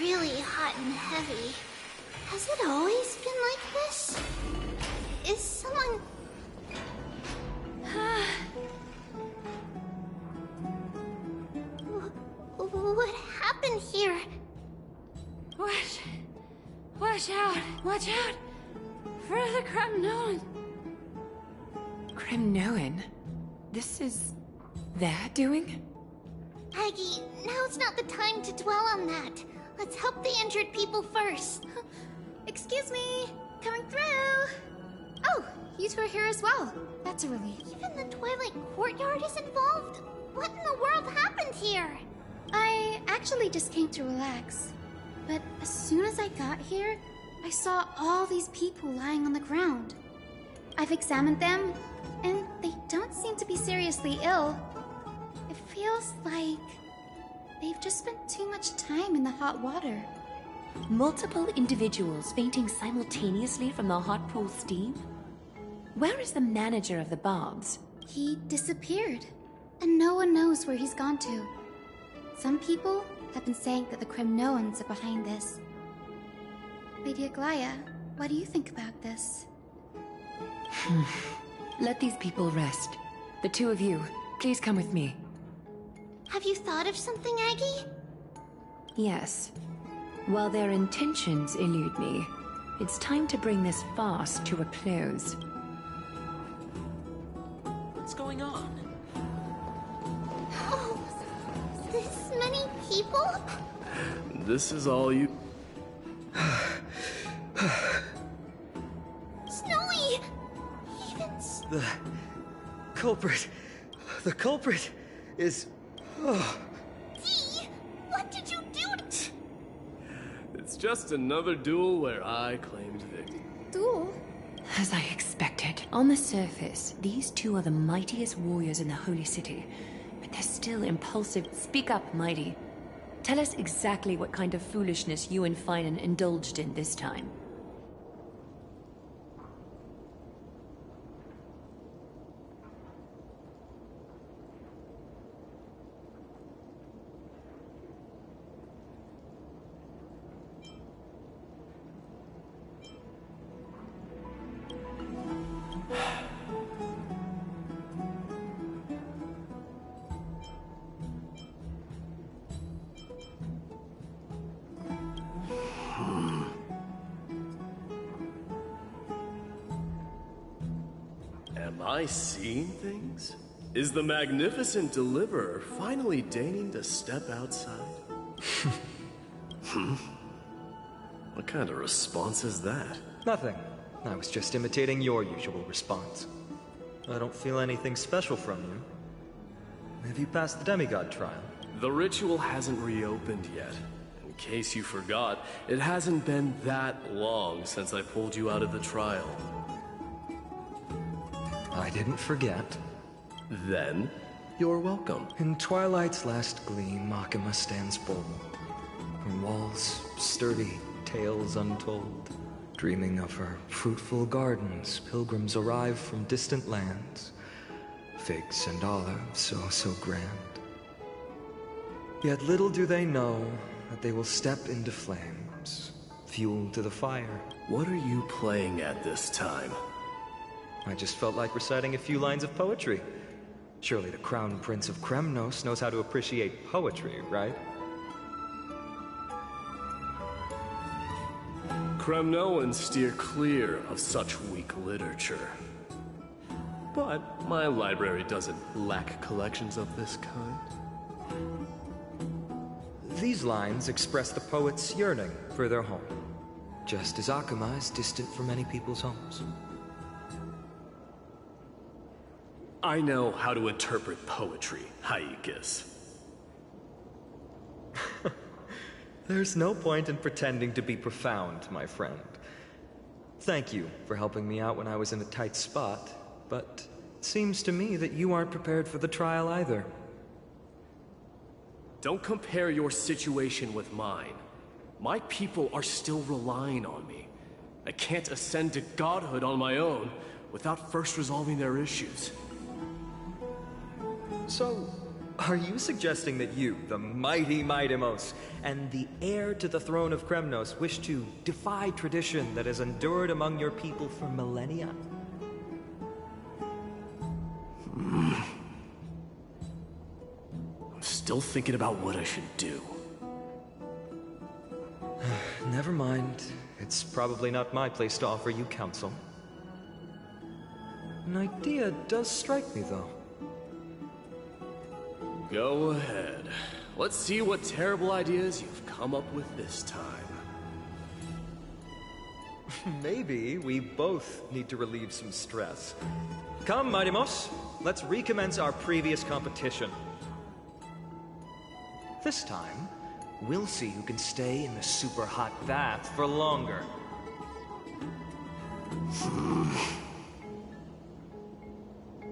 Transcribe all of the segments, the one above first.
really hot and heavy. Has it always been like this? Is someone... What happened here? Watch out! Watch out! For the Kremnoan! Kremnoan? This is... their doing? Aggie, now's not the time to dwell on that. Let's help the injured people first. Excuse me! Coming through! Oh, you two are here as well. That's a relief. Even the Twilight Courtyard is involved? What in the world happened here? I actually just came to relax. But as soon as I got here, I saw all these people lying on the ground. I've examined them, and they don't seem to be seriously ill. It feels like they've just spent too much time in the hot water. Multiple individuals fainting simultaneously from the hot pool steam? Where is the manager of the baths? He disappeared, and no one knows where he's gone to. Some people have been saying that the Kremnoans are behind this. Lady Aglaya, what do you think about this? Let these people rest. The two of you, please come with me. Have you thought of something, Aggie? Yes. While their intentions elude me, it's time to bring this farce to a close. What's going on? Oh, this many people? This is all you... Snowy! Even... The culprit... The culprit is... Oh. Dee! What did you do to... It's just another duel where I claimed victory. Duel? As I expected. On the surface, these two are the mightiest warriors in the Holy City, but they're still impulsive. Speak up, Mighty. Tell us exactly what kind of foolishness you and Finan indulged in this time. Am I seeing things? Is the magnificent deliverer finally deigning to step outside? What kind of response is that? Nothing. I was just imitating your usual response. I don't feel anything special from you. Have you passed the demigod trial? The ritual hasn't reopened yet. In case you forgot, it hasn't been that long since I pulled you out of the trial. I didn't forget. Then, you're welcome. In twilight's last gleam, Makima stands bold. Her walls sturdy, tales untold. Dreaming of her fruitful gardens, pilgrims arrive from distant lands. Figs and olives, oh so grand. Yet little do they know that they will step into flames, fuel to the fire. What are you playing at this time? I just felt like reciting a few lines of poetry. Surely the Crown Prince of Kremnos knows how to appreciate poetry, right? Kremnoans steer clear of such weak literature. But my library doesn't lack collections of this kind. These lines express the poet's yearning for their home, just as Akama is distant from many people's homes. I know how to interpret poetry, Haikis. There's no point in pretending to be profound, my friend. Thank you for helping me out when I was in a tight spot, but it seems to me that you aren't prepared for the trial either. Don't compare your situation with mine. My people are still relying on me. I can't ascend to godhood on my own without first resolving their issues. So, Are you suggesting that you, the mighty Mightimos, and the heir to the throne of Kremnos, wish to defy tradition that has endured among your people for millennia? I'm still thinking about what I should do. Never mind. It's probably not my place to offer you counsel. An idea does strike me, though. Go ahead. Let's see what terrible ideas you've come up with this time. Maybe we both need to relieve some stress. Come, Mightimos, let's recommence our previous competition. This time, we'll see who can stay in the super hot bath for longer.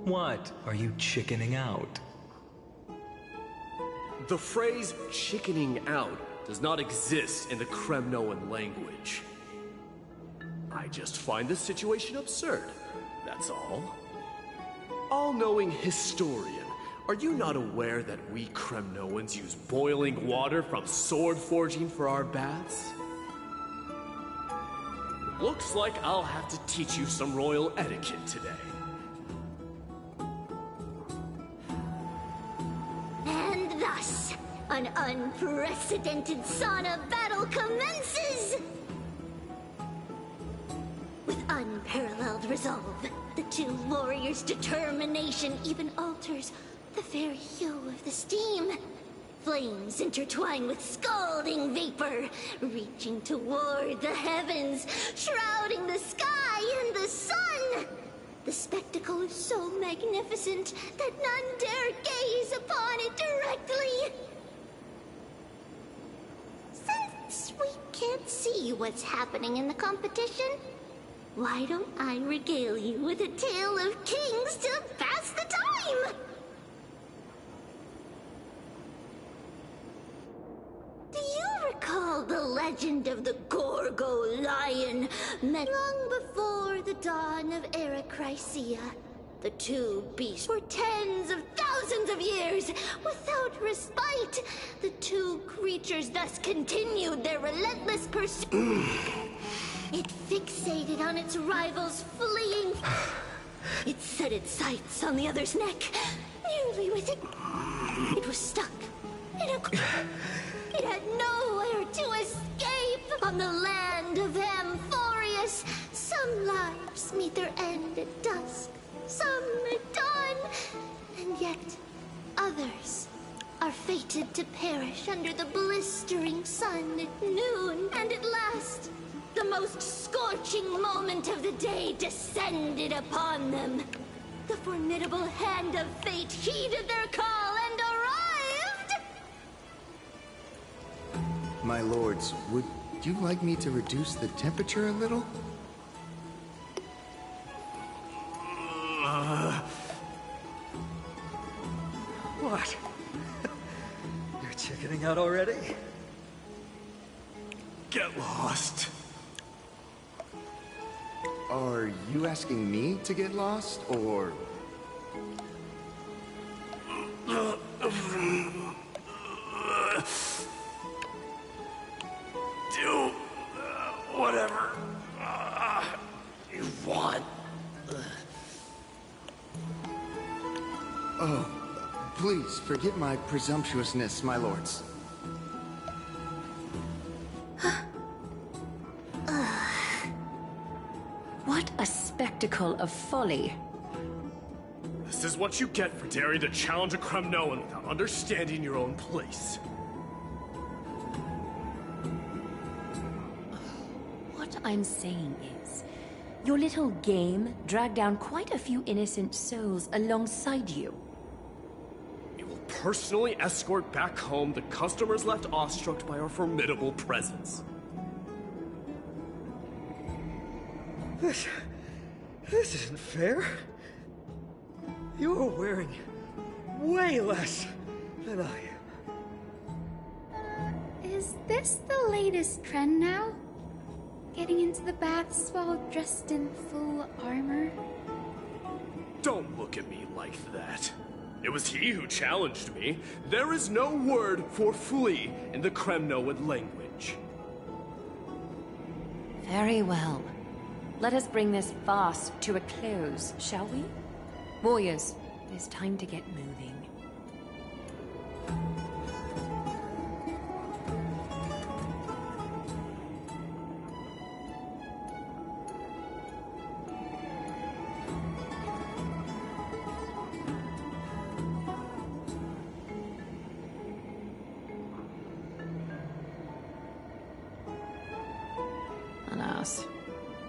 What? Are you chickening out? The phrase chickening out does not exist in the Kremnoan language. I just find this situation absurd, that's all. All-knowing historian, are you not aware that we Kremnoans use boiling water from sword forging for our baths? Looks like I'll have to teach you some royal etiquette today. And thus, an unprecedented sauna battle commences! With unparalleled resolve, the two warriors' determination even alters the very hue of the steam. Flames intertwine with scalding vapor, reaching toward the heavens, shrouding the sky and the sun. The spectacle is so magnificent that none dare gaze upon it directly. Since we can't see what's happening in the competition, why don't I regale you with a tale of kings to pass the time? Do you recall the legend of the Gorgo lion, met long before the dawn of Erechrysia? The two beasts for tens of thousands of years, without respite. The two creatures thus continued their relentless pursuit. It fixated on its rival's fleeing. It set its sights on the other's neck, nearly with it. It was stuck in a... It had nowhere to escape. On the land of Amphorius, some lives meet their end at dusk, some at dawn, and yet others are fated to perish under the blistering sun at noon. And at last, the most scorching moment of the day descended upon them. The formidable hand of fate heeded their call and arrived! My lords, would you like me to reduce the temperature a little? What? You're chickening out already? Get lost. Are you asking me to get lost, or... Do whatever you want. Oh, please forgive my presumptuousness, my lords. What a spectacle of folly. This is what you get for daring to challenge a Kremnoan without understanding your own place. What I'm saying is, your little game dragged down quite a few innocent souls alongside you. We will personally escort back home the customers left awestruck by our formidable presence. This isn't fair. You're wearing way less than I am. Is this the latest trend now? Getting into the baths while dressed in full armor? Don't look at me like that. It was he who challenged me. There is no word for flee in the Kremnoan language. Very well. Let us bring this farce to a close, shall we? Warriors, it is time to get moving. Alas,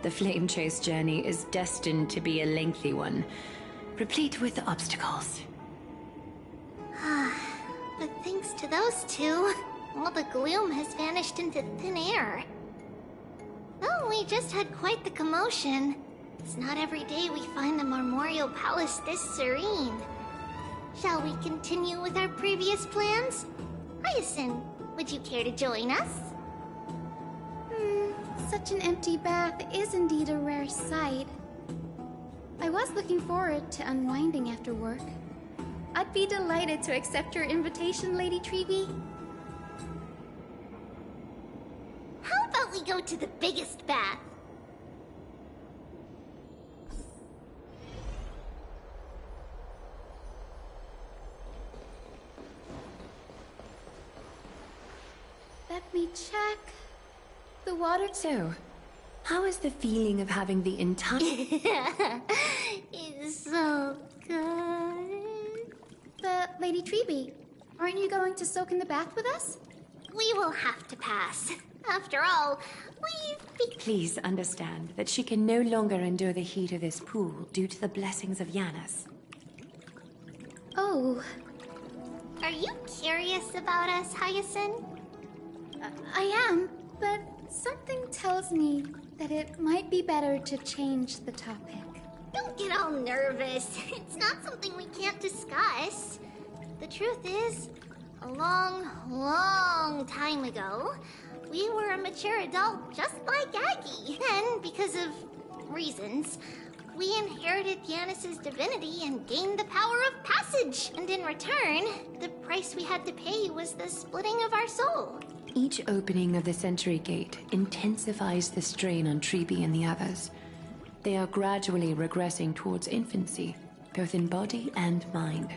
the flame chase journey is destined to be a lengthy one, replete with obstacles. But thanks to those two, all the gloom has vanished into thin air. Well, we just had quite the commotion. It's not every day we find the Marmorial Palace this serene. Shall we continue with our previous plans? Hyacinth, would you care to join us? Such an empty bath is indeed a rare sight. I was looking forward to unwinding after work. I'd be delighted to accept your invitation, Lady Treeby. How about we go to the biggest bath? Let me check. The water... So, how is the feeling of having the entire... It's so good. But, Lady Treeby, aren't you going to soak in the bath with us? We will have to pass. After all, Please understand that she can no longer endure the heat of this pool due to the blessings of Yanis. Oh, Are you curious about us, Hyacinth? I am, but something tells me that it might be better to change the topic. Don't get all nervous. It's not something we can't discuss. The truth is, a long, long time ago, we were a mature adult just like Aggie. Then, because of reasons, we inherited Yanis's divinity and gained the power of passage. And in return, the price we had to pay was the splitting of our soul. Each opening of the Century Gate intensifies the strain on Treeby and the others. They are gradually regressing towards infancy, both in body and mind.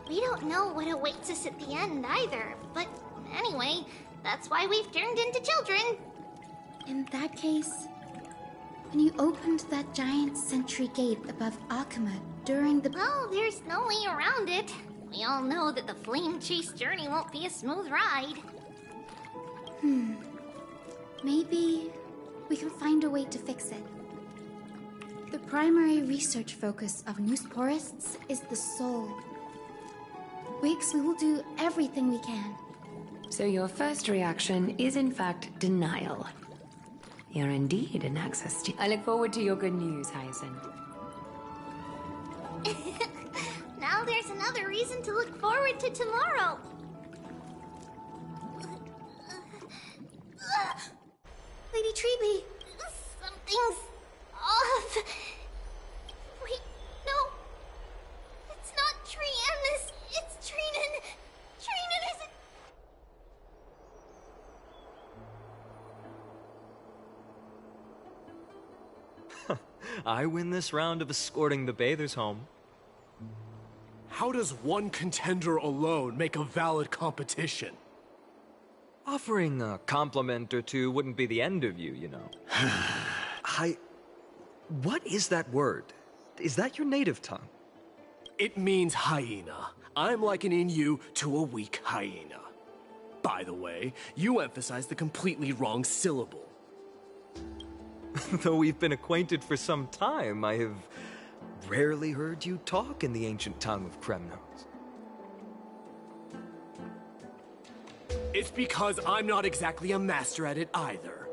We don't know what awaits us at the end either, but anyway, that's why we've turned into children. In that case, when you opened that giant sentry gate above Akuma during the... Well, there's no way around it. We all know that the flame chase journey won't be a smooth ride. Maybe we can find a way to fix it. The primary research focus of Newsporists is the soul. Wix, we will do everything we can. So your first reaction is in fact denial. You're indeed an access to... I look forward to your good news, Hyacinth. Now there's another reason to look forward to tomorrow. Lady Treeby! Something's off. Wait, no. It's not Trianis. It's Trinan. Trinan isn't... I win this round of escorting the bathers home. How does one contender alone make a valid competition? Offering a compliment or two wouldn't be the end of you, you know. What is that word? Is that your native tongue? It means hyena. I'm likening you to a weak hyena. By the way, you emphasize the completely wrong syllable. Though we've been acquainted for some time, I have rarely heard you talk in the ancient tongue of Kremnos. It's because I'm not exactly a master at it either.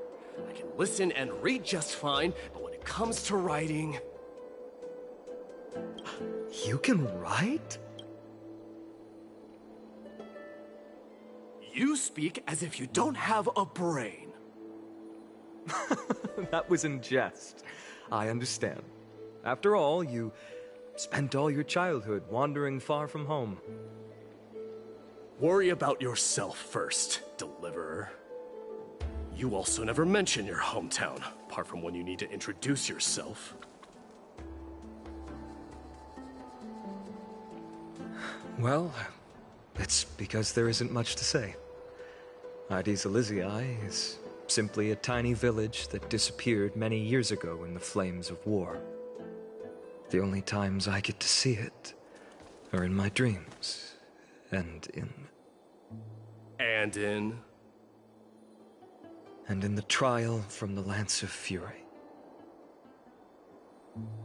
I can listen and read just fine, but when it comes to writing... You can write? You speak as if you don't have a brain. That was in jest. I understand. After all, you spent all your childhood wandering far from home. Worry about yourself first, Deliverer. You also never mention your hometown, apart from when you need to introduce yourself. Well, it's because there isn't much to say. Ides Elysiae is simply a tiny village that disappeared many years ago in the flames of war. The only times I get to see it are in my dreams, and in the trial from the Lance of Fury.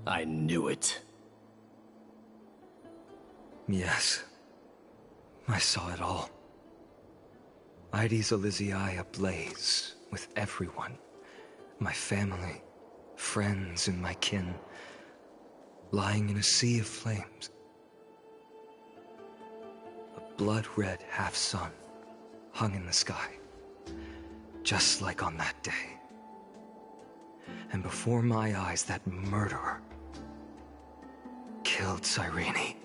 I knew it. Yes, I saw it all. Ides Elysiae ablaze with everyone. My family, friends, and my kin, lying in a sea of flames. A blood-red half-sun hung in the sky, just like on that day. And before my eyes, that murderer killed Cyrene.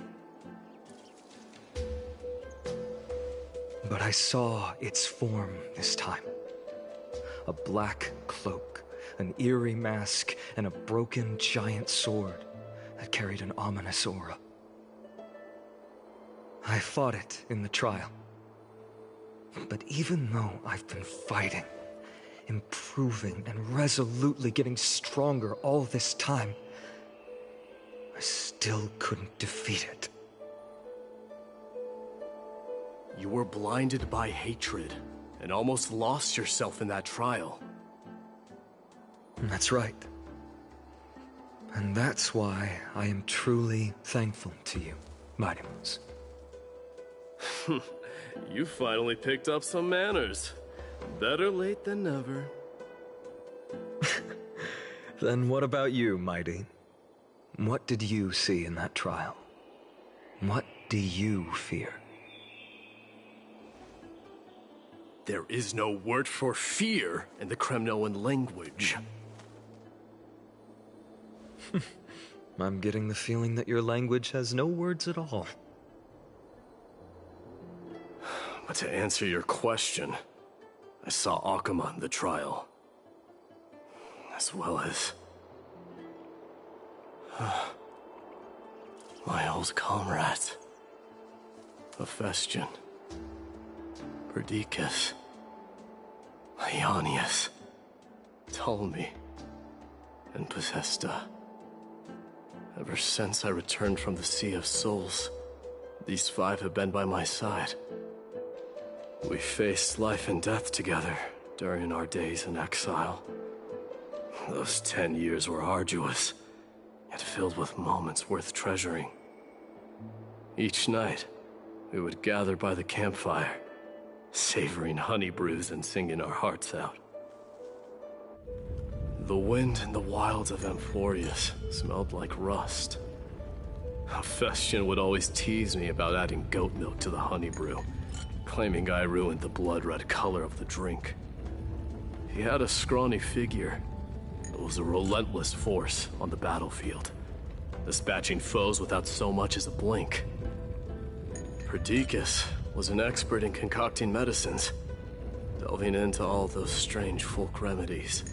But I saw its form this time. A black cloak, an eerie mask, and a broken giant sword that carried an ominous aura. I fought it in the trial. But even though I've been fighting, improving, and resolutely getting stronger all this time, I still couldn't defeat it. You were blinded by hatred, and almost lost yourself in that trial. That's right. And that's why I am truly thankful to you, Mighty Moons. You finally picked up some manners. Better late than never. Then what about you, Mighty? What did you see in that trial? What do you fear? There is no word for fear in the Kremnoan language. I'm getting the feeling that your language has no words at all. But to answer your question, I saw Akuma in the trial. As well as my old comrades. Hephaestion, Perdiccas, Ionius, Ptolemy, and Possesta. Ever since I returned from the Sea of Souls, these five have been by my side. We faced life and death together during our days in exile. Those 10 years were arduous, yet filled with moments worth treasuring. Each night, we would gather by the campfire, savoring honey brews and singing our hearts out. The wind in the wilds of Amphorius smelled like rust. Hephaestion would always tease me about adding goat milk to the honey brew, claiming I ruined the blood-red color of the drink. He had a scrawny figure, but was a relentless force on the battlefield, dispatching foes without so much as a blink. Perdiccas was an expert in concocting medicines, delving into all those strange folk remedies.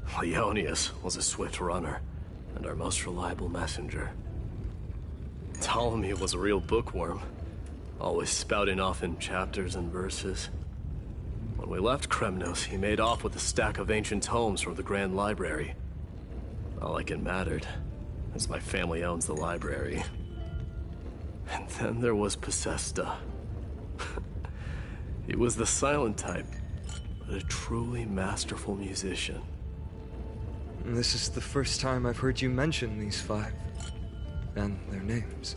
Ionius was a swift runner, and our most reliable messenger. Ptolemy was a real bookworm, always spouting off in chapters and verses. When we left Kremnos, he made off with a stack of ancient tomes from the Grand Library. Not like it mattered, as my family owns the library. And then there was Possesta. He was the silent type, but a truly masterful musician. This is the first time I've heard you mention these five, and their names.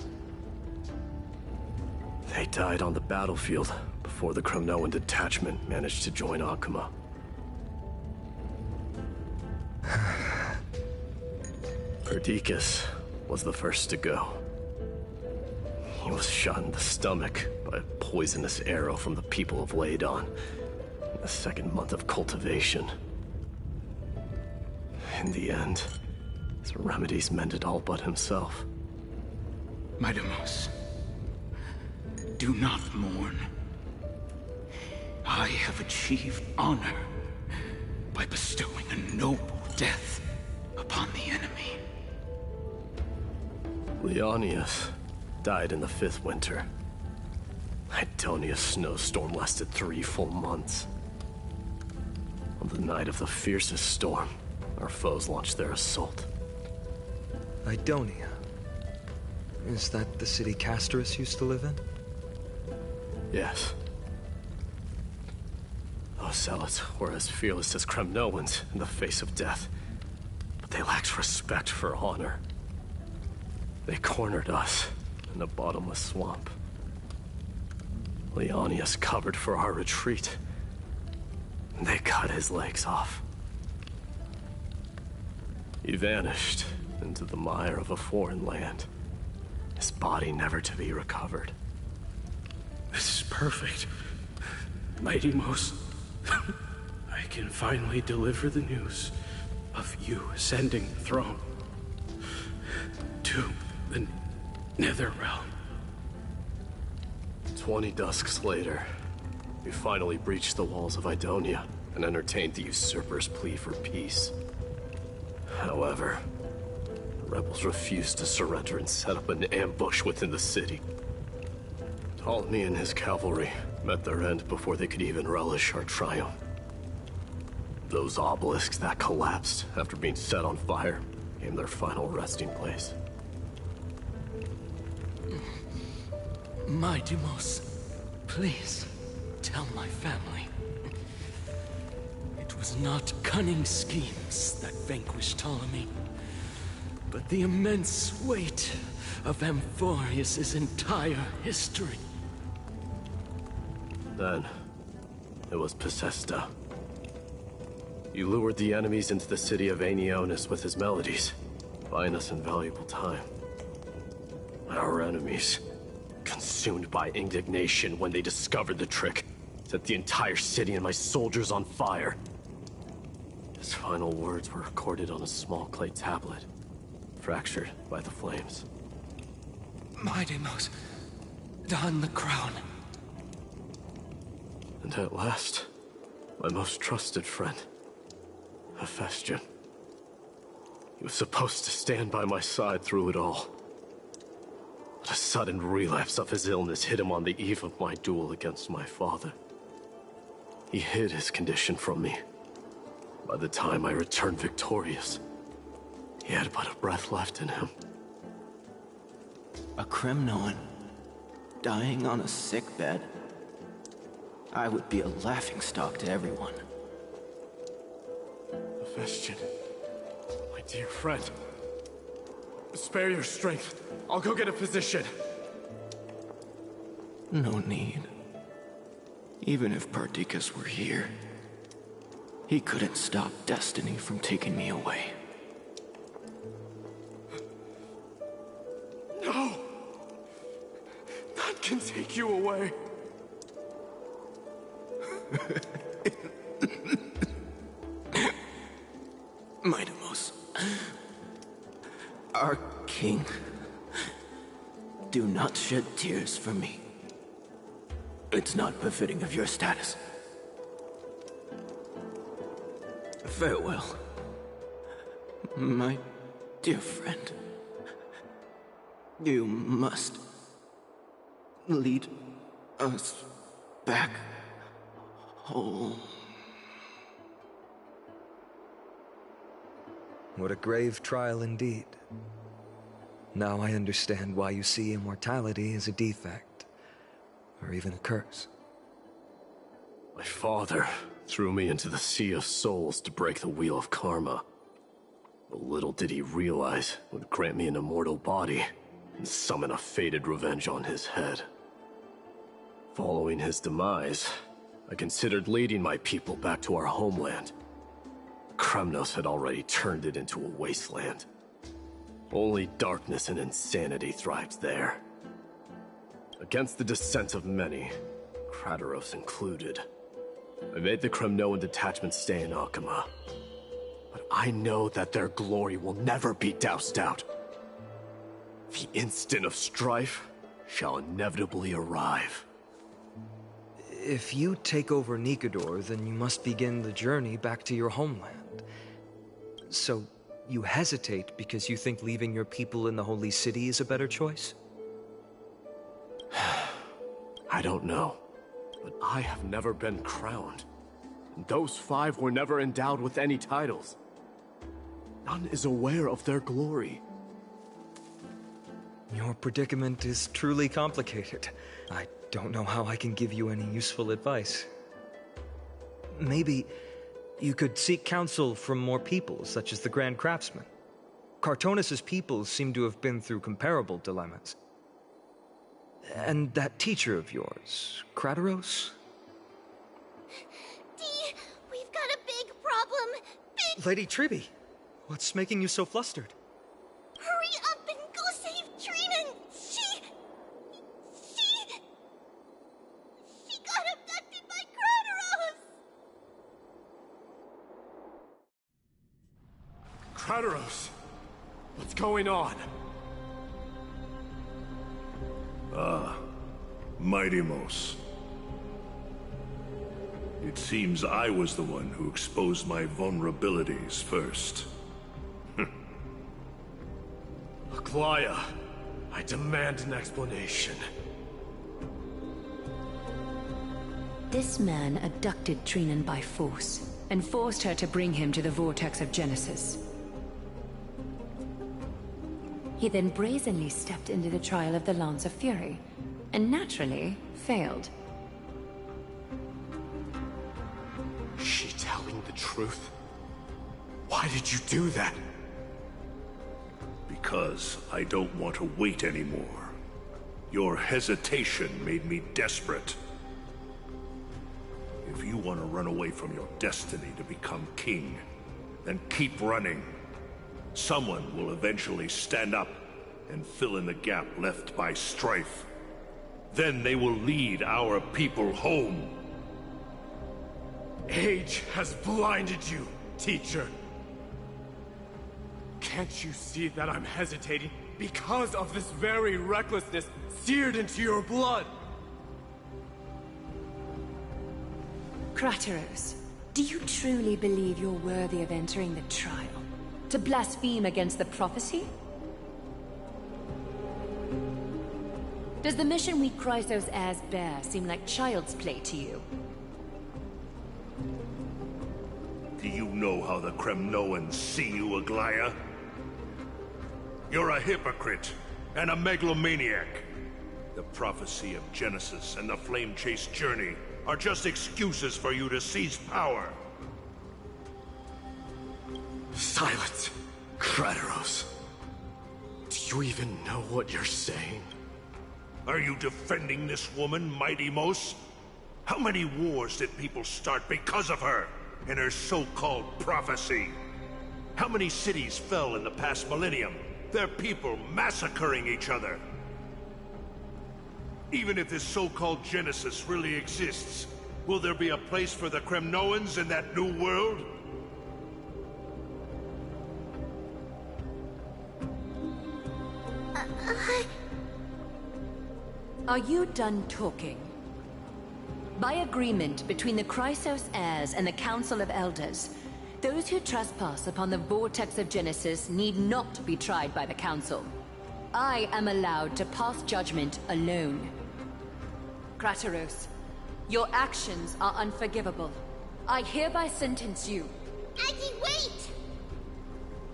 They died on the battlefield before the Kremnoan detachment managed to join Akuma. Perdiccas was the first to go. He was shot in the stomach by a poisonous arrow from the people of Ladon in the second month of cultivation. In the end, The remedies mended all but himself. Midamos, do not mourn. I have achieved honor by bestowing a noble death upon the enemy. Leonius died in the 5th winter. Idonia's snowstorm lasted 3 full months. On the night of the fiercest storm, our foes launched their assault. Idonia. Is that the city Castorus used to live in? Yes. Those zealots were as fearless as Kremnoans in the face of death, but they lacked respect for honor. They cornered us in a bottomless swamp. Leonius covered for our retreat. They cut his legs off. He vanished into the mire of a foreign land, his body never to be recovered. This is perfect. Mighty Most, I can finally deliver the news of you ascending the throne to the Nether Realm. 20 dusks later, we finally breached the walls of Idonia and entertained the usurper's plea for peace. However, the rebels refused to surrender and set up an ambush within the city. Ptolemy and his cavalry met their end before they could even relish our triumph. Those obelisks that collapsed after being set on fire became their final resting place. Midamos, please tell my family. It was not cunning schemes that vanquished Ptolemy, but the immense weight of Amphorius' entire history. Then, it was Pacesta. You lured the enemies into the city of Aenionis with his melodies, buying us invaluable time. Our enemies, consumed by indignation when they discovered the trick, set the entire city and my soldiers on fire. His final words were recorded on a small clay tablet, fractured by the flames. Midamos, don the crown. And at last, my most trusted friend, Hephaestion. He was supposed to stand by my side through it all. But a sudden relapse of his illness hit him on the eve of my duel against my father. He hid his condition from me. By the time I returned victorious, he had but a breath left in him. A Kremnoan dying on a sick bed? I would be a laughingstock to everyone. Hephaestion, my dear friend. Spare your strength. I'll go get a physician. No need. Even if Perdiccas were here, he couldn't stop destiny from taking me away. No! None can take you away. Midamos, our king, do not shed tears for me. It's not befitting of your status. Farewell, my dear friend. You must lead us back home. What a grave trial indeed. Now I understand why you see immortality as a defect, or even a curse. My father threw me into the Sea of Souls to break the wheel of karma. But little did he realize it would grant me an immortal body and summon a fated revenge on his head. Following his demise, I considered leading my people back to our homeland. Kremnos had already turned it into a wasteland. Only darkness and insanity thrived there. Against the dissent of many, Krateros included, I made the Kremnoan detachment stay in Akama. But I know that their glory will never be doused out. The instant of strife shall inevitably arrive. If you take over Nikador, then you must begin the journey back to your homeland. So, you hesitate because you think leaving your people in the Holy City is a better choice? I don't know, but I have never been crowned. And those 5 were never endowed with any titles. None is aware of their glory. Your predicament is truly complicated. I don't know how I can give you any useful advice. Maybe you could seek counsel from more people, such as the Grand Craftsman. Cartonis' people seem to have been through comparable dilemmas. And that teacher of yours, Krateros? Dee, we've got a big problem. Big... Lady Triby, what's making you so flustered? Hurry up and go save Trinan! She got abducted by Krateros! Krateros! What's going on? Mighty-Mos. It seems I was the one who exposed my vulnerabilities first. Aglaya, I demand an explanation. This man abducted Trinan by force, and forced her to bring him to the Vortex of Genesis. He then brazenly stepped into the trial of the Lance of Fury, and naturally failed. Is she telling the truth? Why did you do that? Because I don't want to wait anymore. Your hesitation made me desperate. If you want to run away from your destiny to become king, then keep running. Someone will eventually stand up and fill in the gap left by strife. Then they will lead our people home. Age has blinded you, teacher. Can't you see that I'm hesitating because of this very recklessness seared into your blood? Krateros, do you truly believe you're worthy of entering the trial? To blaspheme against the prophecy? Does the mission we Chrysos heirs bear seem like child's play to you? Do you know how the Kremnoans see you, Aglaya? You're a hypocrite and a megalomaniac. The prophecy of Genesis and the Flame Chase journey are just excuses for you to seize power. Silence, Krateros. Do you even know what you're saying? Are you defending this woman, Mighty-Mos? How many wars did people start because of her and her so-called prophecy? How many cities fell in the past millennium? Their people massacring each other. Even if this so-called Genesis really exists, will there be a place for the Kremnoans in that new world? Are you done talking? By agreement between the Chrysos heirs and the Council of Elders, those who trespass upon the Vortex of Genesis need not be tried by the Council. I am allowed to pass judgment alone. Krateros, your actions are unforgivable. I hereby sentence you. Aggie, wait!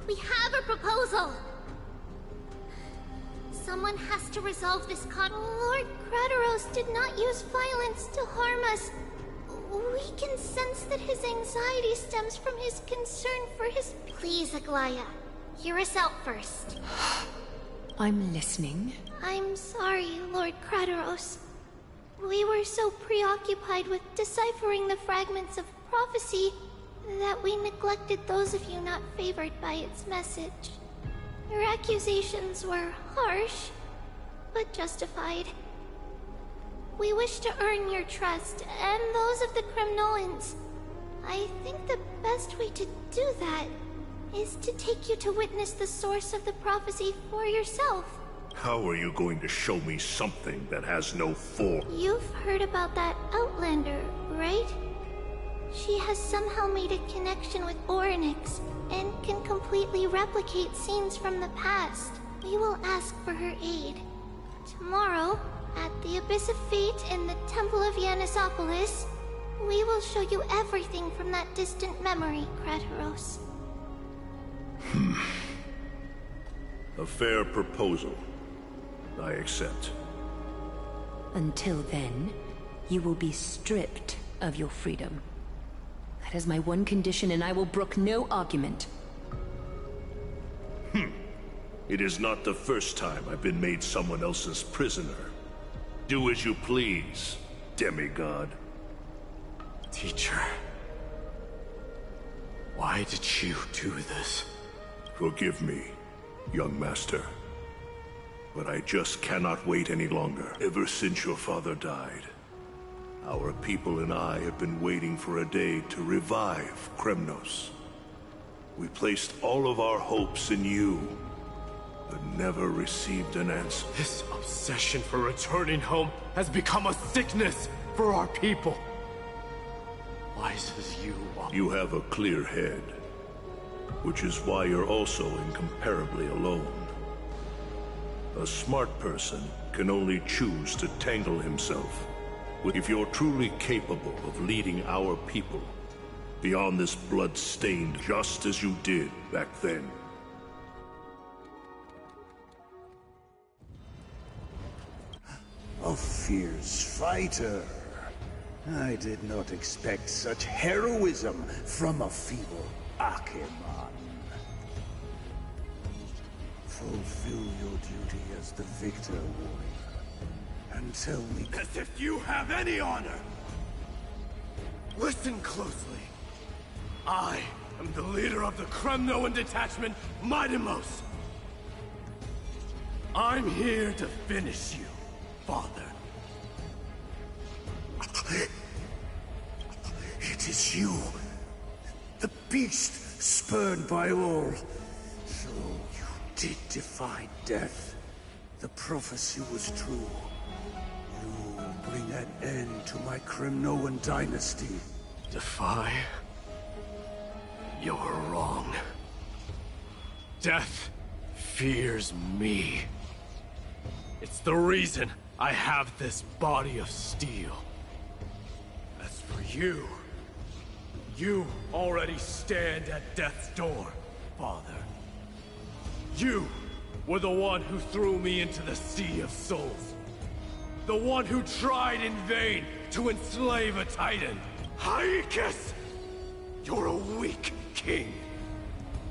We have a proposal! Someone has to resolve this Lord Krateros did not use violence to harm us. We can sense that his anxiety stems from his concern for his... Please, Aglaya. Hear us out first. I'm listening. I'm sorry, Lord Krateros. We were so preoccupied with deciphering the fragments of prophecy that we neglected those of you not favored by its message. Your accusations were harsh, but justified. We wish to earn your trust, and those of the Kremnoans. I think the best way to do that is to take you to witness the source of the prophecy for yourself. How are you going to show me something that has no form? You've heard about that Outlander, right? She has somehow made a connection with Orynyx and can completely replicate scenes from the past. We will ask for her aid. Tomorrow, at the Abyss of Fate in the Temple of Yanisopolis, we will show you everything from that distant memory, Krateros. A fair proposal. I accept. Until then, you will be stripped of your freedom. That is my one condition, and I will brook no argument. It is not the first time I've been made someone else's prisoner. Do as you please, demigod. Teacher, why did you do this? Forgive me, young master. But I just cannot wait any longer. Ever since your father died, our people and I have been waiting for a day to revive Kremnos. We placed all of our hopes in you, but never received an answer. This obsession for returning home has become a sickness for our people. Wise as you are. You have a clear head, which is why you're also incomparably alone. A smart person can only choose to tangle himself with. If you're truly capable of leading our people beyond this blood-stained, just as you did back then. A fierce fighter. I did not expect such heroism from a feeble Acheman. Fulfill your duty as the victor, warrior, and tell me— As if you have any honor! Listen closely. I am the leader of the Kremnoan detachment, Midimos. I'm here to finish you, father. It is you, the beast spurned by all. So you did defy death. The prophecy was true. You will bring an end to my Kremnoan dynasty. Defy? You're wrong. Death fears me. It's the reason I have this body of steel. As for you, you already stand at death's door, father. You were the one who threw me into the Sea of Souls. The one who tried in vain to enslave a Titan. Haikis! You're a weak king.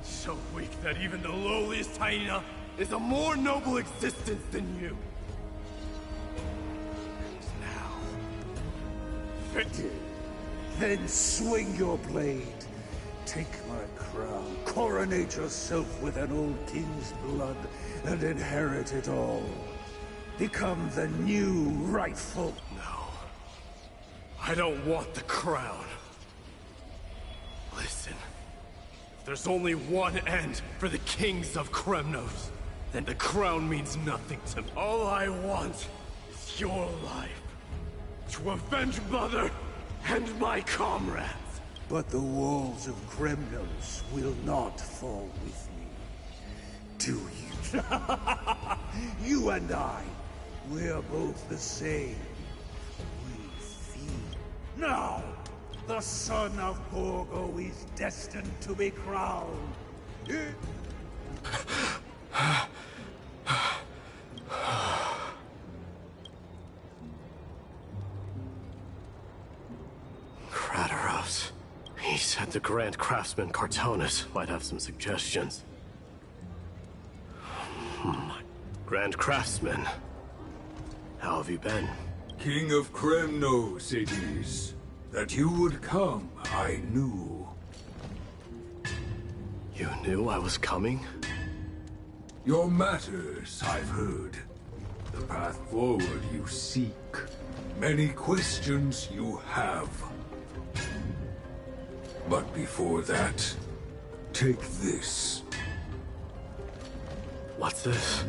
So weak that even the lowliest hyena is a more noble existence than you. And now... Then swing your blade. Take my crown. Coronate yourself with an old king's blood and inherit it all. Become the new rightful... No. I don't want the crown. Listen. If there's only one end for the kings of Kremnos, then the crown means nothing to me. All I want is your life. To avenge Mother and my comrades. But the walls of Kremnos will not fall with me. Do you? You and I, we're both the same. We feed. Now, the son of Gorgo is destined to be crowned. Krateros. He said the Grand Craftsman Cartonus might have some suggestions. Grand Craftsman, how have you been? King of Kremnos it is. That you would come, I knew. You knew I was coming? Your matters, I've heard. The path forward you seek. Many questions you have. But before that, Take this. What's this?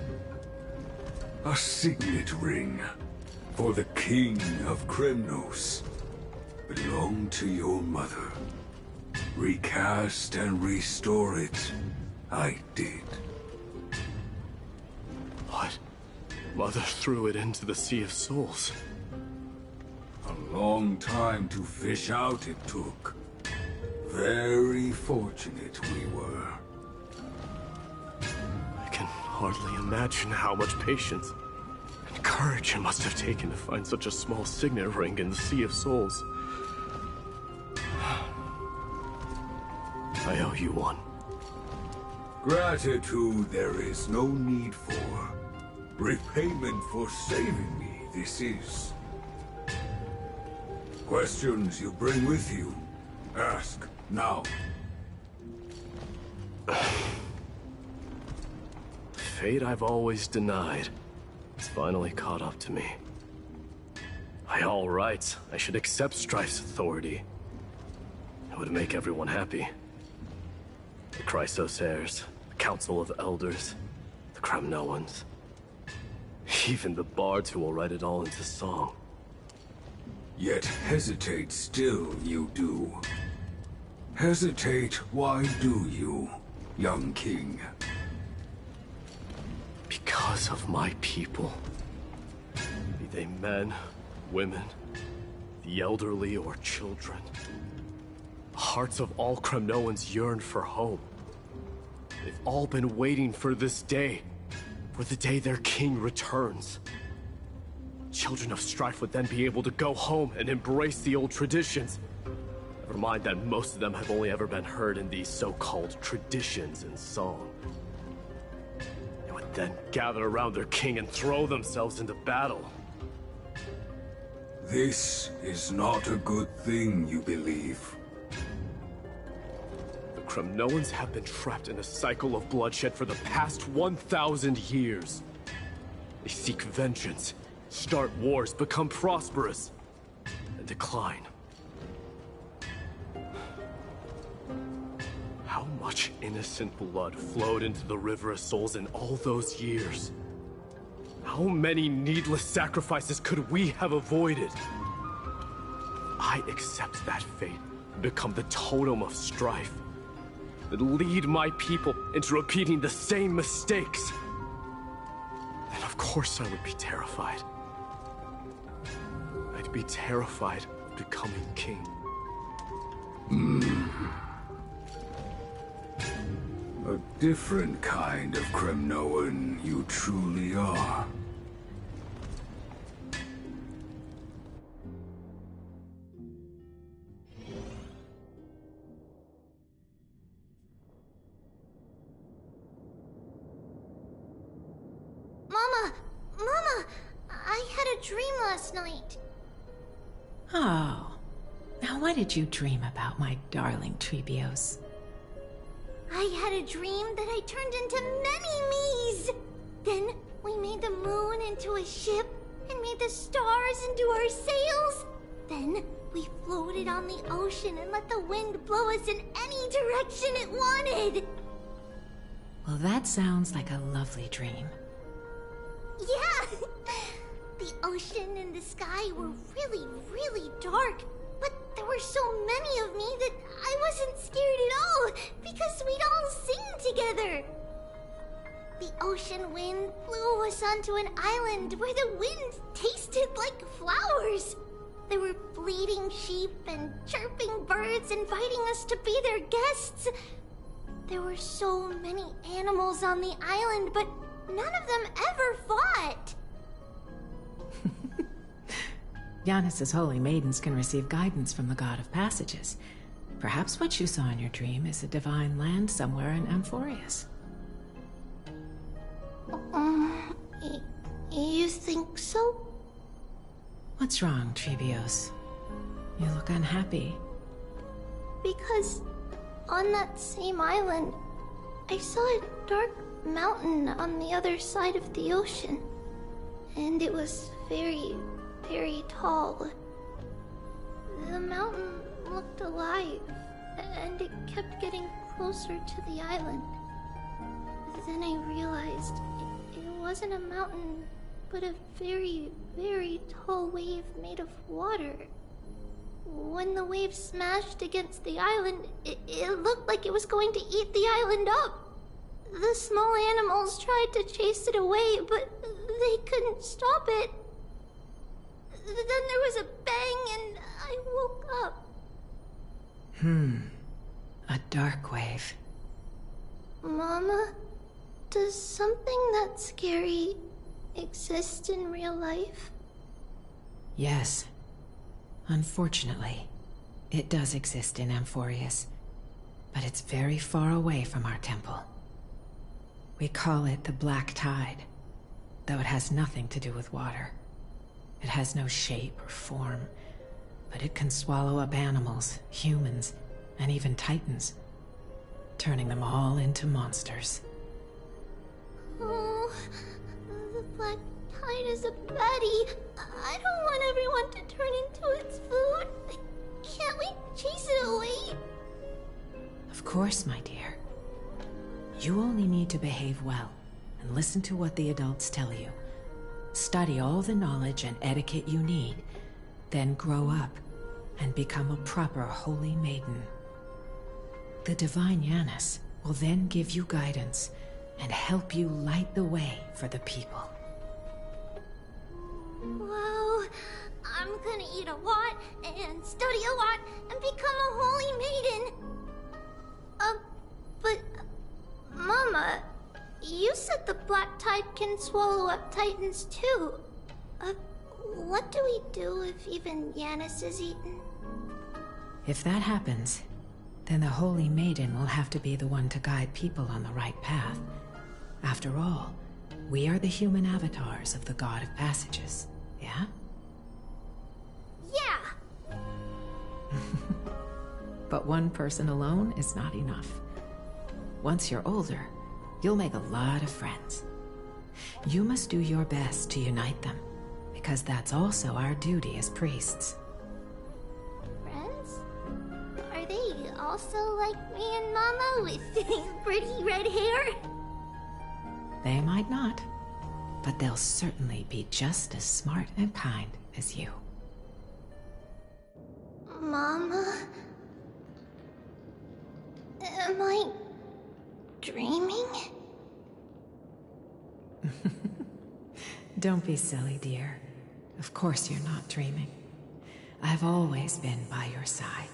A signet ring for the King of Kremnos. Belonged to your mother. Recast and restore it. I did. What? Mother threw it into the Sea of Souls. A long time to fish out it took. Very fortunate we were. I can hardly imagine how much patience and courage it must have taken to find such a small signet ring in the Sea of Souls. I owe you one. Gratitude there is no need for. Repayment for saving me, this is. Questions you bring with you? Ask, now. Fate I've always denied. It's finally caught up to me. By all rights, I should accept Strife's authority. It would make everyone happy. The Chrysos heirs, the Council of Elders, the Kremnoans. Even the bards who will write it all into song. Yet hesitate still you do. Hesitate, why do you, young king? Because of my people. Be they men, women, the elderly or children. The hearts of all Kremnoans yearn for home. They've all been waiting for this day. For the day their king returns. Children of Strife would then be able to go home and embrace the old traditions. Never mind that most of them have only ever been heard in these so-called traditions in song. They would then gather around their king and throw themselves into battle. This is not a good thing, you believe. The Kremnoans have been trapped in a cycle of bloodshed for the past 1,000 years. They seek vengeance, start wars, become prosperous, and decline. How much innocent blood flowed into the River of Souls in all those years? How many needless sacrifices could we have avoided? I accept that fate and become the totem of strife. That lead my people into repeating the same mistakes. Then of course I would be terrified. I'd be terrified of becoming king. A different kind of Kremnoan you truly are. Mama, I had a dream last night. Oh. Now what did you dream about, my darling Trebios? I had a dream that I turned into many me's. Then we made the moon into a ship and made the stars into our sails. Then we floated on the ocean and let the wind blow us in any direction it wanted. Well, that sounds like a lovely dream. Yeah! The ocean and the sky were really, really dark. But there were so many of me that I wasn't scared at all, because we'd all sing together. The ocean wind blew us onto an island where the wind tasted like flowers. There were bleating sheep and chirping birds inviting us to be their guests. There were so many animals on the island, but none of them ever fought. Giannis's holy maidens can receive guidance from the God of Passages. Perhaps what you saw in your dream is a divine land somewhere in Amphorius. You think so? What's wrong, Trebios? You look unhappy. Because on that same island, I saw a dark mountain on the other side of the ocean. And it was very, very tall. The mountain looked alive, and it kept getting closer to the island. Then I realized it wasn't a mountain, but a very, very tall wave made of water. When the wave smashed against the island, it looked like it was going to eat the island up. The small animals tried to chase it away, but they couldn't stop it. Then there was a bang and I woke up. A dark wave. Mama, does something that scary exist in real life? Yes. Unfortunately, it does exist in Amphorius, but it's very far away from our temple. We call it the Black Tide, though it has nothing to do with water. It has no shape or form, but it can swallow up animals, humans, and even titans, turning them all into monsters. Oh, the Black Tide is a baddie. I don't want everyone to turn into its food. Can't we chase it away? Of course, my dear. You only need to behave well and listen to what the adults tell you. Study all the knowledge and etiquette you need, then grow up and become a proper holy maiden. The Divine Yanis will then give you guidance and help you light the way for the people. Wow, I'm gonna eat a lot and study a lot and become a holy maiden. But Mama, you said the Black Tide can swallow up titans too. What do we do if even Yanis is eaten? If that happens, then the Holy Maiden will have to be the one to guide people on the right path. After all, we are the human avatars of the God of Passages, yeah? Yeah! But one person alone is not enough. Once you're older, you'll make a lot of friends. You must do your best to unite them, because that's also our duty as priests. Friends? Are they also like me and Mama with pretty red hair? They might not, but they'll certainly be just as smart and kind as you. Mama? Am I dreaming? Don't be silly, dear. Of course you're not dreaming. I've always been by your side.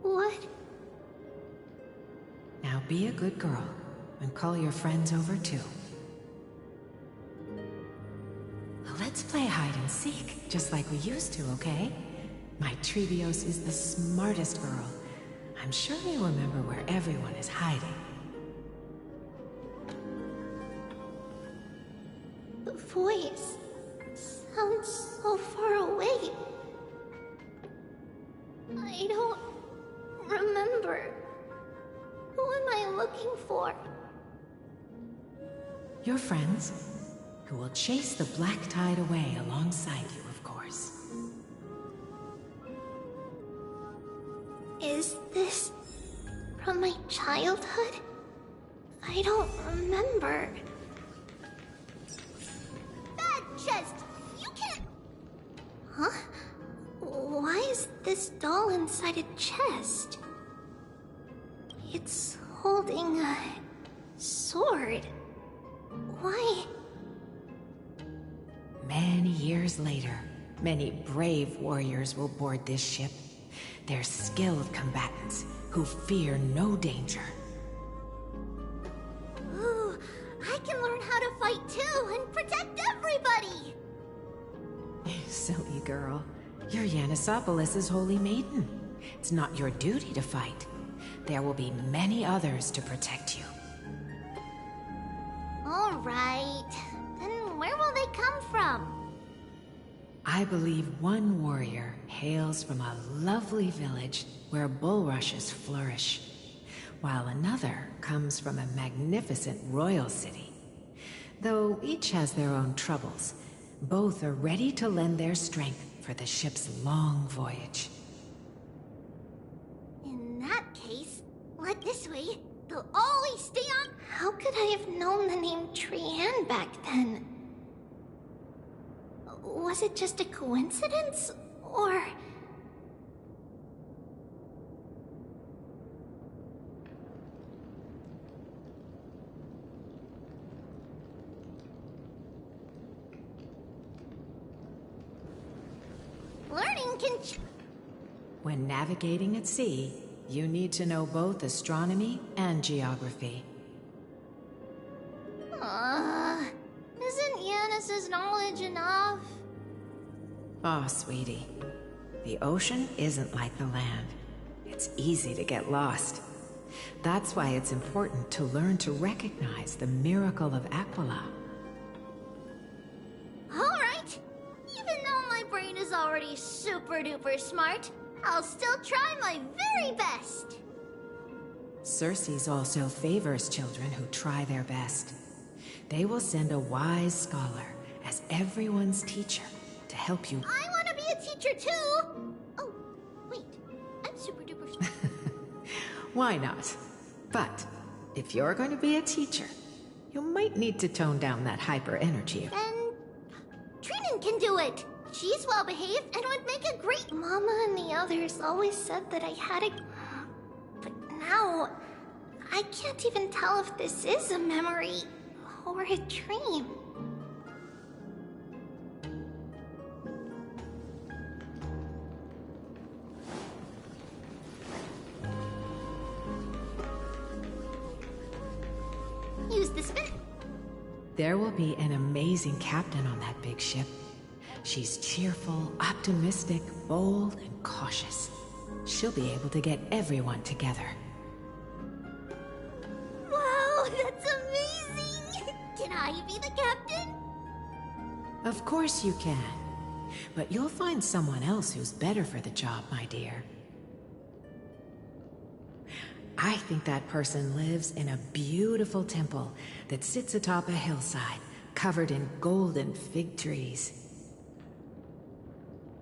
What? Now be a good girl and call your friends over too. Let's play hide and seek, just like we used to, okay? My Trebios is the smartest girl. I'm sure you remember where everyone is hiding. The voice sounds so far away. I don't remember. Who am I looking for? Your friends, who will chase the Black Tide away alongside you, of course. Is this from my childhood? I don't remember. Bad chest! You can't... Huh? Why is this doll inside a chest? It's holding a sword. Why? Many years later, many brave warriors will board this ship. They're skilled combatants who fear no danger. Ooh, I can learn how to fight too and protect everybody! Silly girl. You're Yanisopoulos' holy maiden. It's not your duty to fight. There will be many others to protect you. Alright. Then where will they come from? I believe one warrior hails from a lovely village where bulrushes flourish, while another comes from a magnificent royal city. Though each has their own troubles, both are ready to lend their strength for the ship's long voyage. In that it this way, they'll always stay on. How could I have known the name Trianne back then? Was it just a coincidence, or... Learning can... When navigating at sea, you need to know both astronomy and geography. Isn't Yanis's knowledge enough? Oh, sweetie. The ocean isn't like the land. It's easy to get lost. That's why it's important to learn to recognize the miracle of Aquila. Alright. Even though my brain is already super duper smart, I'll still try my very best. Circe also favors children who try their best. They will send a wise scholar as everyone's teacher to help you. I want to be a teacher too! Oh, wait. I'm super duper smart. Why not? But if you're going to be a teacher, you might need to tone down that hyper energy. Then Trinan can do it. She's well behaved and would make a great... Mama and the others always said that I had a... But now, I can't even tell if this is a memory or a dream. Use the spin. There will be an amazing captain on that big ship. She's cheerful, optimistic, bold, and cautious. She'll be able to get everyone together. Wow, that's amazing! Can I be the captain? Of course you can. But you'll find someone else who's better for the job, my dear. I think that person lives in a beautiful temple that sits atop a hillside, covered in golden fig trees.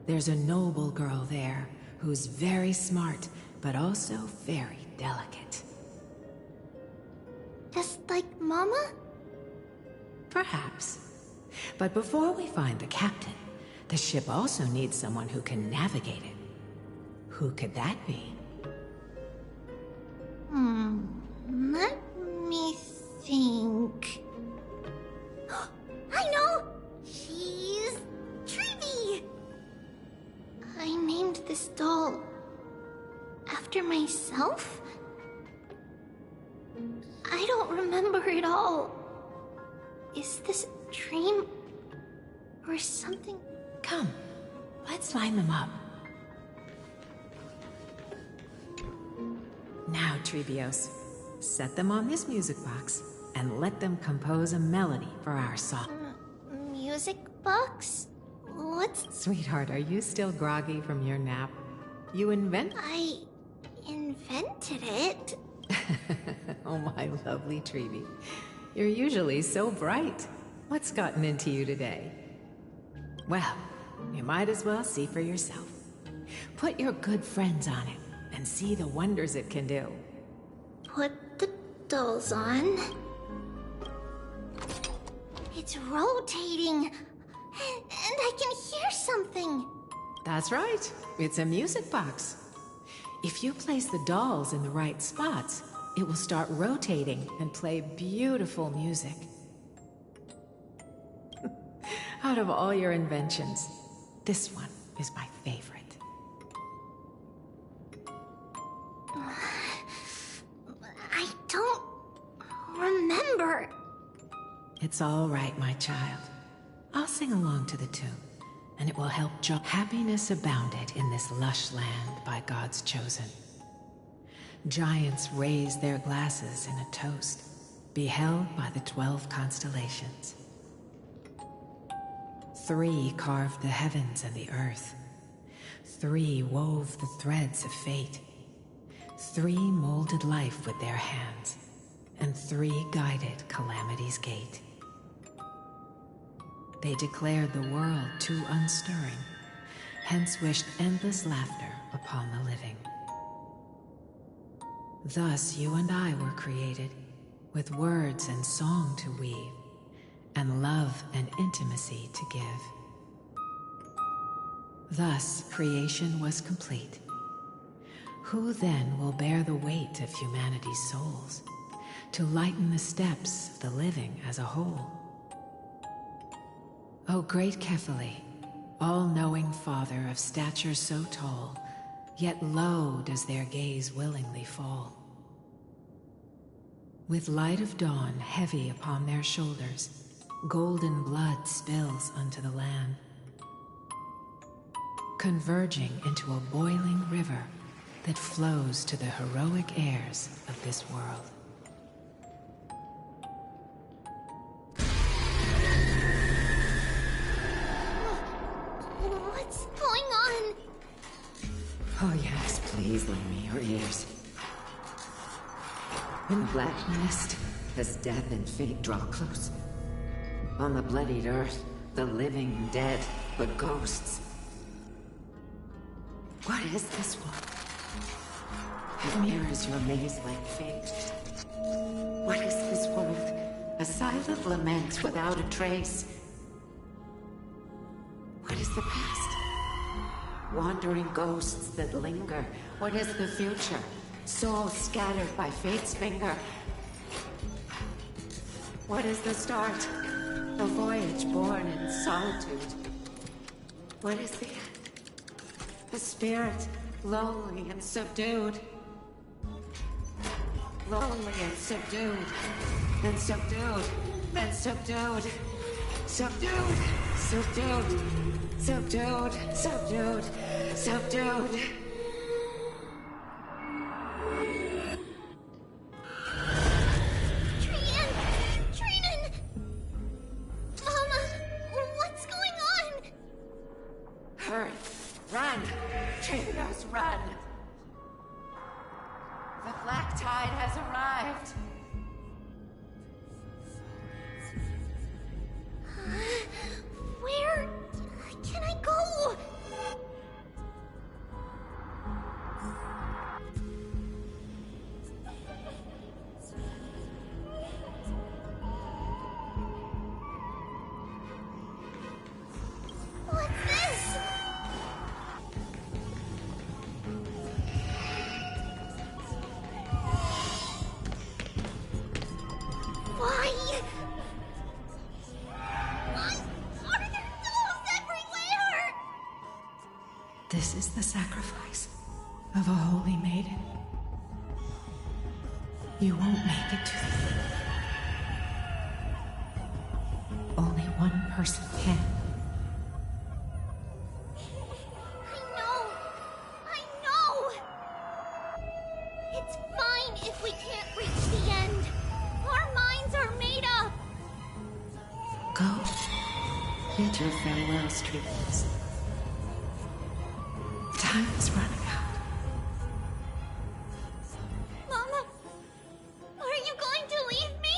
There's a noble girl there who's very smart, but also very delicate. Just like Mama? Perhaps. But before we find the captain, the ship also needs someone who can navigate it. Who could that be? Let me think. I know! She's... Treevee! I named this doll after myself? I don't remember it all. Is this a dream or something? Come, let's line them up. Now, Treebios, set them on this music box and let them compose a melody for our song. Music box? What's... Sweetheart, are you still groggy from your nap? You I invented it. Oh, my lovely Treevee. You're usually so bright. What's gotten into you today? Well, you might as well see for yourself. Put your good friends on it and see the wonders it can do. Put the dolls on. It's rotating. And I can hear something. That's right. It's a music box. If you place the dolls in the right spots, it will start rotating and play beautiful music. Out of all your inventions, this one is my favorite. I don't remember. It's all right, my child. I'll sing along to the tune, and it will help happiness abounded in this lush land by God's chosen. Giants raise their glasses in a toast, beheld by the 12 constellations. 3 carved the heavens and the earth. 3 wove the threads of fate. 3 molded life with their hands, and 3 guided calamity's gate. They declared the world too unstirring, hence wished endless laughter upon the living. Thus you and I were created, with words and song to weave, and love and intimacy to give. Thus creation was complete. Who then will bear the weight of humanity's souls, to lighten the steps of the living as a whole? O great Kephale, all-knowing Father of stature so tall, yet low does their gaze willingly fall. With light of dawn heavy upon their shoulders, golden blood spills unto the land, converging into a boiling river that flows to the heroic heirs of this world. What's going on? Oh yes, please lend me your ears. In the black mist, as death and fate draw close. On the bloodied earth, the living and dead, but ghosts. What is this one? It mirrors your maze-like fate. What is this world? A silent lament without a trace. What is the past? Wandering ghosts that linger. What is the future? Souls scattered by fate's finger. What is the start? A voyage born in solitude. What is the end? A spirit, lonely and subdued. Lonely and subdued. And subdued. And subdued. Subdued. Subdued. Subdued. Subdued. Subdued. Run! Trios, run! The black tide has arrived! Where can I go? What's this? Why? Why are there souls everywhere? This is the sacrifice of a holy maiden. You won't make it to the end. Only one person can. I know. It's fine if we can't reach the end. Our minds are made up. Go. Bid your farewells, Trios. Time is running out. Mama, are you going to leave me?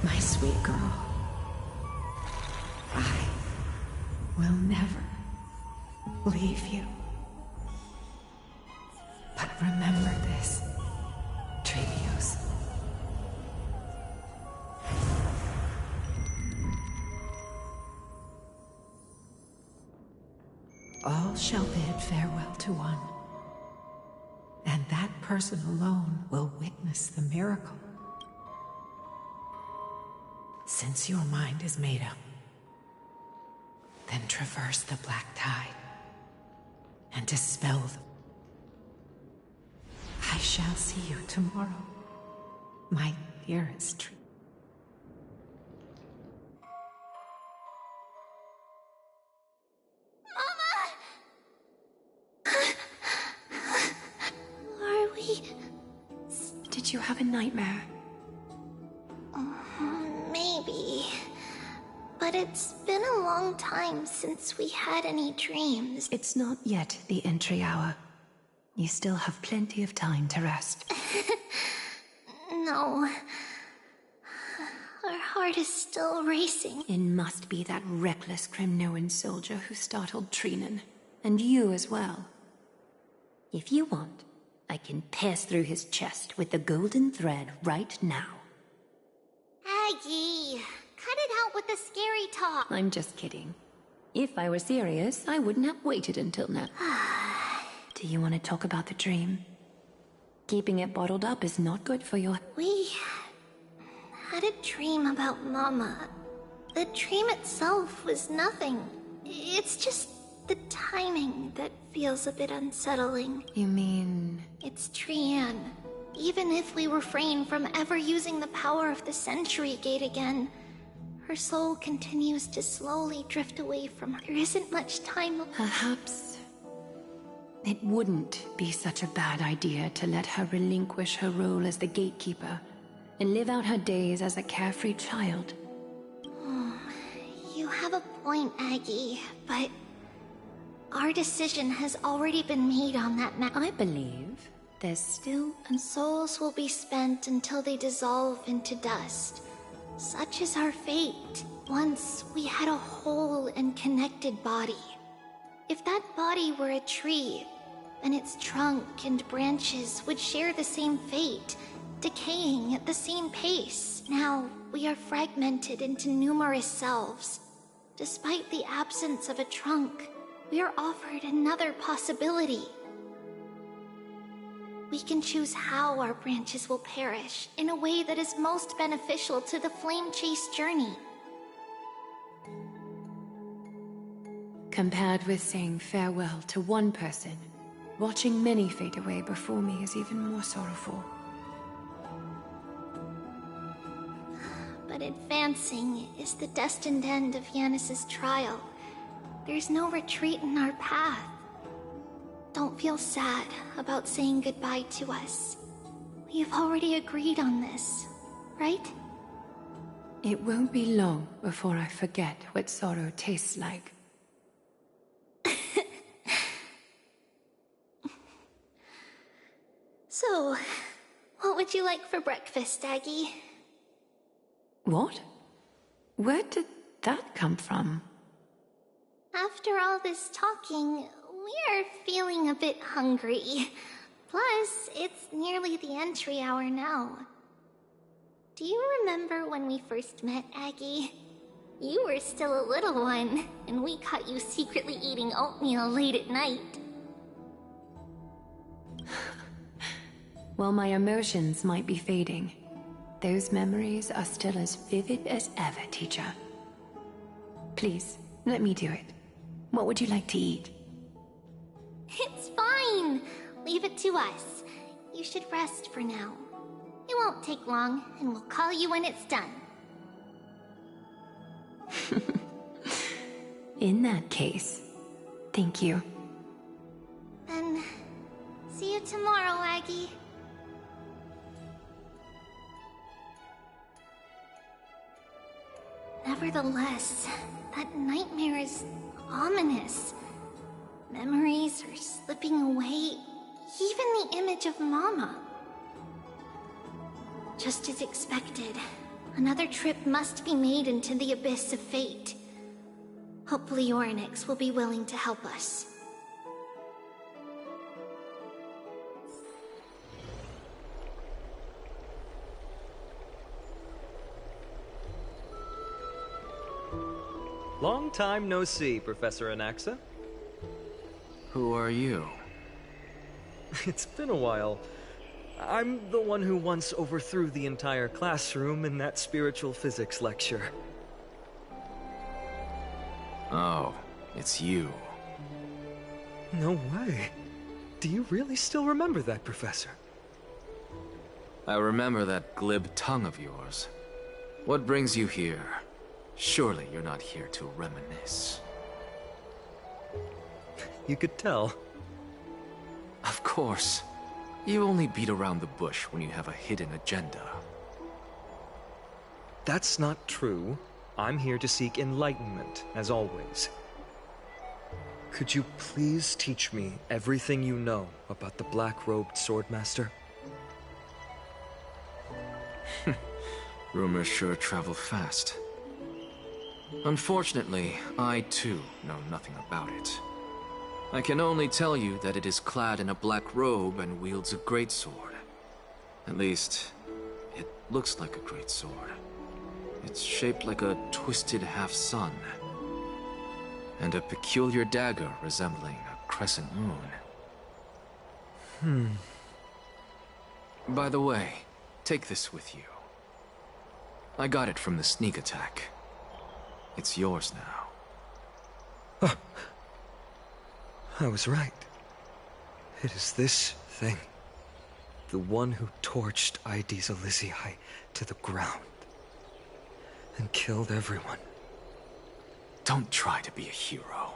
My sweet girl. I will never leave you. But remember this, Trios. All shall bid farewell to one, and that person alone will witness the miracle. Since your mind is made up, then traverse the black tide and dispel them. I shall see you tomorrow, my dearest Tree. Are we? Did you have a nightmare? Maybe. But it's been a long time since we had any dreams. It's not yet the entry hour. You still have plenty of time to rest. No. Our heart is still racing. It must be that reckless Kremnoan soldier who startled Trinan. And you as well. If you want, I can pass through his chest with the golden thread right now. Aggie, cut it out with the scary talk. I'm just kidding. If I were serious, I wouldn't have waited until now. Do you want to talk about the dream? Keeping it bottled up is not good for your... We had a dream about Mama. The dream itself was nothing. It's just the timing that feels a bit unsettling. You mean... It's Trianne. Even if we refrain from ever using the power of the Century Gate again, her soul continues to slowly drift away from her. There isn't much time. Perhaps it wouldn't be such a bad idea to let her relinquish her role as the gatekeeper and live out her days as a carefree child. You have a point, Aggie, but our decision has already been made on that matter. I believe there's still... And souls will be spent until they dissolve into dust. Such is our fate. Once we had a whole and connected body. If that body were a tree, then its trunk and branches would share the same fate, decaying at the same pace. Now, we are fragmented into numerous selves. Despite the absence of a trunk, we are offered another possibility. We can choose how our branches will perish in a way that is most beneficial to the Flame Chase journey. Compared with saying farewell to one person, watching many fade away before me is even more sorrowful. But advancing is the destined end of Yanis's trial. There's no retreat in our path. Don't feel sad about saying goodbye to us. We've already agreed on this, right? It won't be long before I forget what sorrow tastes like. So, what would you like for breakfast, Aggie? What? Where did that come from? After all this talking, we are feeling a bit hungry. Plus, it's nearly the entry hour now. Do you remember when we first met, Aggie? You were still a little one, and we caught you secretly eating oatmeal late at night. While my emotions might be fading, those memories are still as vivid as ever, teacher. Please, let me do it. What would you like to eat? It's fine! Leave it to us. You should rest for now. It won't take long, and we'll call you when it's done. In that case, thank you. Then, see you tomorrow, Aggie. Nevertheless, that nightmare is ominous. Memories are slipping away, even the image of Mama. Just as expected, another trip must be made into the abyss of fate. Hopefully Orynyx will be willing to help us. Long time no see, Professor Anaxa. Who are you? It's been a while. I'm the one who once overthrew the entire classroom in that spiritual physics lecture. Oh, it's you. No way. Do you really still remember that, Professor? I remember that glib tongue of yours. What brings you here? Surely you're not here to reminisce. You could tell. Of course. You only beat around the bush when you have a hidden agenda. That's not true. I'm here to seek enlightenment, as always. Could you please teach me everything you know about the black-robed swordmaster? Rumors sure travel fast. Unfortunately, I too know nothing about it. I can only tell you that it is clad in a black robe and wields a greatsword. At least, it looks like a greatsword. It's shaped like a twisted half-sun, and a peculiar dagger resembling a crescent moon. By the way, take this with you. I got it from the sneak attack. It's yours now. I was right. It is this thing. The one who torched Aedes Elysiae to the ground. And killed everyone. Don't try to be a hero.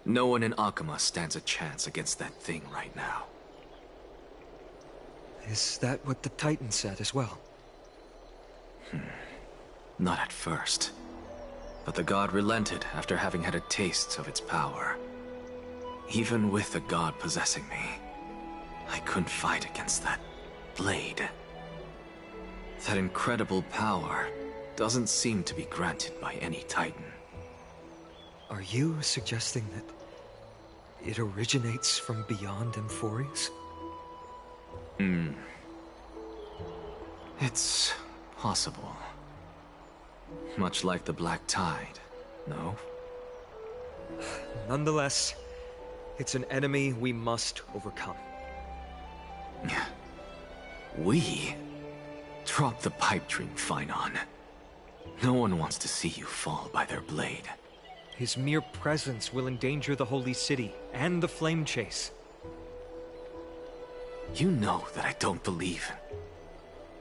No one in Akama stands a chance against that thing right now. Is that what the Titan said as well? Not at first. But the god relented after having had a taste of its power. Even with the god possessing me, I couldn't fight against that blade. That incredible power doesn't seem to be granted by any Titan. Are you suggesting that it originates from beyond Amphorius? It's possible. Much like the Black Tide, no? Nonetheless, it's an enemy we must overcome. We? Drop the pipe dream, Phainon. No one wants to see you fall by their blade. His mere presence will endanger the Holy City and the Flame Chase. You know that I don't believe.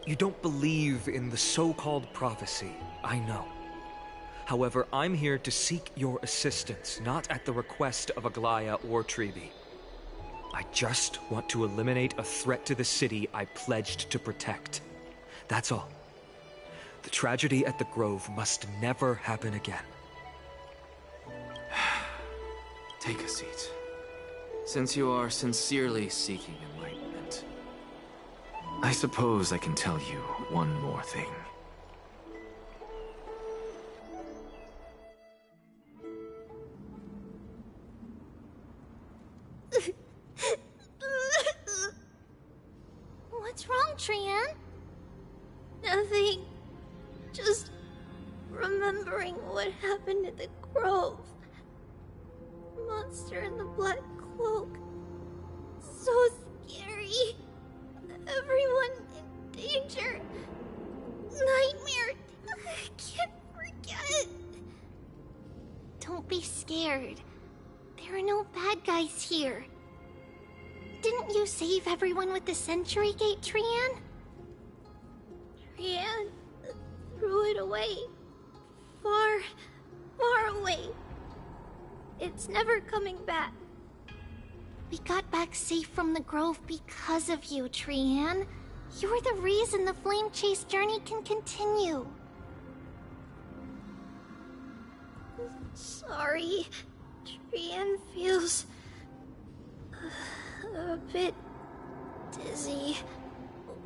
You don't believe in the so-called prophecy, I know. However, I'm here to seek your assistance, not at the request of Aglaya or Tribi. I just want to eliminate a threat to the city I pledged to protect. That's all. The tragedy at the Grove must never happen again. Take a seat. Since you are sincerely seeking enlightenment, I suppose I can tell you one more thing. What's wrong, Trian? Nothing. Just remembering what happened at the Grove. Monster in the black cloak. So scary. Everyone in danger. Nightmare. I can't forget. Don't be scared. There are no bad guys here. Didn't you save everyone with the Century Gate, Trian? Trian threw it away. Far, far away. It's never coming back. We got back safe from the Grove because of you, Trian. You're the reason the Flame Chase journey can continue. Sorry. Trian feels a bit dizzy.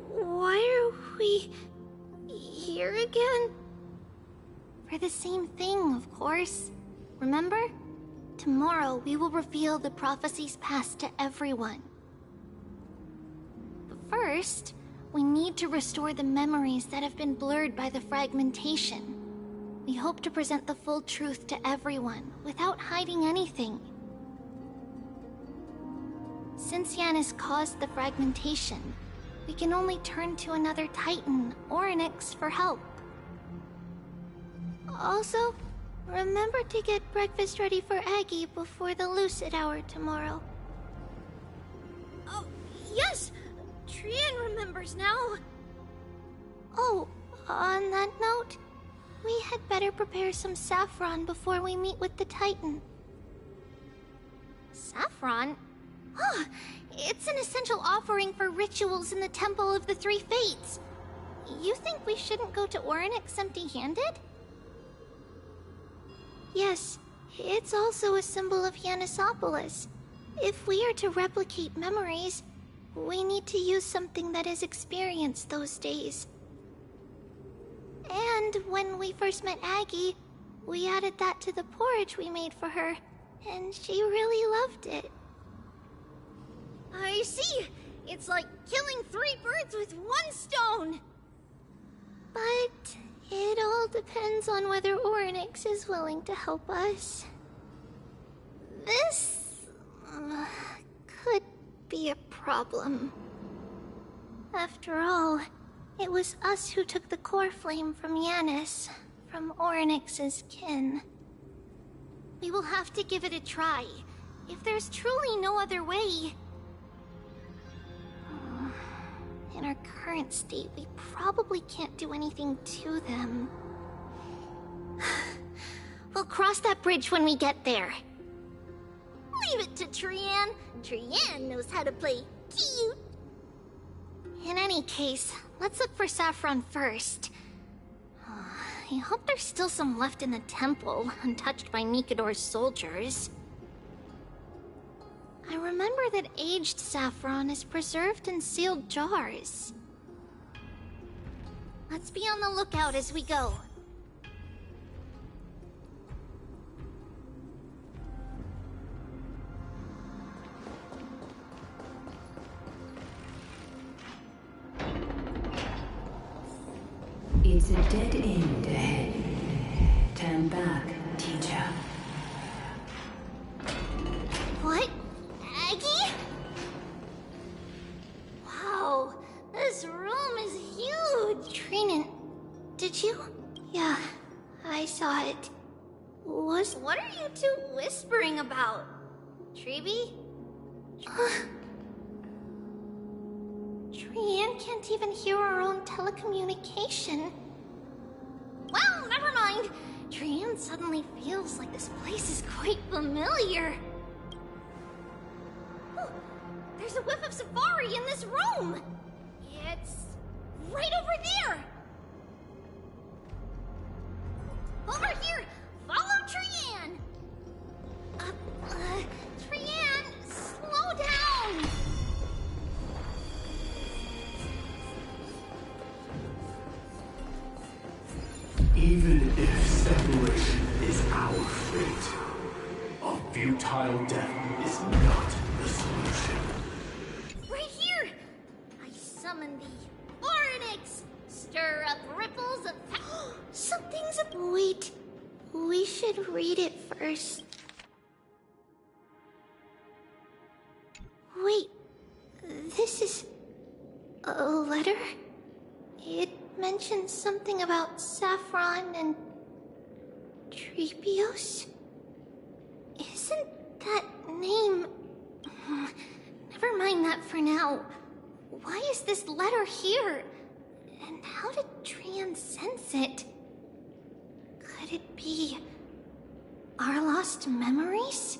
Why are we here again? For the same thing, of course. Remember? Tomorrow we will reveal the prophecies past to everyone. But first, we need to restore the memories that have been blurred by the fragmentation. We hope to present the full truth to everyone, without hiding anything. Since Yanis caused the fragmentation, we can only turn to another Titan or an Ix for help. Also, remember to get breakfast ready for Aggie before the Lucid Hour tomorrow. Oh, yes! Trian remembers now. Oh, on that note, we had better prepare some saffron before we meet with the Titan. Saffron? Oh, it's an essential offering for rituals in the Temple of the Three Fates. You think we shouldn't go to Orynyx empty-handed? Yes, it's also a symbol of Yanisopolis. If we are to replicate memories, we need to use something that has experienced those days. And when we first met Aggie, we added that to the porridge we made for her. and she really loved it. I see! It's like killing 3 birds with 1 stone! But it all depends on whether Orynyx is willing to help us. This could be a problem. After all, it was us who took the core flame from Yanis, from Orynyx's kin. We will have to give it a try, if there's truly no other way. In our current state, we probably can't do anything to them. We'll cross that bridge when we get there. Leave it to Trian. Trian knows how to play cute. In any case, let's look for Saffron first. I hope there's still some left in the temple, untouched by Nikador's soldiers. I remember that aged saffron is preserved in sealed jars. Let's be on the lookout as we go. It's a dead end ahead. Turn back, teacher. What? Aggie? Wow, this room is huge! Trinan, did you? Yeah, I saw it. What are you two whispering about? Treeby? Trian can't even hear our own telecommunication. Well, never mind. Trian suddenly feels like this place is quite familiar. Oh, there's a whiff of safari in this room. It's right over there. Over here. Follow Trian. Trian, slow down. Even if separation is our fate, a futile death is not the solution. Right here! I summon thee, Orynyx! Stir up ripples of something's up. Wait, we should read it first. Wait, this is a letter? It mentions something about Saffron and Treepios? Isn't that name... Never mind that for now. Why is this letter here? And how did Trian sense it? Could it be our lost memories?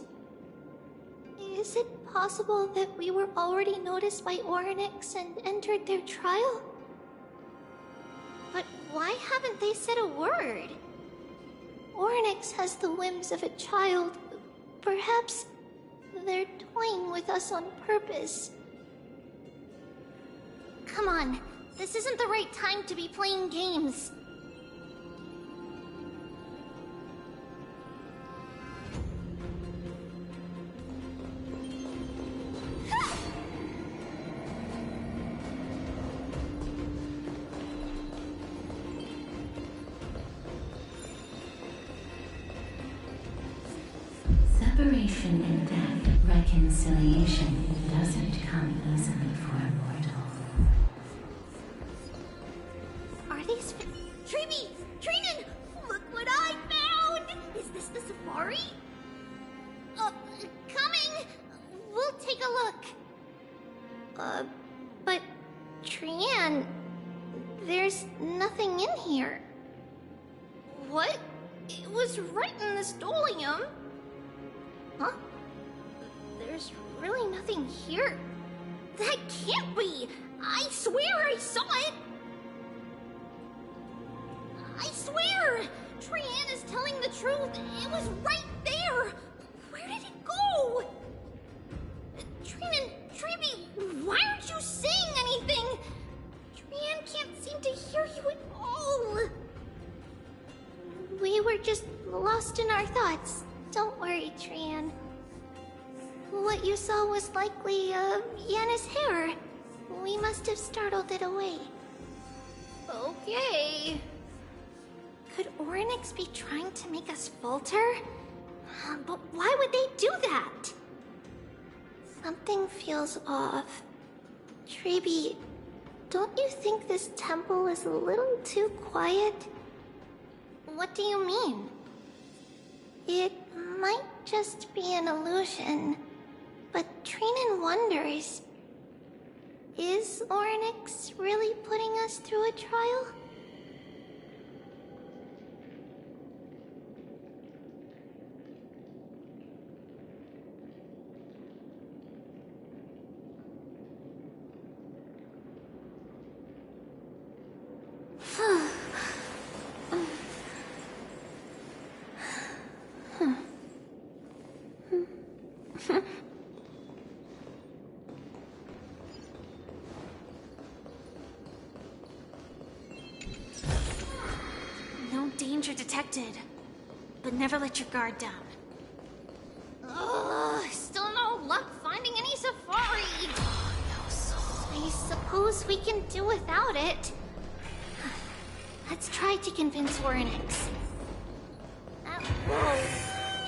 Is it possible that we were already noticed by Orynyx and entered their trial? But why haven't they said a word? Orynyx has the whims of a child. Perhaps they're toying with us on purpose. Come on, this isn't the right time to be playing games. Separation and death, reconciliation doesn't come easily for a mortal. Are these... Treeby! Trinan! Look what I found! Is this the safari? Coming! We'll take a look. But... Trian... There's nothing in here. What? It was right in the stolium. Huh? There's really nothing here. That can't be! I swear I saw it! I swear! Trian is telling the truth. It was right there! Where did it go? Trinan, Treeby, why aren't you saying anything? Trian can't seem to hear you at all. We were just lost in our thoughts. Don't worry, Trian. What you saw was likely, Yanna's hair. We must have startled it away. Okay. Could Orynyx be trying to make us falter? But why would they do that? Something feels off. Treeby, don't you think this temple is a little too quiet? What do you mean? It might just be an illusion, but Trinan wonders, is Orynyx really putting us through a trial? No danger detected, but never let your guard down. Still no luck finding any safari. I suppose we can do without it. Let's try to convince Orynyx. Whoa.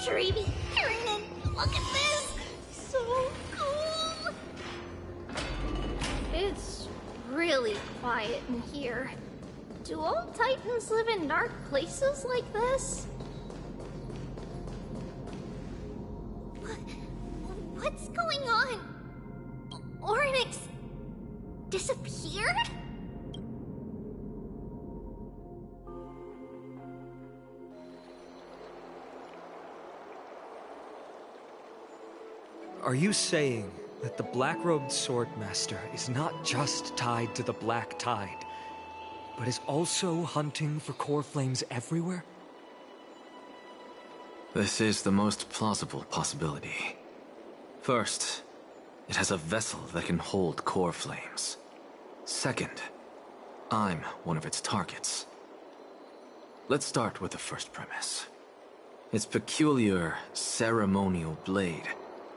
Treeby, Trinan, look at this! So cool! It's really quiet in here. Do all Titans live in dark places like this? What's going on? Orynyx disappeared? Are you saying that the black-robed swordmaster is not just tied to the Black Tide, but is also hunting for core flames everywhere? This is the most plausible possibility. First, it has a vessel that can hold core flames. Second, I'm one of its targets. Let's start with the first premise. Its peculiar ceremonial blade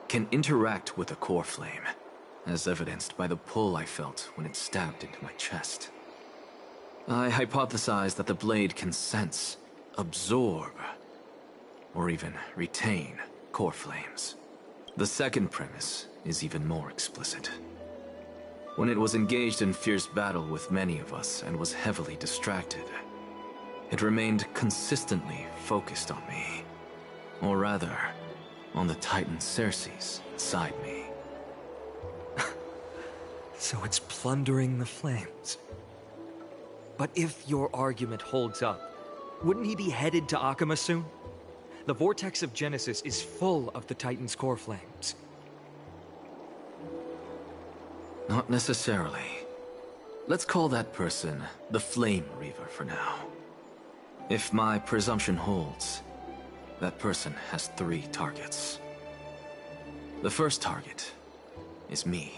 can interact with a core flame, as evidenced by the pull I felt when it stabbed into my chest. I hypothesized that the blade can sense, absorb, or even retain core flames. The second premise is even more explicit. When it was engaged in fierce battle with many of us and was heavily distracted, it remained consistently focused on me. Or rather, on the Titan Cersei's inside me. So it's plundering the flames. But if your argument holds up, wouldn't he be headed to Akama soon? The vortex of Genesis is full of the Titan's core flames. Not necessarily. Let's call that person the Flame Reaver for now. If my presumption holds, that person has 3 targets. The first target is me.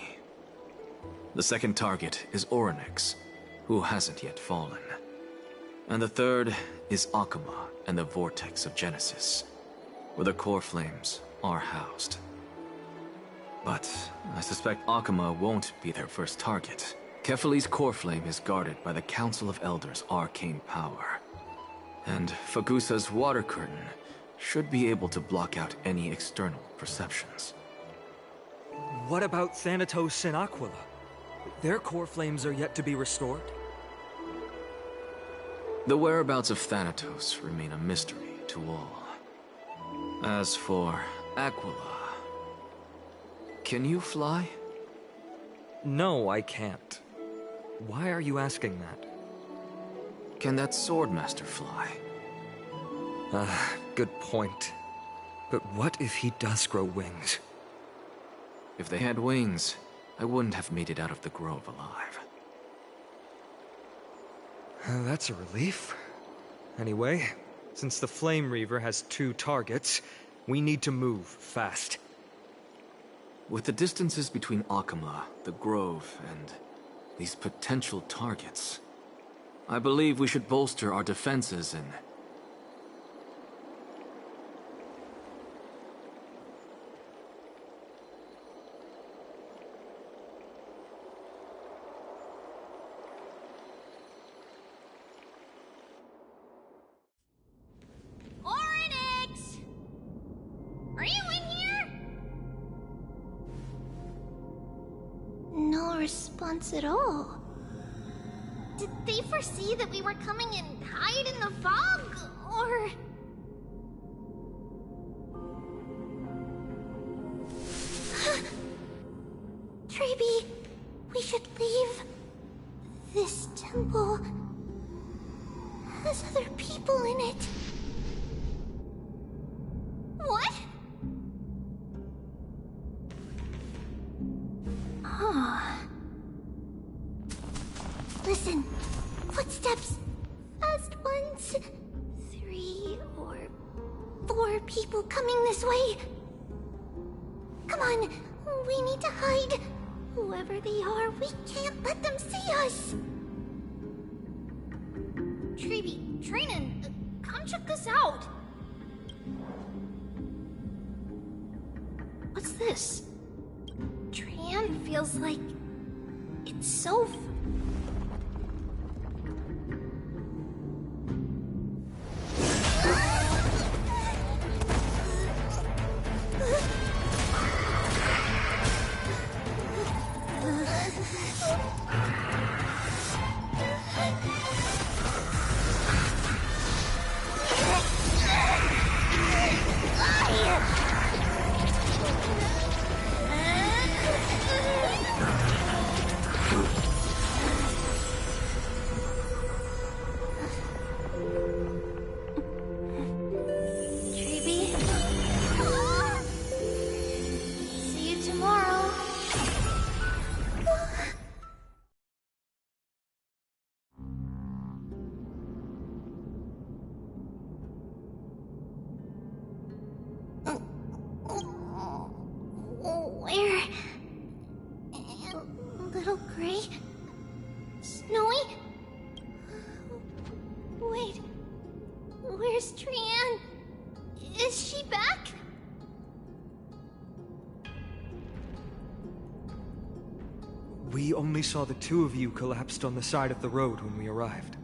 The second target is Orynyx, who hasn't yet fallen. And the third is Akama and the Vortex of Genesis, where the core flames are housed. But I suspect Akama won't be their first target. Kefali's core flame is guarded by the Council of Elders' arcane power. And Fagusa's water curtain should be able to block out any external perceptions. What about Thanatos and Aquila? Their core flames are yet to be restored. The whereabouts of Thanatos remain a mystery to all. As for Aquila, can you fly? No, I can't. Why are you asking that? Can that Swordmaster fly? Good point. But what if he does grow wings? If they had wings, I wouldn't have made it out of the grove alive. That's a relief. Anyway, since the Flame Reaver has 2 targets, we need to move fast. With the distances between Akama, the grove, and these potential targets, I believe we should bolster our defenses and... response at all. Did they foresee that we were coming and hide in the fog, or... Treeby, we should leave. This temple has other people in it. What? Oh. Listen, footsteps. Fast ones. 3 or 4 people coming this way. Come on, we need to hide. Whoever they are, we can't let them see us. Treeby, Trainin, come check this out. What's this? Tran feels like it's so... Where? Little Gray? Snowy? Wait, where's Trian? Is she back? We only saw the 2 of you collapsed on the side of the road when we arrived.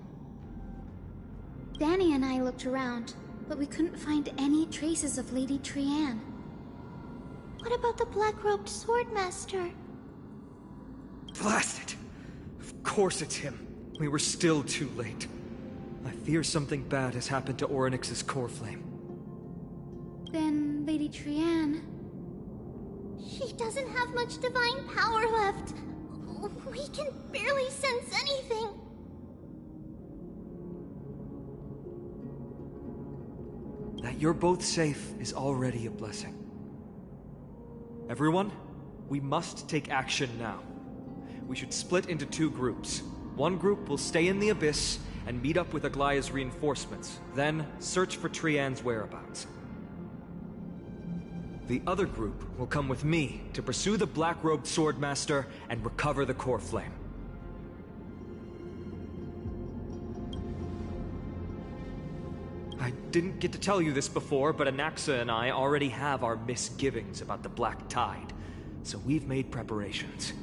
Danny and I looked around, but we couldn't find any traces of Lady Trian. What about the black-robed swordmaster? Blast it! Of course it's him. We were still too late. I fear something bad has happened to Orynyx's core flame. Then Lady Trian... She doesn't have much divine power left. We can barely sense anything. That you're both safe is already a blessing. Everyone, we must take action now. We should split into 2 groups. One group will stay in the Abyss and meet up with Aglaya's reinforcements, then search for Trian's whereabouts. The other group will come with me to pursue the black-robed swordmaster and recover the core flame. I didn't get to tell you this before, but Anaxa and I already have our misgivings about the Black Tide, so we've made preparations.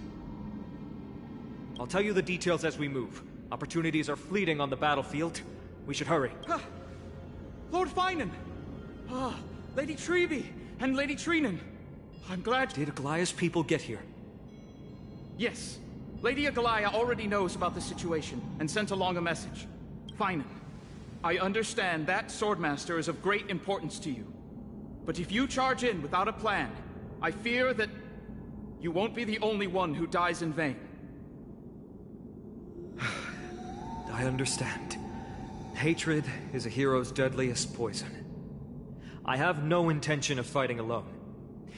I'll tell you the details as we move. Opportunities are fleeting on the battlefield. We should hurry. Lord Finan! Lady Treeby and Lady Trinan. I'm glad... Did Aglaya's people get here? Yes. Lady Aglaya already knows about the situation and sent along a message. Finan, I understand that Swordmaster is of great importance to you. But if you charge in without a plan, I fear that you won't be the only one who dies in vain. I understand. Hatred is a hero's deadliest poison. I have no intention of fighting alone.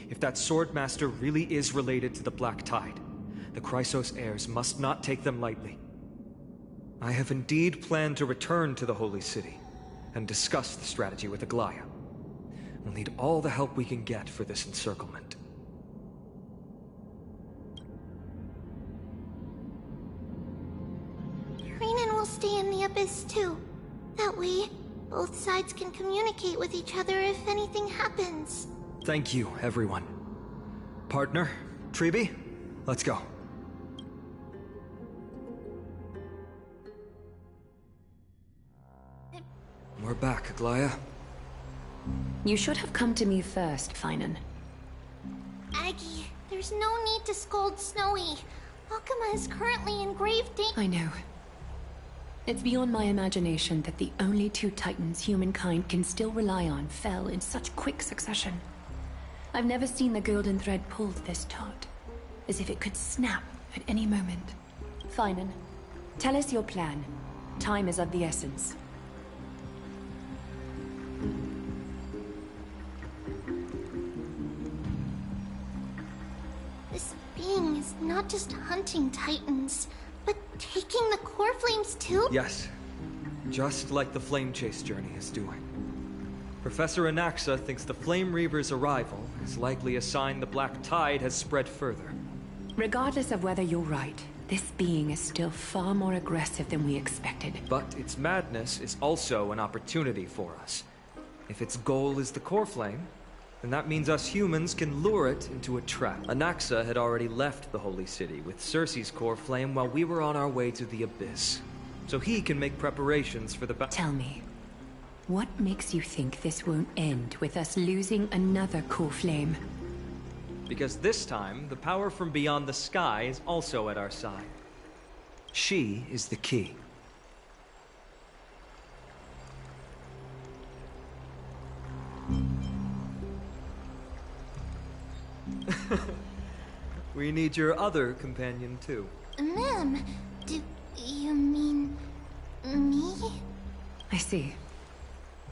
If that Swordmaster really is related to the Black Tide, the Chrysos heirs must not take them lightly. I have indeed planned to return to the Holy City and discuss the strategy with Aglaya. We'll need all the help we can get for this encirclement. Trinan will stay in the Abyss too. That way, both sides can communicate with each other if anything happens. Thank you, everyone. Partner, Treeby, let's go. We're back, Aglaya. You should have come to me first, Finan. Aggie, there's no need to scold Snowy. Akuma is currently in grave danger. I know. It's beyond my imagination that the only two titans humankind can still rely on fell in such quick succession. I've never seen the golden thread pulled this taut, as if it could snap at any moment. Finan, tell us your plan. Time is of the essence. This being is not just hunting titans, but taking the core flames too? Yes. Just like the Flame Chase journey is doing. Professor Anaxa thinks the Flame Reaver's arrival is likely a sign the Black Tide has spread further. Regardless of whether you're right, this being is still far more aggressive than we expected. But its madness is also an opportunity for us. If its goal is the core flame, then that means us humans can lure it into a trap. Anaxa had already left the Holy City with Cersei's core flame while we were on our way to the Abyss. So he can make preparations for the Tell me, what makes you think this won't end with us losing another core flame? Because this time, the power from beyond the sky is also at our side. She is the key. We need your other companion, too. Ma'am, do you mean me? I see.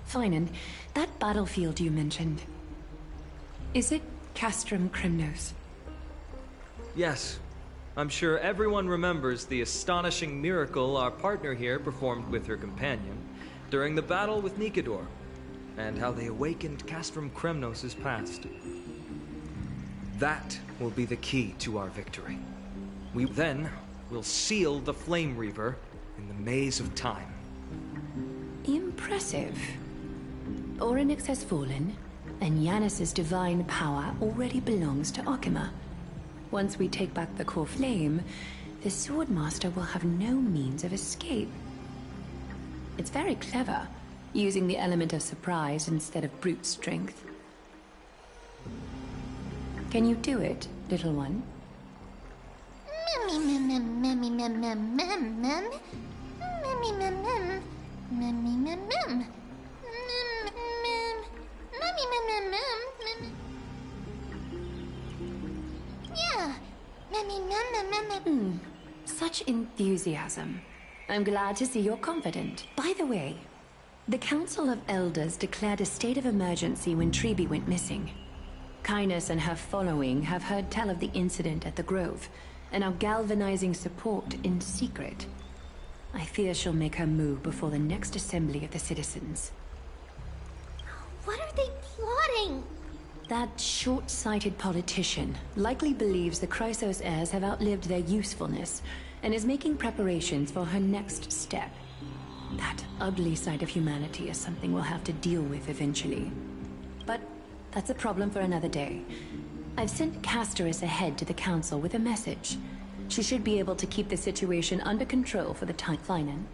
Finan, that battlefield you mentioned, is it Castrum Crimnos? Yes. I'm sure everyone remembers the astonishing miracle our partner here performed with her companion during the battle with Nikador, and how they awakened Castrum Kremnos' past. That will be the key to our victory. We then will seal the Flame Reaver in the maze of time. Impressive. Orynyx has fallen, and Yanis's divine power already belongs to Akuma. Once we take back the core flame, the Swordmaster will have no means of escape. It's very clever, using the element of surprise instead of brute strength. Can you do it, little one? Yeah. Such enthusiasm. I'm glad to see you're confident. By the way, the Council of Elders declared a state of emergency when Treeby went missing. Kynus and her following have heard tell of the incident at the Grove, and are galvanizing support in secret. I fear she'll make her move before the next assembly of the citizens. What are they plotting? That short-sighted politician likely believes the Chrysos heirs have outlived their usefulness, and is making preparations for her next step. That ugly side of humanity is something we'll have to deal with eventually. But that's a problem for another day. I've sent Casterus ahead to the council with a message. She should be able to keep the situation under control for the time. Finan,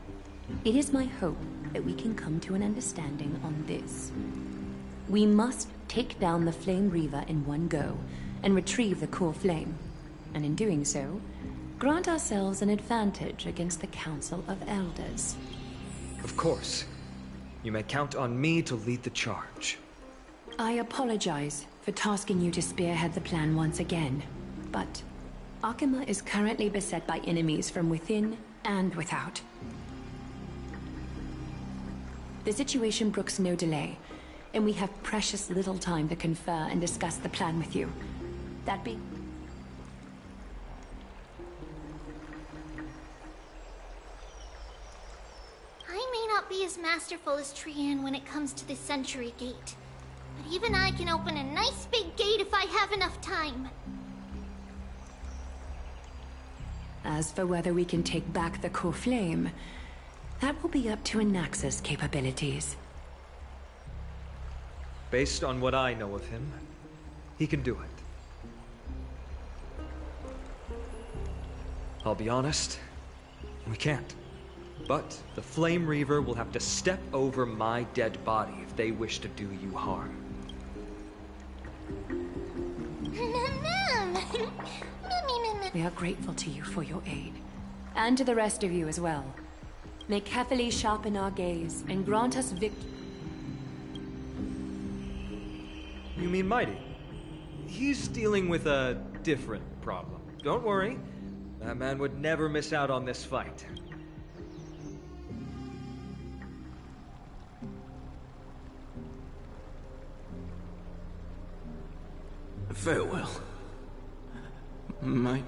it is my hope that we can come to an understanding on this. We must take down the Flame Reaver in one go, and retrieve the core flame. And in doing so, grant ourselves an advantage against the Council of Elders. Of course. You may count on me to lead the charge. I apologize for tasking you to spearhead the plan once again, but Akuma is currently beset by enemies from within and without. The situation brooks no delay, and we have precious little time to confer and discuss the plan with you. That be... I may not be as masterful as Trian when it comes to the Century Gate, but even I can open a nice big gate if I have enough time. As for whether we can take back the core flame, that will be up to Anaxa's capabilities. Based on what I know of him, he can do it. I'll be honest, we can't. But the Flame Reaver will have to step over my dead body if they wish to do you harm. We are grateful to you for your aid, and to the rest of you as well. May Kefili sharpen our gaze and grant us You mean Mighty? He's dealing with a different problem. Don't worry. That man would never miss out on this fight. Farewell, my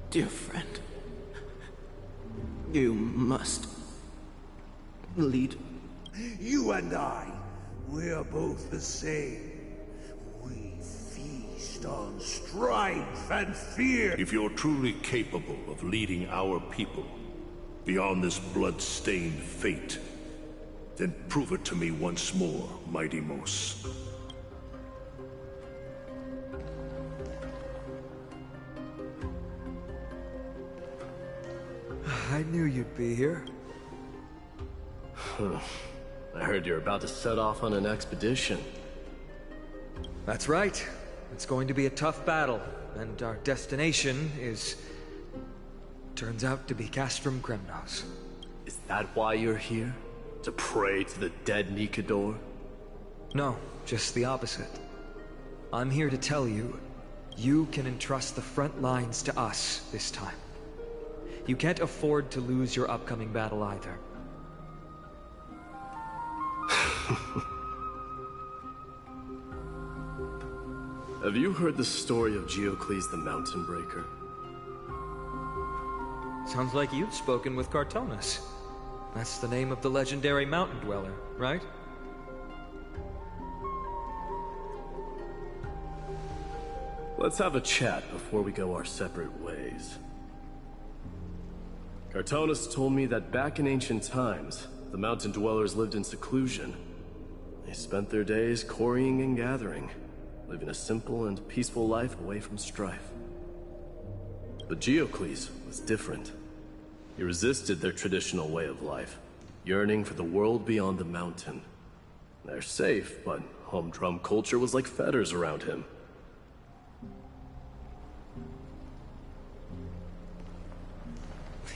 dear friend. You must lead. You and I, we're both the same. We feast on strength and fear. If you're truly capable of leading our people beyond this blood-stained fate, then prove it to me once more, Mighty Mos. I knew you'd be here. I heard you're about to set off on an expedition. That's right. It's going to be a tough battle, and our destination is... turns out to be Castrum Kremnos. Is that why you're here? To pray to the dead Nikador? No, just the opposite. I'm here to tell you, you can entrust the front lines to us this time. You can't afford to lose your upcoming battle either. Have you heard the story of Geocles the Mountain Breaker? Sounds like you've spoken with Cartonus. That's the name of the legendary mountain dweller, right? Let's have a chat before we go our separate ways. Cartonus told me that back in ancient times, the mountain dwellers lived in seclusion. They spent their days quarrying and gathering, living a simple and peaceful life away from strife. But Geocles was different. He resisted their traditional way of life, yearning for the world beyond the mountain. They're safe, but humdrum culture was like fetters around him.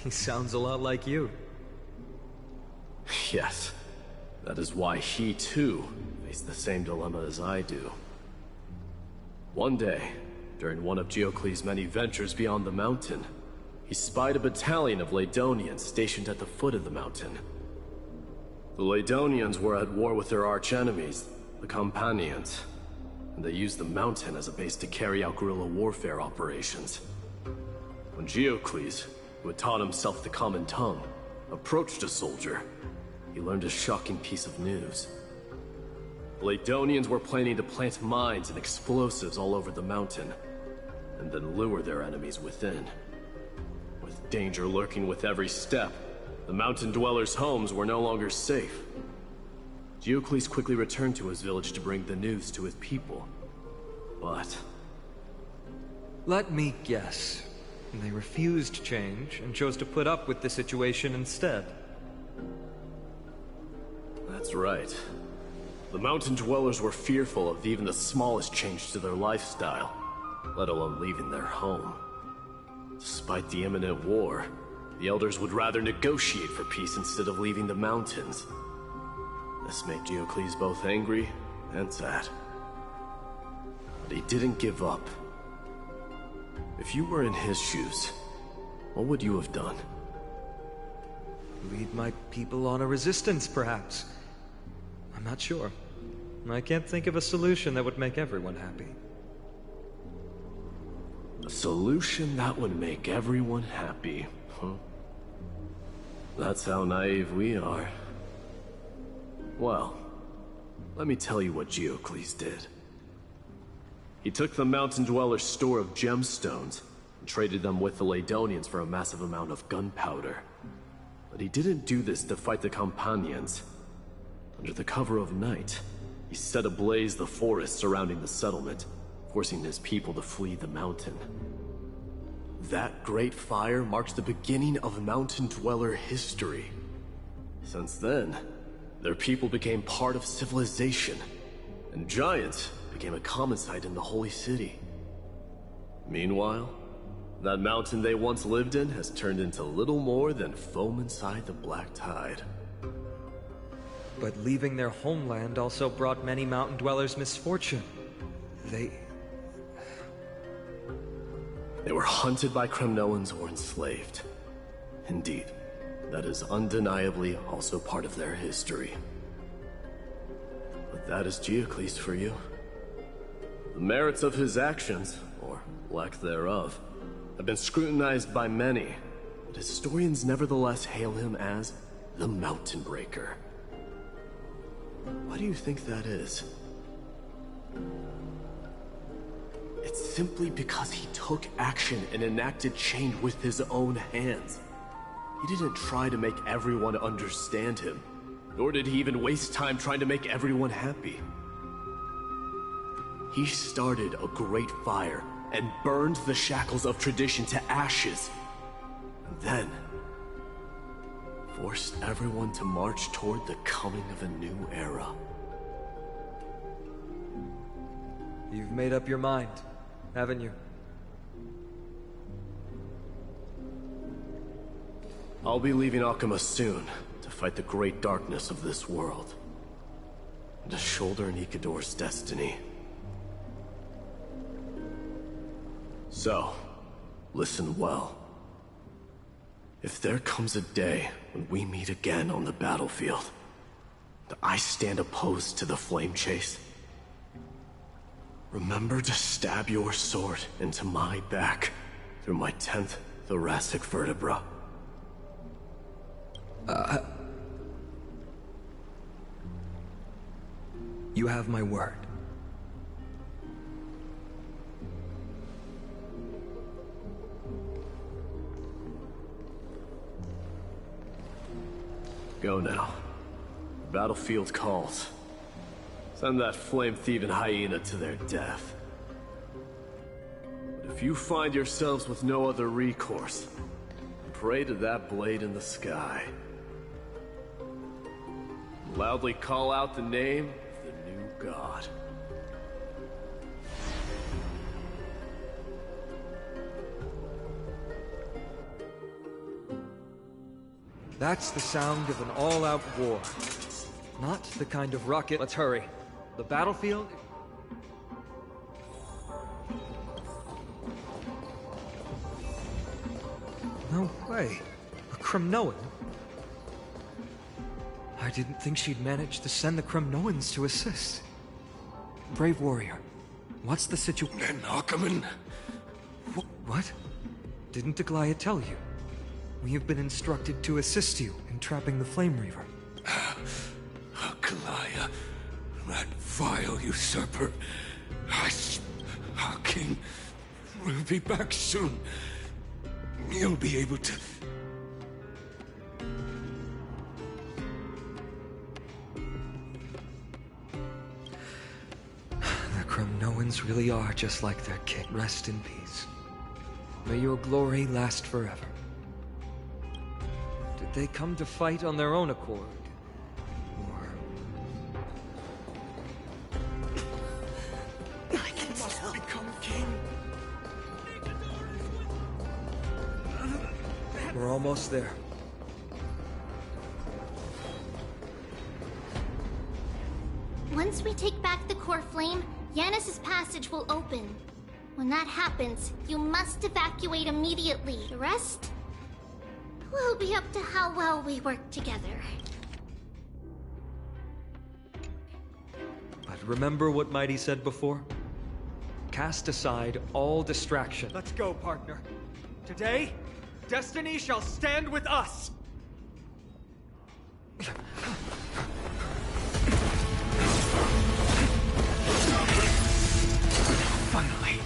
He sounds a lot like you. Yes. That is why he, too, faced the same dilemma as I do. One day, during one of Geocles' many ventures beyond the mountain, he spied a battalion of Ladonians stationed at the foot of the mountain. The Ladonians were at war with their arch-enemies, the Companions, and they used the mountain as a base to carry out guerrilla warfare operations. When Geocles, who had taught himself the common tongue, approached a soldier, he learned a shocking piece of news. The Ladonians were planning to plant mines and explosives all over the mountain, and then lure their enemies within. With danger lurking with every step, the mountain dwellers' homes were no longer safe. Geocles quickly returned to his village to bring the news to his people. But... let me guess. They refused change and chose to put up with the situation instead. That's right. The mountain dwellers were fearful of even the smallest change to their lifestyle, let alone leaving their home. Despite the imminent war, the elders would rather negotiate for peace instead of leaving the mountains. This made Geocles both angry and sad. But he didn't give up. If you were in his shoes, what would you have done? Lead my people on a resistance, perhaps. I'm not sure. I can't think of a solution that would make everyone happy. A solution that would make everyone happy, huh? That's how naive we are. Well, let me tell you what Geocles did. He took the mountain dwellers' store of gemstones and traded them with the Ladonians for a massive amount of gunpowder. But he didn't do this to fight the Companions. Under the cover of night, he set ablaze the forest surrounding the settlement, forcing his people to flee the mountain. That great fire marks the beginning of mountain dweller history. Since then, their people became part of civilization, and giants became a common sight in the Holy City. Meanwhile, That mountain they once lived in has turned into little more than foam inside the black tide. But leaving their homeland also brought many mountain dwellers misfortune. They were hunted by Kremnoans or enslaved. Indeed, that is undeniably also part of their history. But that is Geocles for you. The merits of his actions, or lack thereof, have been scrutinized by many, but historians nevertheless hail him as the Mountain Breaker. Why do you think that is? It's simply because he took action and enacted change with his own hands. He didn't try to make everyone understand him, nor did he even waste time trying to make everyone happy. He started a great fire and burned the shackles of tradition to ashes. And then forced everyone to march toward the coming of a new era. You've made up your mind, haven't you? I'll be leaving Akuma soon to fight the great darkness of this world, and to shoulder Nikador's destiny. So, listen well. If there comes a day when we meet again on the battlefield, that I stand opposed to the flame chase, remember to stab your sword into my back through my 10th thoracic vertebra. You have my word. Go now. The battlefield calls. Send that flame-thieving hyena to their death. But if you find yourselves with no other recourse, pray to that blade in the sky. Loudly call out the name of the new god. That's the sound of an all-out war. Not the kind of rocket. Let's hurry. The battlefield? No way. A Kremnoan? I didn't think she'd manage to send the Kremnoans to assist. Brave warrior, what's the situation? Then Ackerman? What? Didn't Aglaya tell you? We have been instructed to assist you in trapping the Flame Reaver. Aglaya, that vile usurper. Our king will be back soon. You'll be able to... The Kremnoans really are just like their king. Rest in peace. May your glory last forever. Did they come to fight on their own accord? I can still become king. We're almost there. Once we take back the core flame, Yanis's passage will open. When that happens, you must evacuate immediately. The rest will be up to how well we work together. But remember what Mighty said before? Cast aside all distraction. Let's go, partner. Today, destiny shall stand with us! Finally.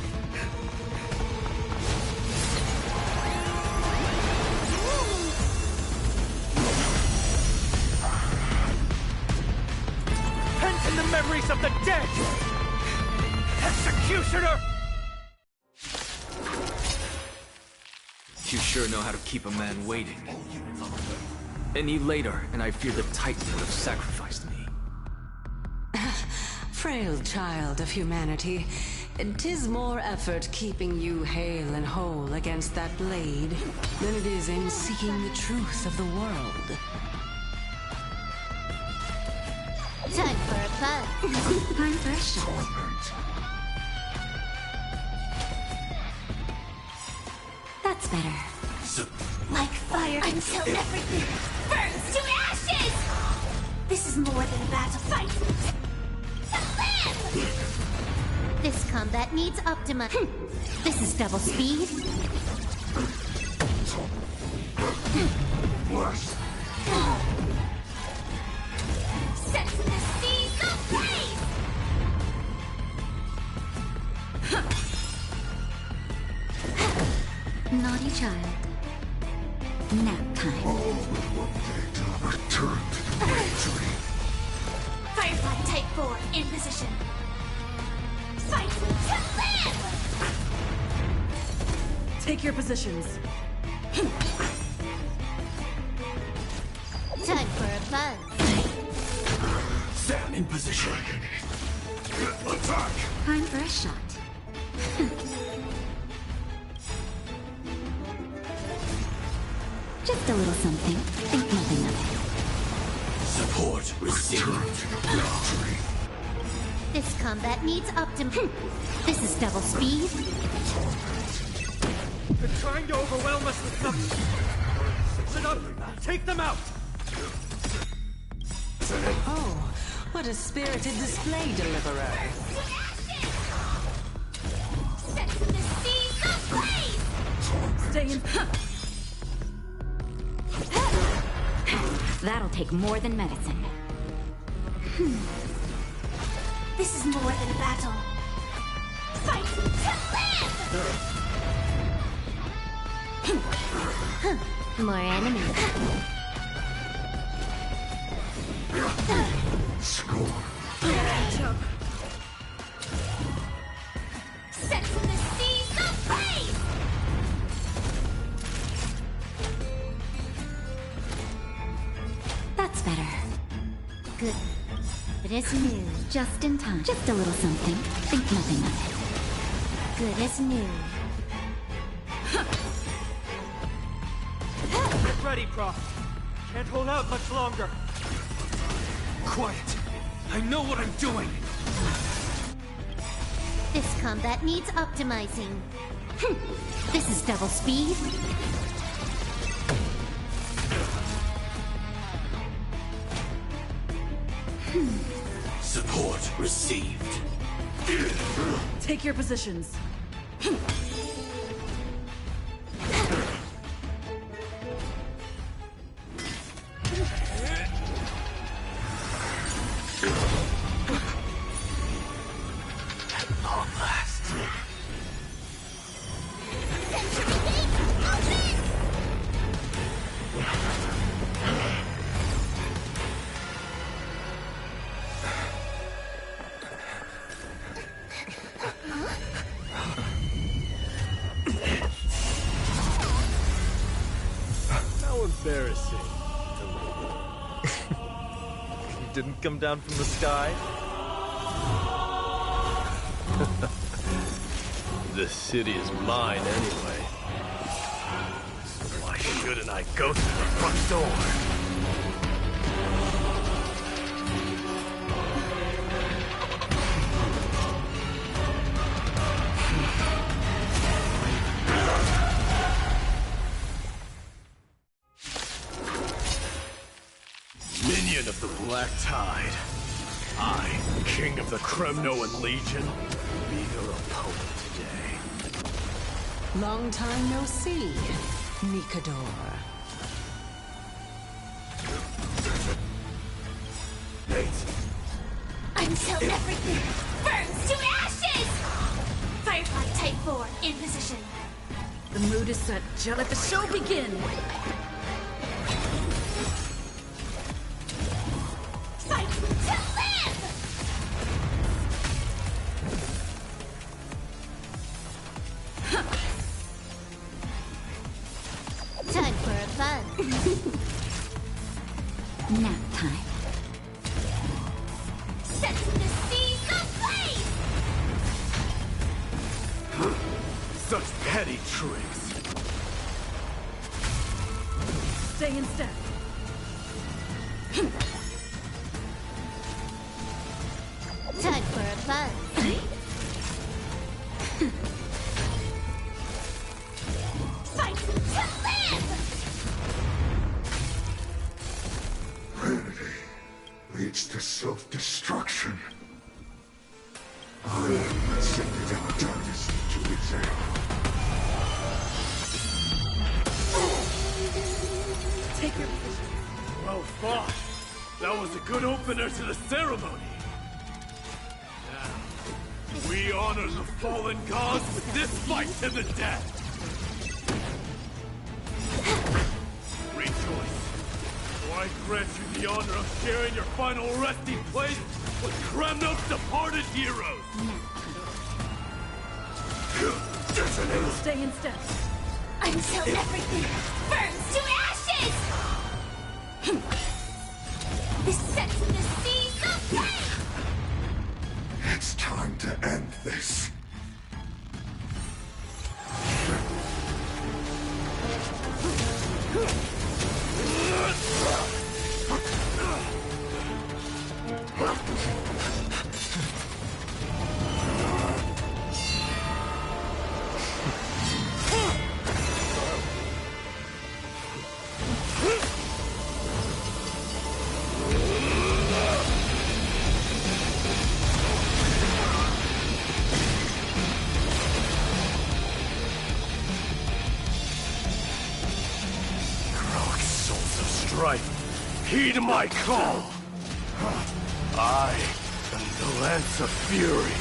Pent in the memories of the dead! Executioner! You sure know how to keep a man waiting. Any later, and I fear the Titan would have sacrificed me. Frail child of humanity, 'Tis more effort keeping you hale and whole against that blade than it is in seeking the truth of the world. Time for a buzz. Time for a shot. That's better. Like fire until everything burns to ashes! This is more than a battle fight. To live! This combat needs optima. This is double speed. Set the seas ablaze! Naughty child. Nap time. Firefly Type 4 in position. Fight to live! Take your positions. Time for a buzz. Stand in position. Attack! Time for a shot. Just a little something. Think nothing of it. Support received. This combat needs optima. This is double speed. They're trying to overwhelm us with something. Sit up! Take them out! Oh, what a spirited display, Deliverer. Set the seas ablaze! Stay in. That'll take more than medicine. This is more than a battle. Fight to live! More enemies. Score. Set the seas ablaze! That's better. Good. It is new. Just in time. Just a little something. Think nothing of it. Good as new. Get ready, Prof. Can't hold out much longer. Quiet. I know what I'm doing. This combat needs optimizing. This is double speed. Support received. Take your positions. At long last. How embarrassing. You didn't come down from the sky? This city is mine anyway. Why shouldn't I go through the front door? Minion of the Black Tide. I, King of the Kremnoan Legion, will be your opponent today. Long time no see, Nikador. Until everything burns to ashes! Firefly Type 4 in position. The mood is set. Let the show begin. Fight to live! Time for a fun. Nap time. Set the seas ablaze! petty tricks. Stay in step. Time for a buzz. Fight to live! Vanity leads to self-destruction. I am ascended in darkness to examine. Take your position. Well fought. That was a good opener to the ceremony. Now, we honor the fallen gods with this fight to the death. Rejoice, for I grant you the honor of sharing your final resting place with Kremnos' departed heroes. Stay in step. Until everything burns to ashes! This sets in the seas of pain! It's time to end this. Heed my call! I am the Lance of Fury.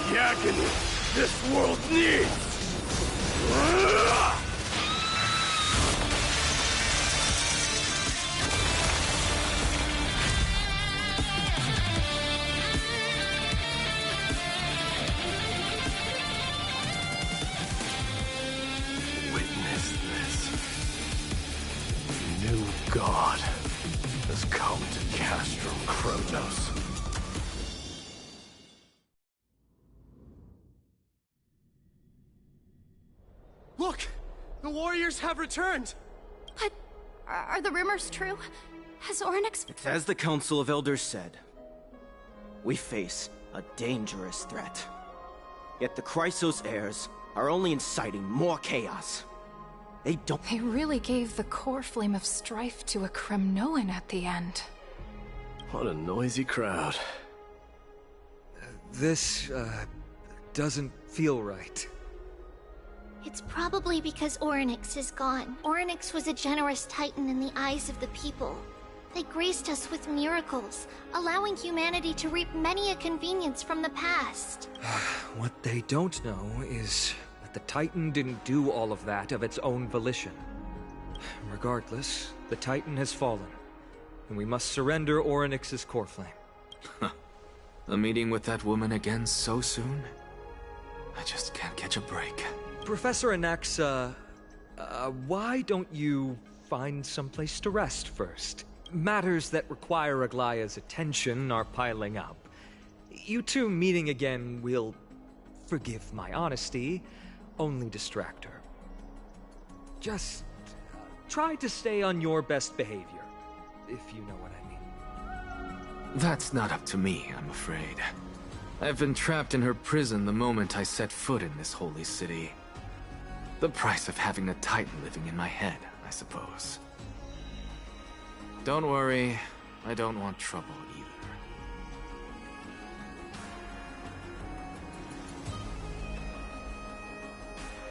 The agony this world needs! Witness this. New God has come to Castrum Kremnos. Look! The warriors have returned! But are the rumors true? Has Ornix... It's as the Council of Elders said. We face a dangerous threat. Yet the Chrysos heirs are only inciting more chaos. They really gave the core flame of strife to a Kremnoan at the end. What a noisy crowd. This, doesn't feel right. It's probably because Ornix is gone. Ornix was a generous titan in the eyes of the people. They graced us with miracles, allowing humanity to reap many a convenience from the past. What they don't know is that the Titan didn't do all of that of its own volition. Regardless, the Titan has fallen, and we must surrender Orynyx's core flame. A meeting with that woman again so soon? I just can't catch a break. Professor Anaxa, why don't you find someplace to rest first? Matters that require Aglaya's attention are piling up. You two meeting again will, forgive my honesty, only distract her. Just try to stay on your best behavior, if you know what I mean. That's not up to me, I'm afraid. I've been trapped in her prison the moment I set foot in this holy city. The price of having a Titan living in my head, I suppose. Don't worry, I don't want trouble either.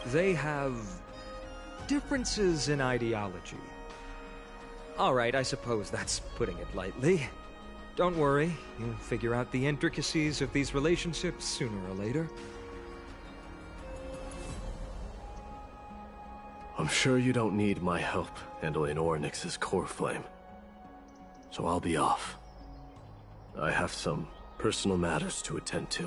They have differences in ideology. Alright, I suppose that's putting it lightly. Don't worry, you'll figure out the intricacies of these relationships sooner or later. I'm sure you don't need my help handling Ornyx's core flame. So I'll be off. I have some personal matters to attend to.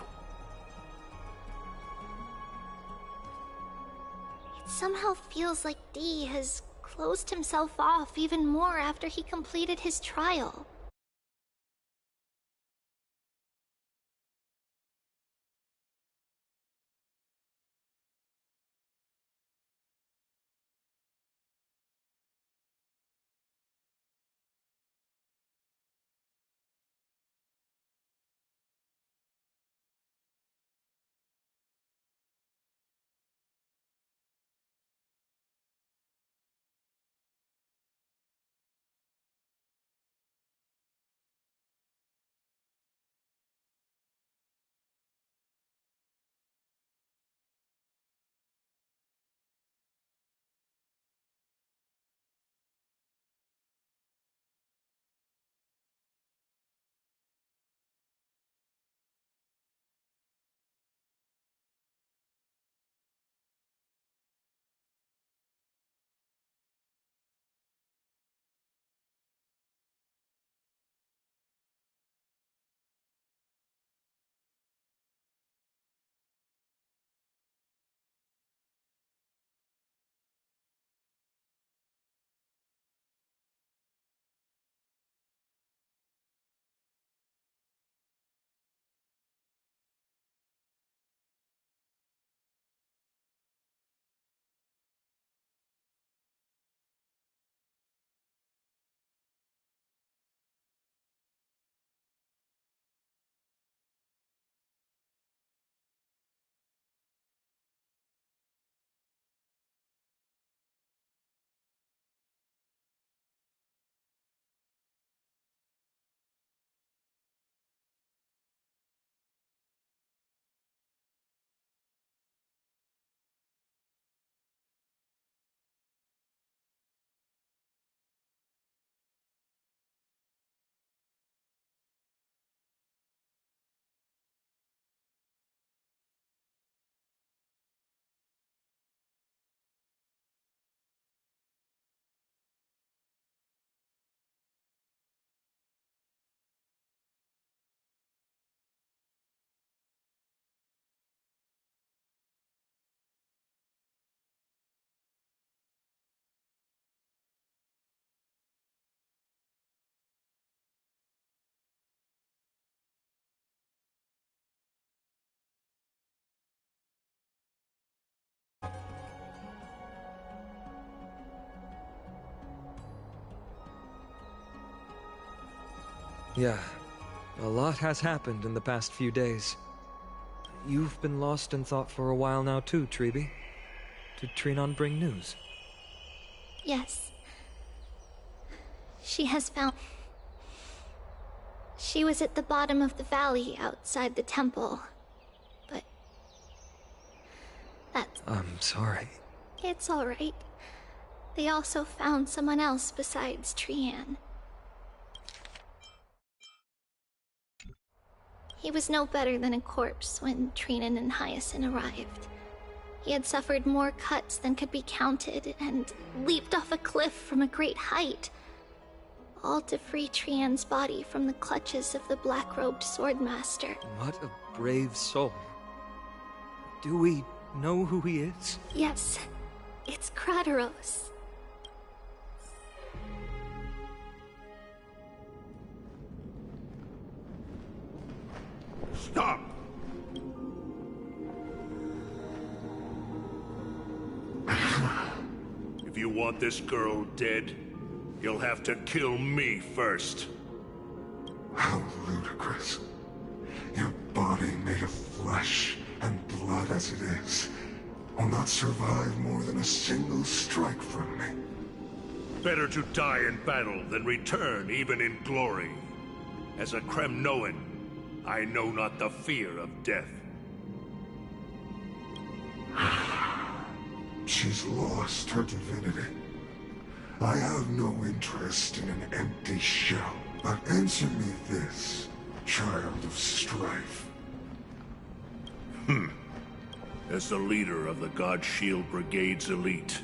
It somehow feels like D has closed himself off even more after he completed his trial. Yeah, a lot has happened in the past few days. You've been lost in thought for a while now too, Treeby. Did Trinon bring news? Yes. She has found... She was at the bottom of the valley outside the temple. But... that's... I'm sorry. It's alright. They also found someone else besides Trian. He was no better than a corpse when Trinan and Hyacinth arrived. He had suffered more cuts than could be counted and leaped off a cliff from a great height, all to free Trian's body from the clutches of the black-robed swordmaster. What a brave soul. Do we know who he is? Yes, it's Krateros. Stop! If you want this girl dead, you'll have to kill me first. How ludicrous. Your body made of flesh and blood as it is will not survive more than a single strike from me. Better to die in battle than return even in glory. As a Kremnoan, I know not the fear of death. She's lost her divinity. I have no interest in an empty shell. But answer me this, child of strife. As the leader of the God Shield Brigade's elite,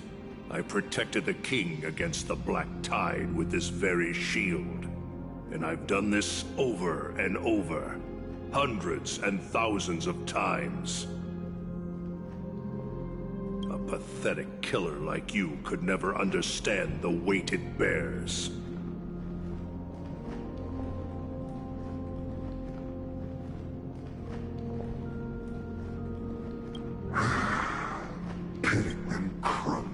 I protected the king against the Black Tide with this very shield. And I've done this over and over, hundreds and thousands of times. A pathetic killer like you could never understand the weight it bears. Pitting them crumble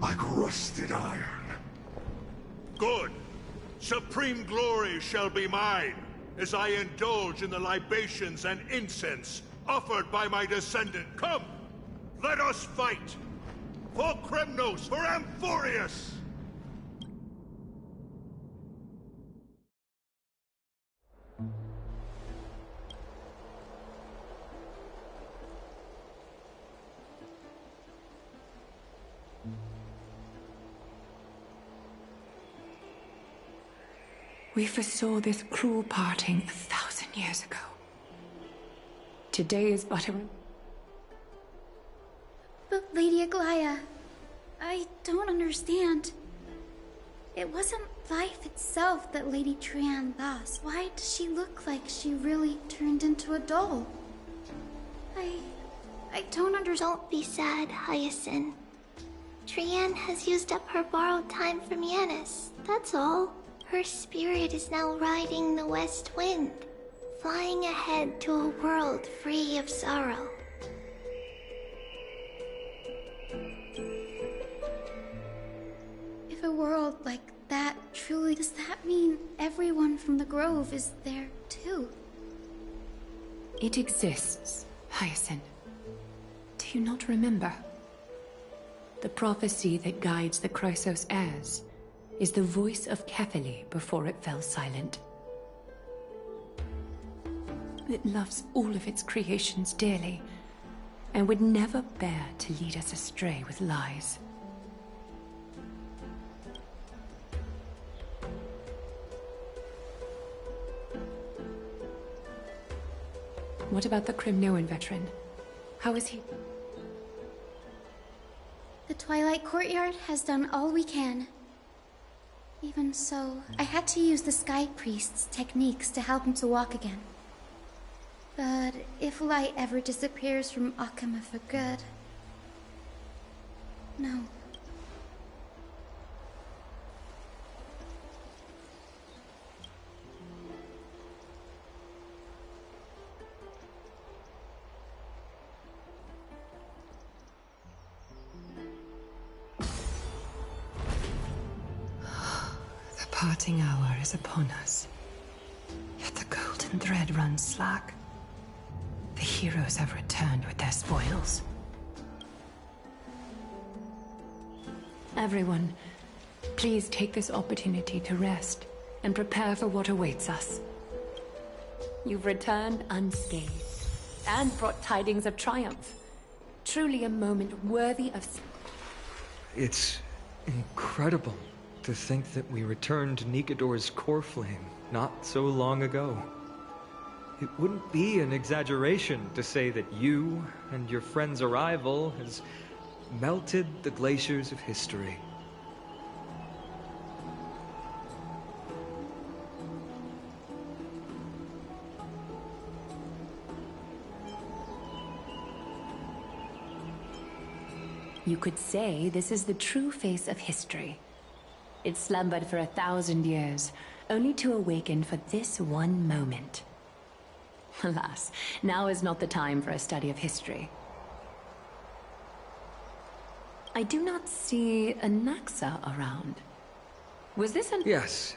like rusted iron. Good. Supreme glory shall be mine, as I indulge in the libations and incense offered by my descendant. Come, let us fight! For Kremnos, for Amphorius! We foresaw this cruel parting 1,000 years ago. Today is but a... But Lady Aglaya, I don't understand. It wasn't life itself that Lady Trian lost. Why does she look like she really turned into a doll? I don't understand. Don't be sad, Hyacinth. Trian has used up her borrowed time from Yanis, that's all. Her spirit is now riding the west wind, flying ahead to a world free of sorrow. If a world like that truly, does that mean everyone from the Grove is there too? It exists, Hyacinth. Do you not remember? The prophecy that guides the Chrysos heirs is the voice of Kefili before it fell silent. It loves all of its creations dearly, and would never bear to lead us astray with lies. What about the Kremnoan veteran? How is he? The Twilight Courtyard has done all we can. Even so, I had to use the Sky Priest's techniques to help him to walk again. But if light ever disappears from Akama for good... no. The parting hour is upon us. Yet the golden thread runs slack. The heroes have returned with their spoils. Everyone, please take this opportunity to rest and prepare for what awaits us. You've returned unscathed and brought tidings of triumph. Truly a moment worthy of... It's incredible to think that we returned Nikador's core flame not so long ago. It wouldn't be an exaggeration to say that you and your friend's arrival has melted the glaciers of history. You could say this is the true face of history. It slumbered for 1,000 years, only to awaken for this one moment. Alas, now is not the time for a study of history. I do not see a Naxa around. Was this an... Yes.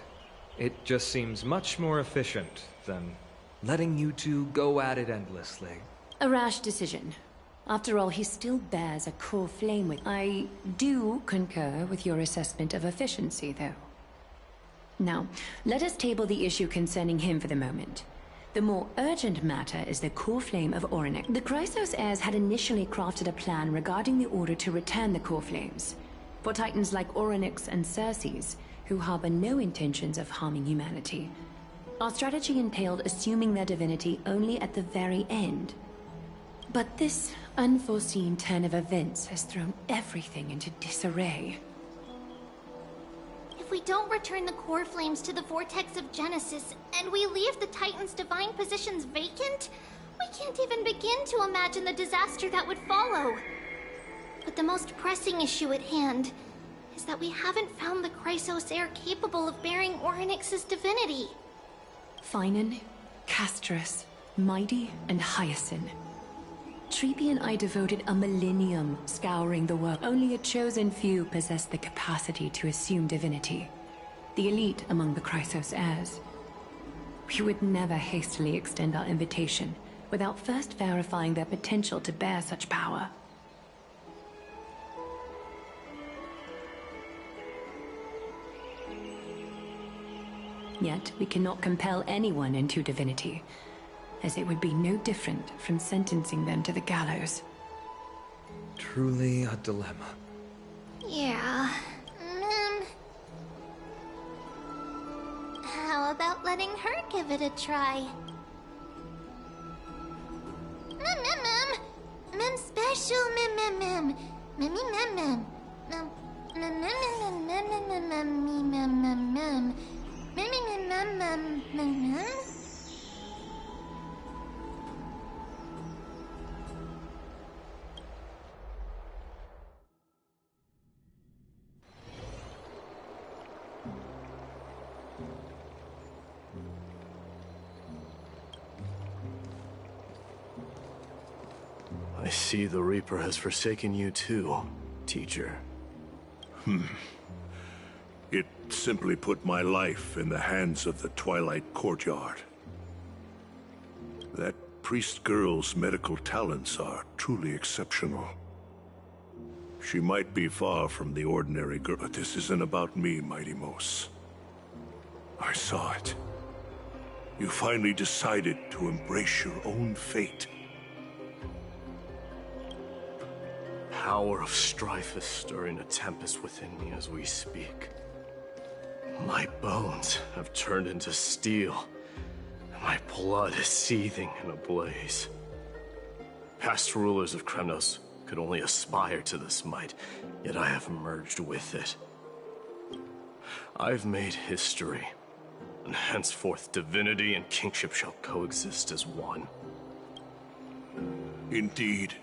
It just seems much more efficient than letting you two go at it endlessly. A rash decision. After all, he still bears a core flame with... I do concur with your assessment of efficiency, though. Now, let us table the issue concerning him for the moment. The more urgent matter is the core flame of Oronyx. The Chrysos heirs had initially crafted a plan regarding the order to return the core flames. For titans like Oronyx and Circes, who harbor no intentions of harming humanity. Our strategy entailed assuming their divinity only at the very end. But this unforeseen turn of events has thrown everything into disarray. If we don't return the core flames to the vortex of Genesis, and we leave the Titan's divine positions vacant, we can't even begin to imagine the disaster that would follow. But the most pressing issue at hand is that we haven't found the Chrysos heir capable of bearing Orynyx's divinity. Finan, Castris, Mighty, and Hyacinth. Treepy and I devoted a millennium scouring the world. Only a chosen few possessed the capacity to assume divinity. The elite among the Chrysos heirs. We would never hastily extend our invitation without first verifying their potential to bear such power. Yet we cannot compel anyone into divinity, as it would be no different from sentencing them to the gallows. Truly a dilemma. Yeah. How about letting her give it a try? Mem special mem. I see the Reaper has forsaken you too, teacher. It simply put my life in the hands of the Twilight Courtyard. That priest girl's medical talents are truly exceptional. She might be far from the ordinary girl, but this isn't about me, Mighty Mos. I saw it. You finally decided to embrace your own fate. Power of strife is stirring a tempest within me as we speak. My bones have turned into steel, and my blood is seething in a blaze. Past rulers of Kremnos could only aspire to this might, yet I have merged with it. I've made history, and henceforth divinity and kingship shall coexist as one. Indeed.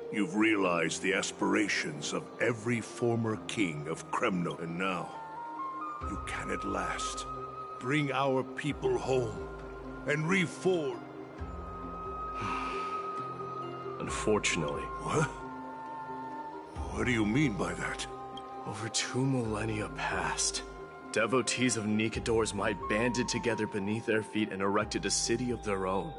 You've realized the aspirations of every former king of Kremno, and now you can at last bring our people home and reform. Unfortunately. What? What do you mean by that? Over 2 millennia past, devotees of Nikador's might banded together beneath their feet and erected a city of their own.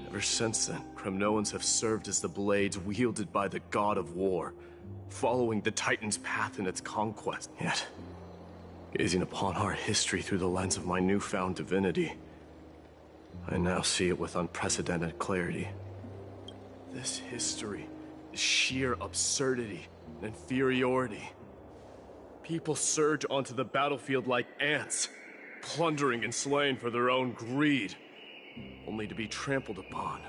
Ever since then, Kremnoans have served as the blades wielded by the god of war, following the Titan's path in its conquest. Yet, gazing upon our history through the lens of my newfound divinity, I now see it with unprecedented clarity. This history is sheer absurdity and inferiority. People surge onto the battlefield like ants, plundering and slaying for their own greed, only to be trampled upon.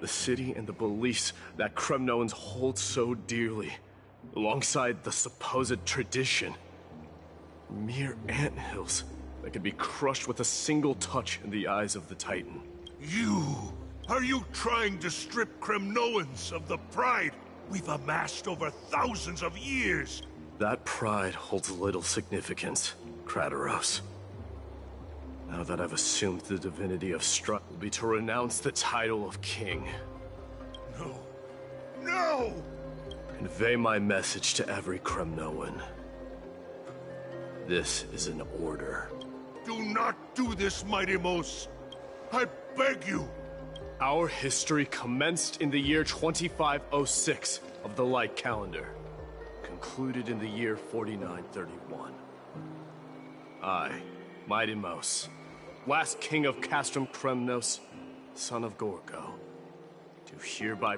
The city and the beliefs that Kremnoans hold so dearly, alongside the supposed tradition, mere anthills that can be crushed with a single touch in the eyes of the Titan. Are you trying to strip Kremnoans of the pride we've amassed over thousands of years? That pride holds little significance, Krateros. Now that I've assumed the divinity of Strut will be to renounce the title of king. No! Convey my message to every Kremnoan. This is an order. Do not do this, Mighty Mos. I beg you. Our history commenced in the year 2506 of the Light Calendar, concluded in the year 4931. I, Mighty Mos, last king of Castrum Kremnos, son of Gorgo, do hereby...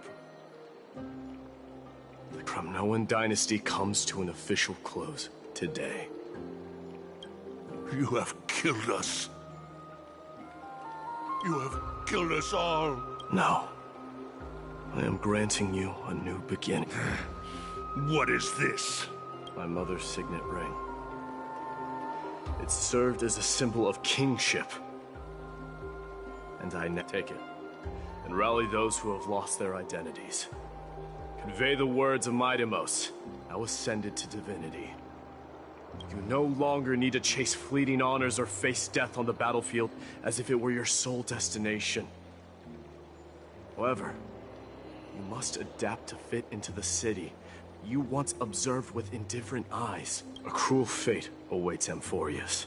The Kremnoan dynasty comes to an official close today. You have killed us. You have killed us all. No. I am granting you a new beginning. What is this? My mother's signet ring. It served as a symbol of kingship. And I take it and rally those who have lost their identities. Convey the words of Mighty Mos, now ascended to divinity. You no longer need to chase fleeting honors or face death on the battlefield as if it were your sole destination. However, you must adapt to fit into the city you once observed with indifferent eyes. A cruel fate awaits Amphorius.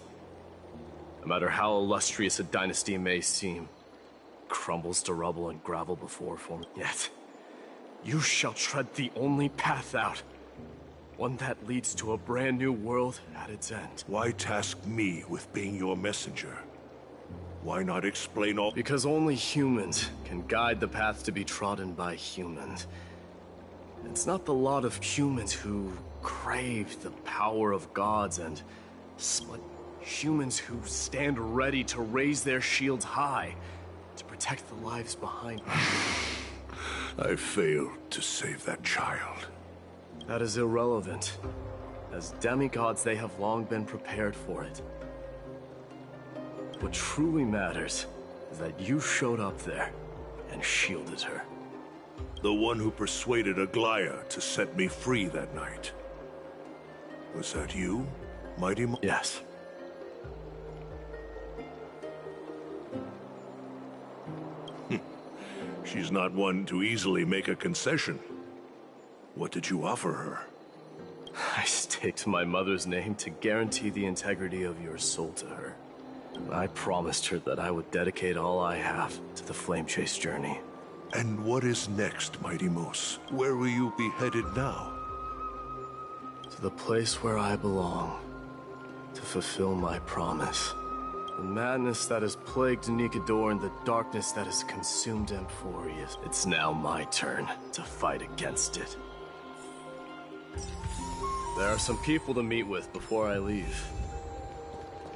No matter how illustrious a dynasty may seem, it crumbles to rubble and gravel before form. Yet, you shall tread the only path out. One that leads to a brand new world at its end. Why task me with being your messenger? Why not explain all? Because only humans can guide the path to be trodden by humans. It's not the lot of humans who crave the power of gods and split humans who stand ready to raise their shields high to protect the lives behind them. I failed to save that child. That is irrelevant. As demigods, they have long been prepared for it. What truly matters is that you showed up there and shielded her. The one who persuaded Aglaya to set me free that night. Was that you, Mighty Mos? Yes. She's not one to easily make a concession. What did you offer her? I staked my mother's name to guarantee the integrity of your soul to her. I promised her that I would dedicate all I have to the Flame Chase journey. And what is next, Mighty Mos? Where will you be headed now? To the place where I belong, to fulfill my promise. The madness that has plagued Nikador and the darkness that has consumed Amphorius. It's now my turn to fight against it. There are some people to meet with before I leave.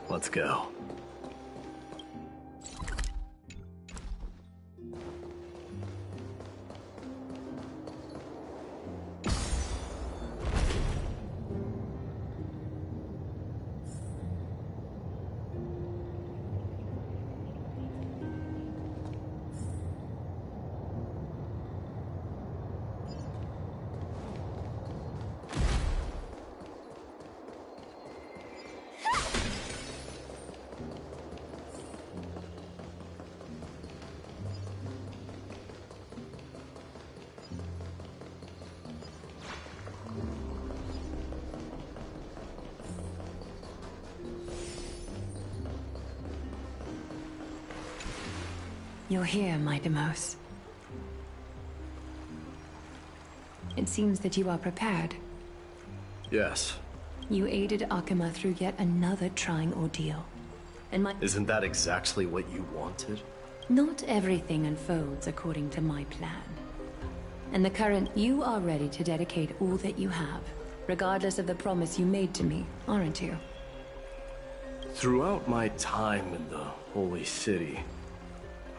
Let's go. You're here, my Demos. It seems that you are prepared. Yes. You aided Akuma through yet another trying ordeal. And Isn't that exactly what you wanted? Not everything unfolds according to my plan. And the current, you are ready to dedicate all that you have, regardless of the promise you made to me, aren't you? Throughout my time in the Holy City,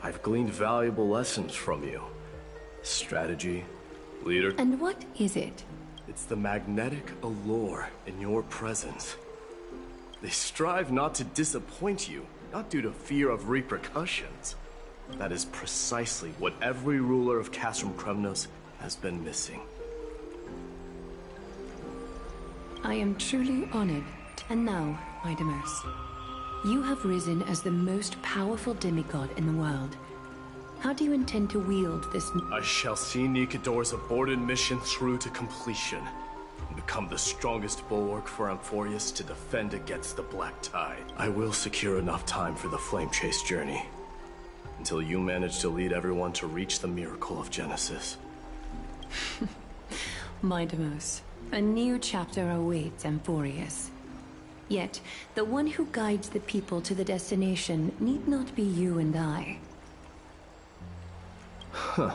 I've gleaned valuable lessons from you. Strategy, leader... And what is it? It's the magnetic allure in your presence. They strive not to disappoint you, not due to fear of repercussions. That is precisely what every ruler of Castrum Kremnos has been missing. I am truly honored. And now, my Demos, you have risen as the most powerful demigod in the world. How do you intend to wield this? I shall see Nikador's aborted mission through to completion, and become the strongest bulwark for Amphorius to defend against the Black Tide. I will secure enough time for the Flame Chase journey, until you manage to lead everyone to reach the miracle of Genesis. My Demos, a new chapter awaits Amphorius. Yet, the one who guides the people to the destination need not be you and I. Huh.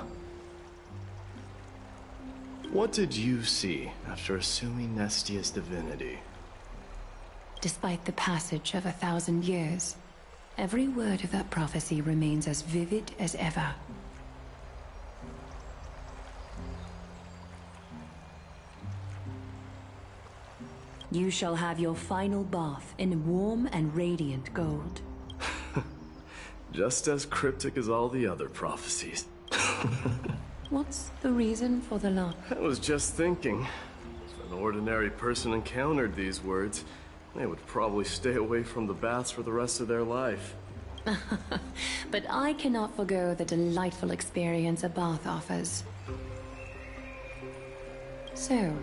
What did you see after assuming Nestia's divinity? Despite the passage of 1,000 years, every word of that prophecy remains as vivid as ever. You shall have your final bath in warm and radiant gold. Just as cryptic as all the other prophecies. What's the reason for the laugh? I was just thinking, if an ordinary person encountered these words, they would probably stay away from the baths for the rest of their life. But I cannot forgo the delightful experience a bath offers. So,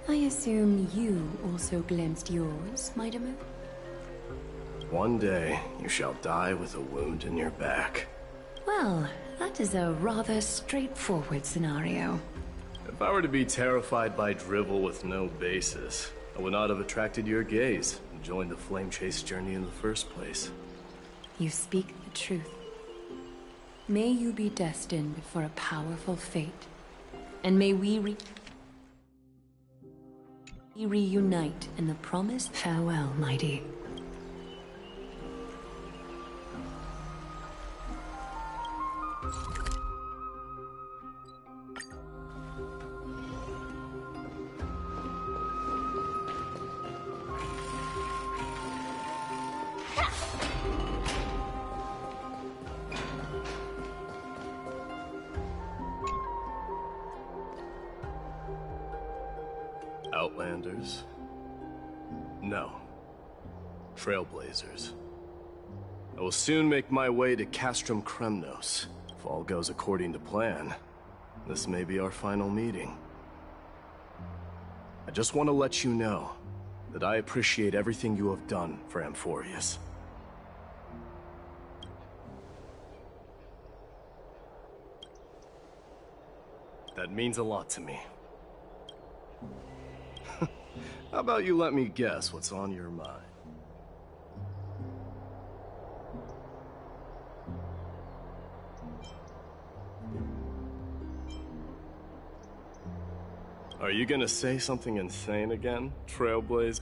I assume you also glimpsed yours, my Demo? One day, you shall die with a wound in your back. Well, that is a rather straightforward scenario. If I were to be terrified by drivel with no basis, I would not have attracted your gaze and joined the Flame Chase journey in the first place. You speak the truth. May you be destined for a powerful fate. And may we reunite in the promised farewell, mighty. Outlanders? No. Trailblazers. I will soon make my way to Castrum Kremnos. If all goes according to plan, this may be our final meeting. I just want to let you know that I appreciate everything you have done for Amphorius. That means a lot to me. How about you let me guess what's on your mind? Are you gonna say something insane again, Trailblaze?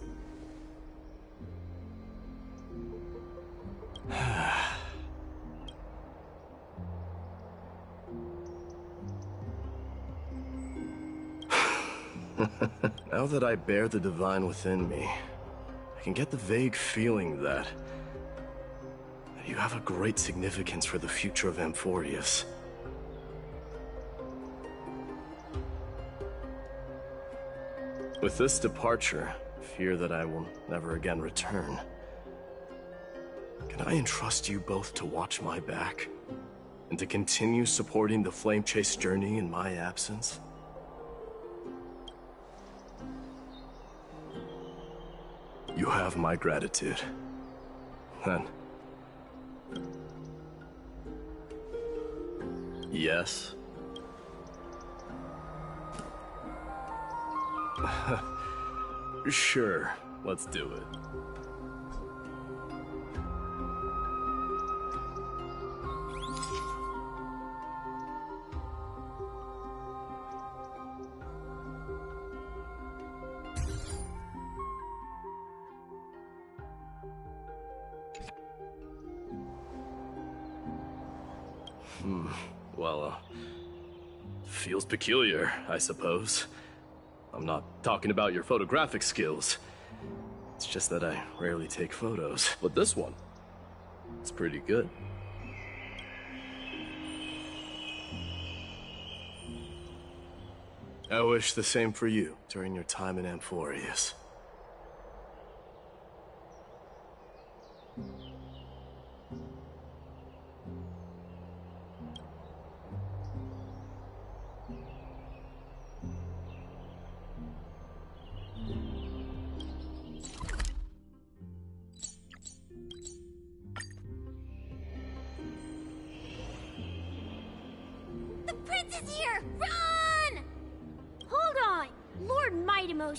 Now that I bear the divine within me, I can get the vague feeling that you have a great significance for the future of Amphorius. With this departure, I fear that I will never again return. Can I entrust you both to watch my back? And to continue supporting the Flame Chase journey in my absence? You have my gratitude. Then, Yes? Sure, let's do it. Well, feels peculiar, I suppose. I'm not talking about your photographic skills. It's just that I rarely take photos. But this one, it's pretty good. I wish the same for you during your time in Amphorius.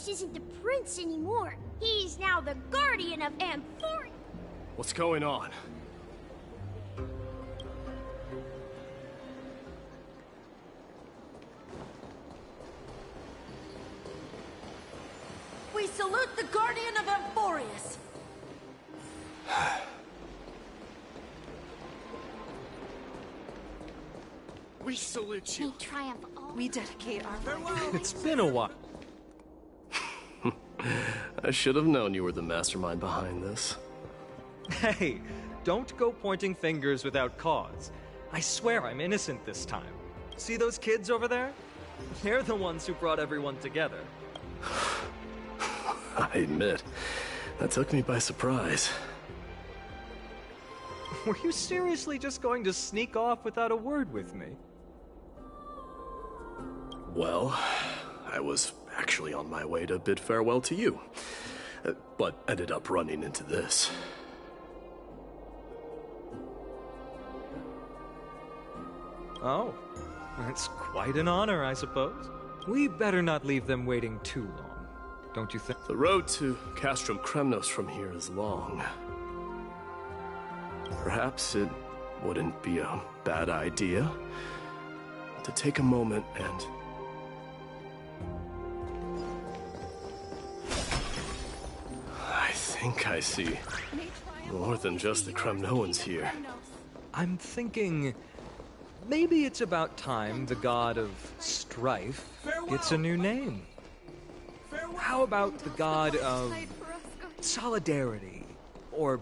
Isn't the prince anymore. He's now the guardian of Amphorius. What's going on? We salute the guardian of Amphorius. We salute you. May triumph all. We dedicate our farewell. It's been a while. I should have known you were the mastermind behind this. Hey, don't go pointing fingers without cause. I swear I'm innocent this time. See those kids over there? They're the ones who brought everyone together. I admit, that took me by surprise. Were you seriously just going to sneak off without a word with me? Well, I was actually on my way to bid farewell to you, but ended up running into this. Oh, that's quite an honor, I suppose. We better not leave them waiting too long, don't you think? The road to Castrum Kremnos from here is long. Perhaps it wouldn't be a bad idea to take a moment and... I think I see more than just the Kremnoans here. I'm thinking... maybe it's about time the god of strife gets a new name. How about the god of solidarity or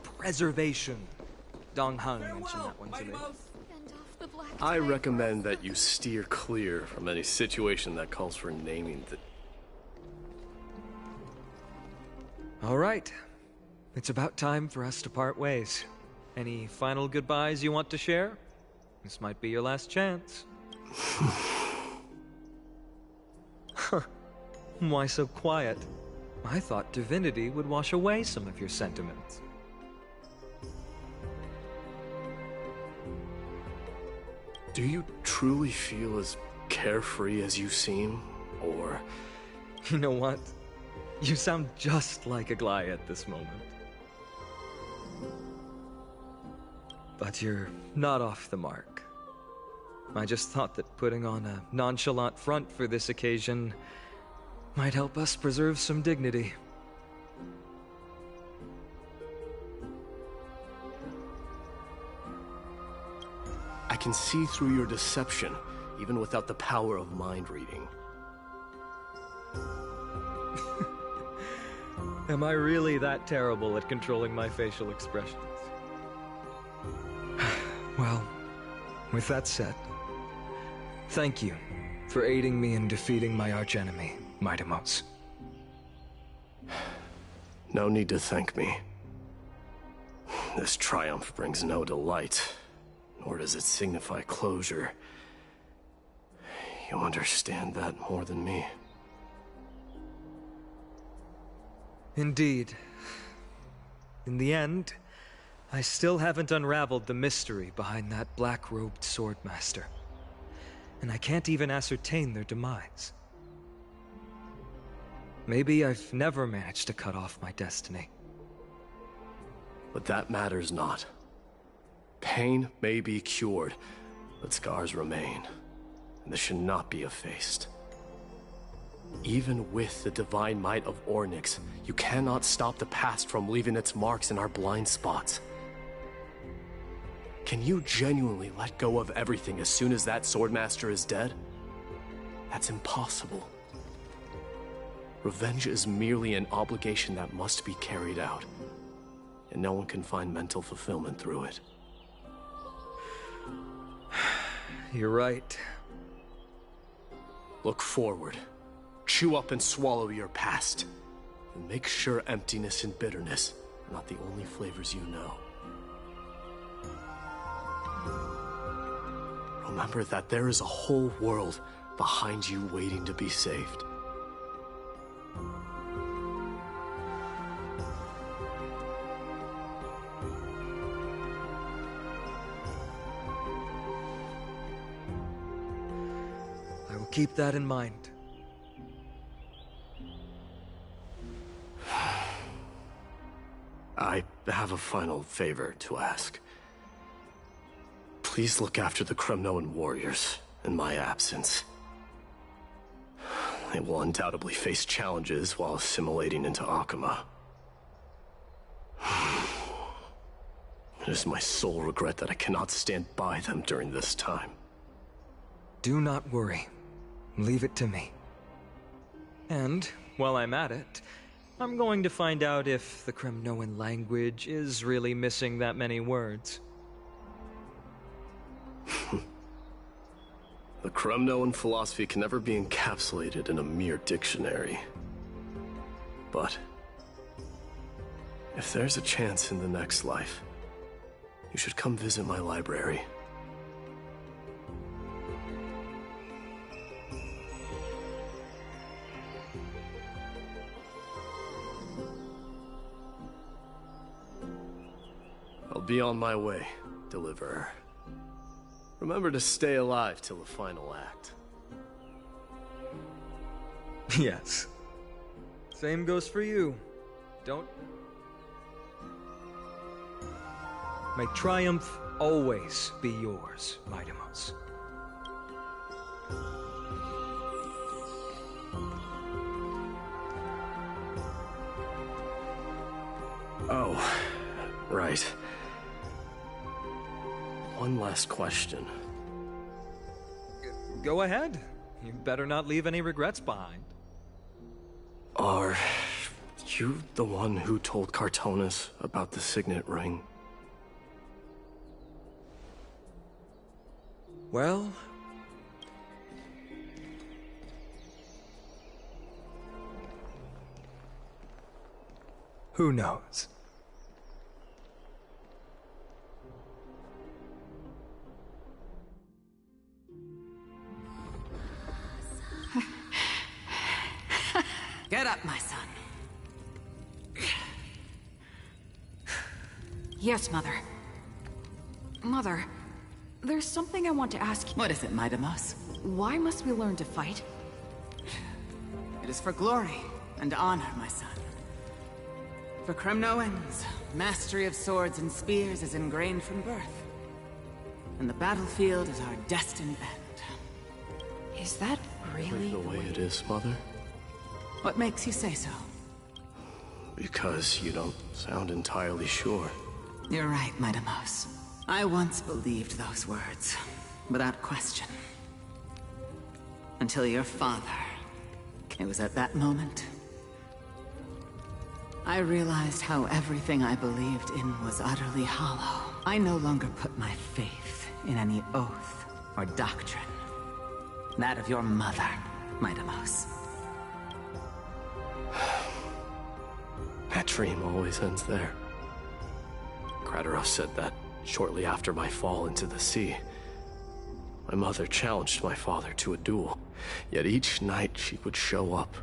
preservation? Dong Hung mentioned that one to me. I recommend that you steer clear from any situation that calls for naming the... All right. It's about time for us to part ways. Any final goodbyes you want to share? This might be your last chance. Why so quiet? I thought divinity would wash away some of your sentiments. Do you truly feel as carefree as you seem, or... You know what? You sound just like Aglaia at this moment. But you're not off the mark. I just thought that putting on a nonchalant front for this occasion might help us preserve some dignity. I can see through your deception, even without the power of mind reading. Am I really that terrible at controlling my facial expressions? Well, with that said, thank you for aiding me in defeating my archenemy, Midamos. No need to thank me. This triumph brings no delight, nor does it signify closure. You understand that more than me. Indeed. In the end, I still haven't unraveled the mystery behind that black-robed swordmaster. And I can't even ascertain their demise. Maybe I've never managed to cut off my destiny. But that matters not. Pain may be cured, but scars remain, and this should not be effaced. Even with the divine might of Ornyx, you cannot stop the past from leaving its marks in our blind spots. Can you genuinely let go of everything as soon as that Swordmaster is dead? That's impossible. Revenge is merely an obligation that must be carried out, and no one can find mental fulfillment through it. You're right. Look forward. Chew up and swallow your past. And make sure emptiness and bitterness are not the only flavors you know. Remember that there is a whole world behind you waiting to be saved. I will keep that in mind. I have a final favor to ask. Please look after the Kremnoan warriors in my absence. They will undoubtedly face challenges while assimilating into Akama. It is my sole regret that I cannot stand by them during this time. Do not worry. Leave it to me. And, while I'm at it, I'm going to find out if the Kremnoan language is really missing that many words. The Kremnoan philosophy can never be encapsulated in a mere dictionary. But if there's a chance in the next life, you should come visit my library. I'll be on my way, Deliverer. Remember to stay alive till the final act. Yes. Same goes for you. Don't... May triumph always be yours, Midamos. Oh, right. One last question. Go ahead. You better not leave any regrets behind. Are you the one who told Cartonis about the signet ring? Well... who knows? Get up, my son. Yes, Mother. Mother, there's something I want to ask you. What is it, Midamos? Why must we learn to fight? It is for glory and honor, my son. For Kremnoans, mastery of swords and spears is ingrained from birth. And the battlefield is our destined end. Is that really the way it is, Mother? What makes you say so? Because you don't sound entirely sure. You're right, Midamos. I once believed those words, without question. Until your father. It was at that moment I realized how everything I believed in was utterly hollow. I no longer put my faith in any oath or doctrine. That of your mother, Midamos. That dream always ends there. Kratarov said that shortly after my fall into the sea. My mother challenged my father to a duel, yet each night she would show up,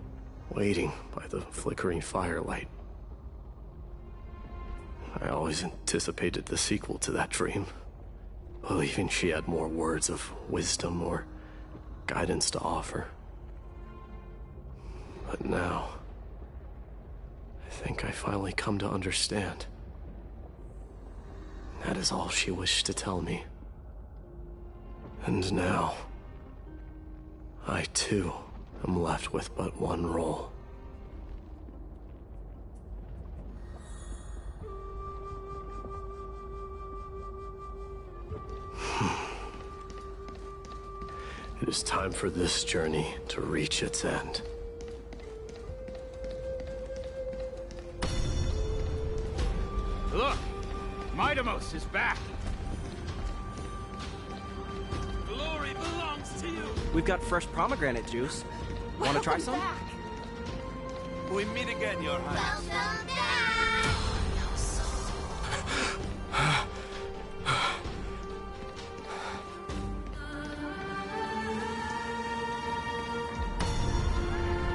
waiting by the flickering firelight. I always anticipated the sequel to that dream, believing she had more words of wisdom or guidance to offer. But now, I think I finally come to understand. That is all she wished to tell me. And now, I too am left with but one role. It is time for this journey to reach its end. Look! Midamos is back! Glory belongs to you! We've got fresh pomegranate juice. Wanna try some? We meet again, Your Highness.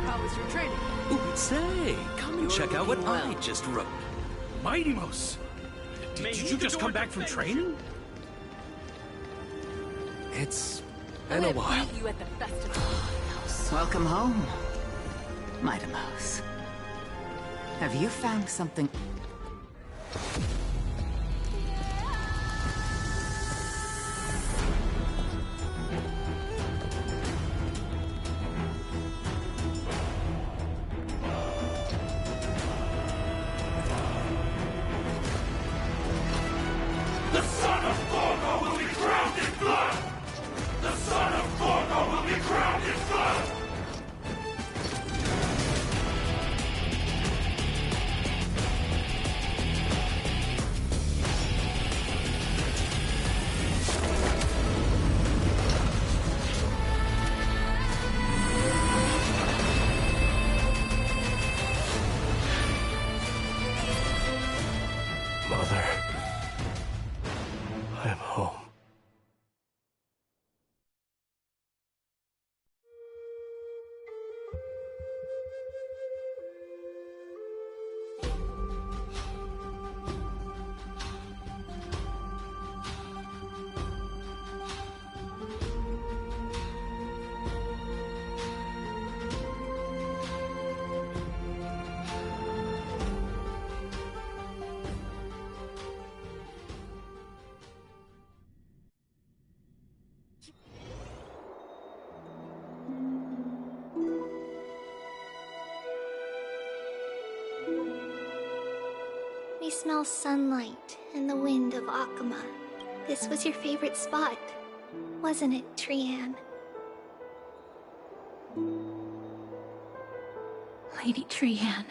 How was your training? Ooh, say, come and check out what I just wrote. Midamos! Did you just come back from training? It's been a while. You at the festival. Welcome home, Midamos. Have you found something? The son of Gorgo will be crowned in blood! The son of Gorgo will be crowned in blood! Mother, I'm home. We smell sunlight and the wind of Akama. This was your favorite spot, wasn't it, Trianne? Lady Trianne,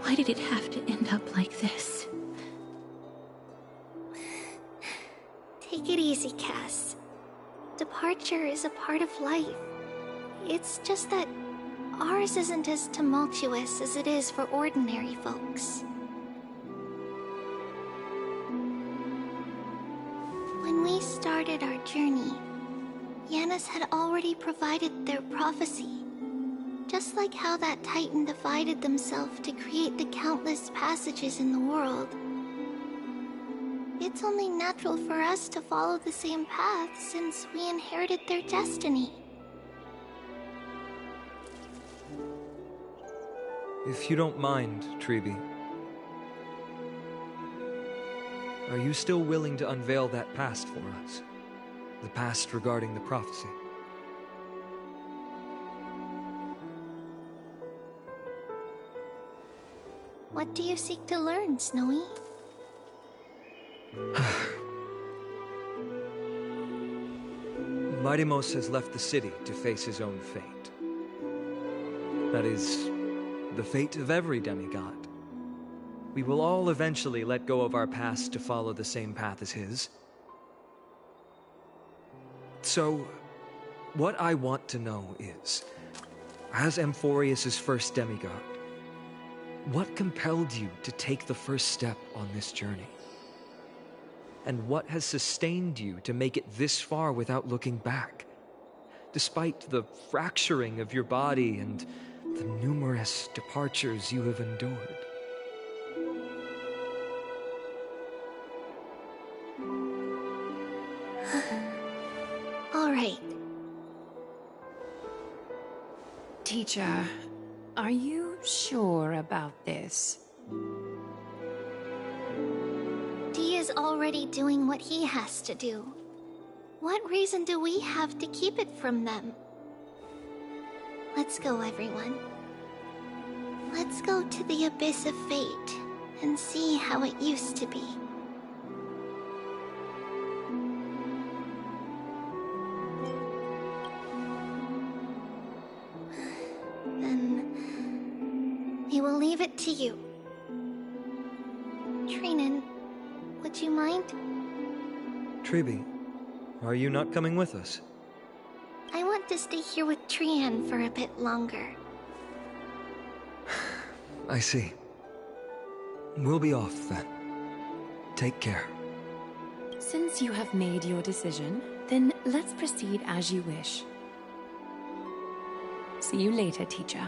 why did it have to end up like this? Take it easy, Cass. Departure is a part of life. It's just that ours isn't as tumultuous as it is for ordinary folks. When we started our journey, Yanis had already provided their prophecy. Just like how that Titan divided themselves to create the countless passages in the world. It's only natural for us to follow the same path since we inherited their destiny. If you don't mind, Treeby, are you still willing to unveil that past for us? The past regarding the prophecy? What do you seek to learn, Snowy? Midamos has left the city to face his own fate. That is, the fate of every demigod. We will all eventually let go of our past to follow the same path as his. So, what I want to know is, as Amphorius' first demigod, what compelled you to take the first step on this journey? And what has sustained you to make it this far without looking back? Despite the fracturing of your body and the numerous departures you have endured. Teacher, are you sure about this? Dee is already doing what he has to do. What reason do we have to keep it from them? Let's go, everyone. Let's go to the Abyss of Fate and see how it used to be. Then we will leave it to you. Trinan, would you mind? Treeby, are you not coming with us? I want to stay here with Trian for a bit longer. I see. We'll be off then. Take care. Since you have made your decision, then let's proceed as you wish. See you later, teacher.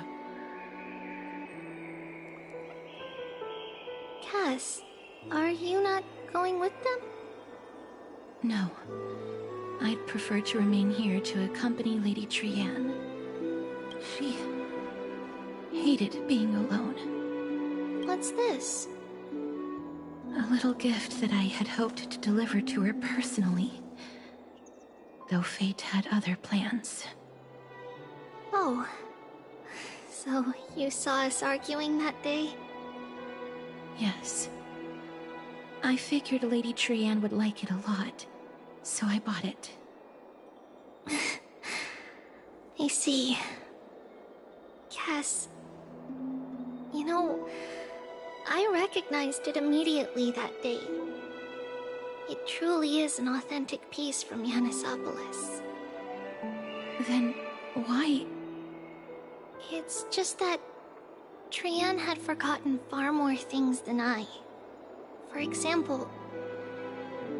Cass, are you not going with them? No. I'd prefer to remain here to accompany Lady Trian. She hated being alone. What's this? A little gift that I had hoped to deliver to her personally, though fate had other plans. Oh. So you saw us arguing that day? Yes. I figured Lady Trian would like it a lot, so I bought it. I see. Cass, you know, I recognized it immediately that day. It truly is an authentic piece from Yanisopolis. Then why? It's just that Trian had forgotten far more things than I. For example,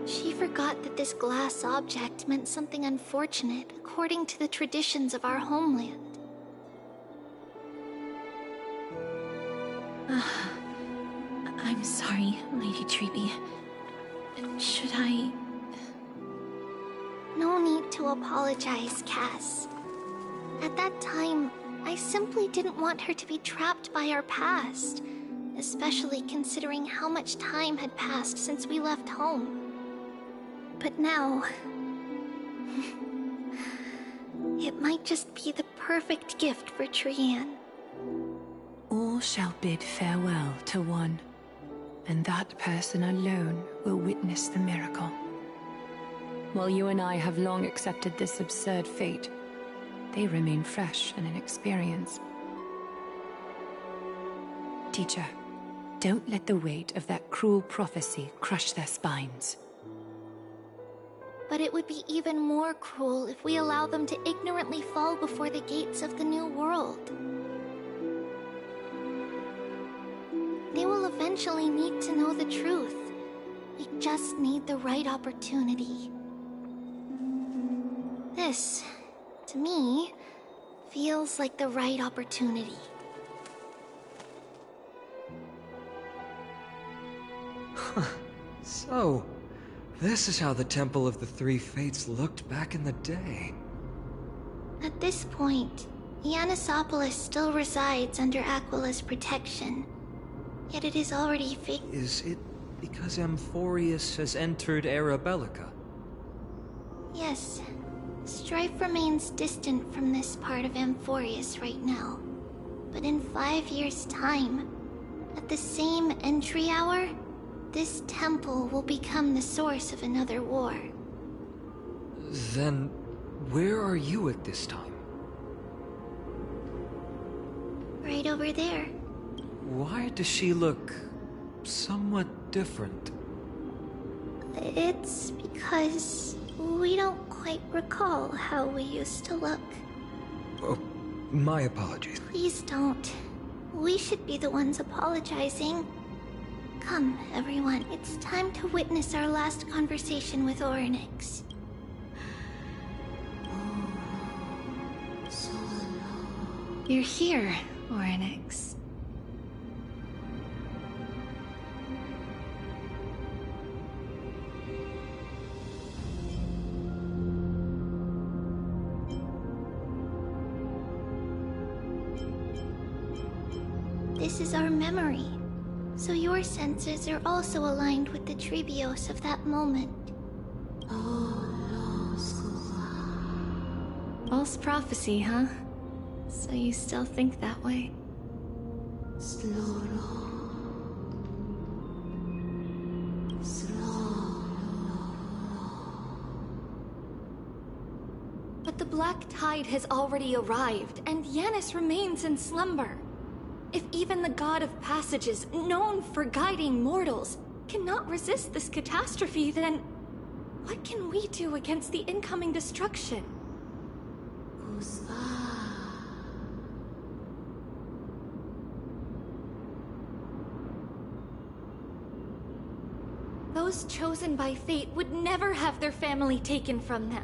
she forgot that this glass object meant something unfortunate according to the traditions of our homeland. I'm sorry, Lady Treeby. Should I... No need to apologize, Cass. At that time, I simply didn't want her to be trapped by our past, especially considering how much time had passed since we left home. But now... it might just be the perfect gift for Trian. All shall bid farewell to one, and that person alone will witness the miracle. While you and I have long accepted this absurd fate, they remain fresh and inexperienced. Teacher, don't let the weight of that cruel prophecy crush their spines. But it would be even more cruel if we allow them to ignorantly fall before the gates of the new world. They will eventually need to know the truth. We just need the right opportunity. This, to me, feels like the right opportunity. So, this is how the Temple of the Three Fates looked back in the day. At this point, Yanisopolis still resides under Aquila's protection. Yet it is already Is it because Amphorius has entered Era Bellica? Yes. Strife remains distant from this part of Amphorius right now. But in 5 years' time, at the same entry hour, this temple will become the source of another war. Then, where are you at this time? Right over there. Why does she look somewhat different? It's because we don't quite recall how we used to look. Oh, my apologies. Please don't. We should be the ones apologizing. Come, everyone. It's time to witness our last conversation with Orynyx. You're here, Orynyx. is our memory. So your senses are also aligned with the Trebios of that moment. False prophecy, huh? So you still think that way? But the Black Tide has already arrived, and Yanis remains in slumber. If even the God of Passages, known for guiding mortals, cannot resist this catastrophe, then what can we do against the incoming destruction? Those chosen by fate would never have their family taken from them.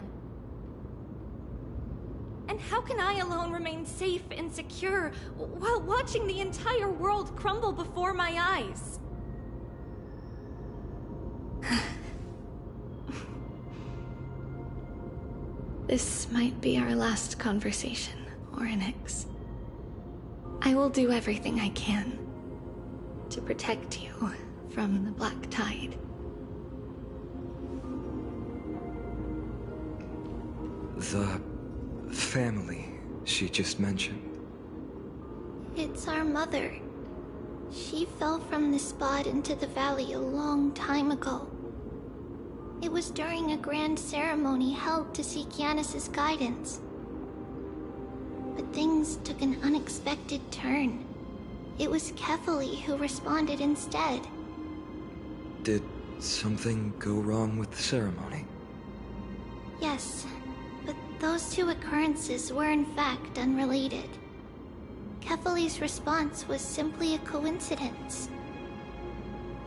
And how can I alone remain safe and secure while watching the entire world crumble before my eyes? This might be our last conversation, Orynyx. I will do everything I can to protect you from the Black Tide. The family she just mentioned. It's our mother. She fell from this spot into the valley a long time ago. It was during a grand ceremony held to seek Yanis's guidance. But things took an unexpected turn. It was Kefali who responded instead. Did something go wrong with the ceremony? Yes, but those two occurrences were in fact unrelated. Kefali's response was simply a coincidence.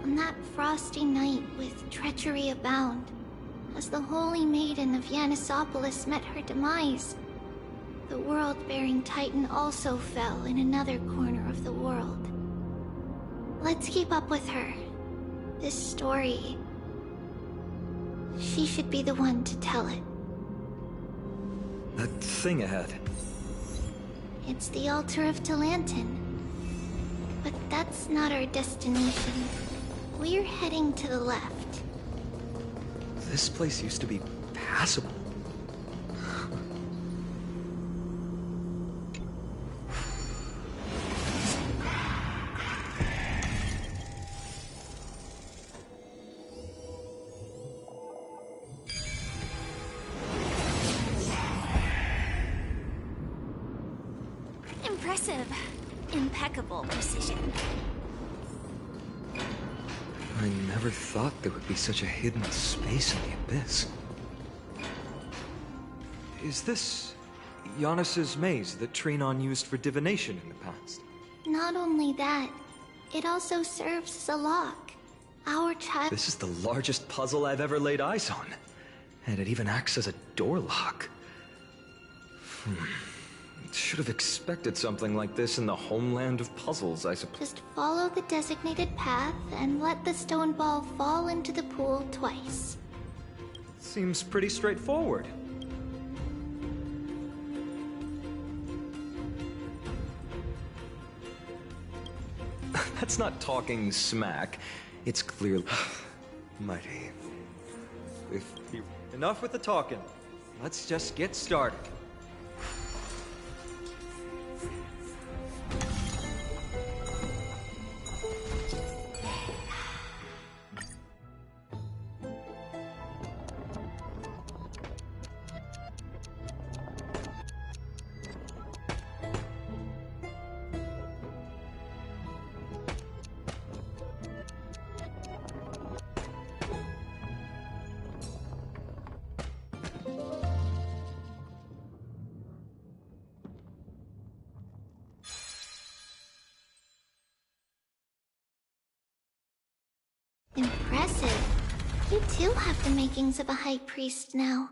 On that frosty night with treachery abound, as the Holy Maiden of Yanisopolis met her demise, the world-bearing Titan also fell in another corner of the world. Let's keep up with her. This story... she should be the one to tell it. That thing ahead. It's the altar of Talantin. But that's not our destination. We're heading to the left. This place used to be passable. Impressive. Impeccable precision. I never thought there would be such a hidden space in the Abyss. Is this Yanis's maze that Trinon used for divination in the past? Not only that, it also serves as a lock. Our child... This is the largest puzzle I've ever laid eyes on. And it even acts as a door lock. Should have expected something like this in the homeland of puzzles, I suppose. Just follow the designated path and let the stone ball fall into the pool twice. Seems pretty straightforward. That's not talking smack. It's clearly... Mighty. Enough with the talking. Let's just get started. Impressive. You too have the makings of a high priest now.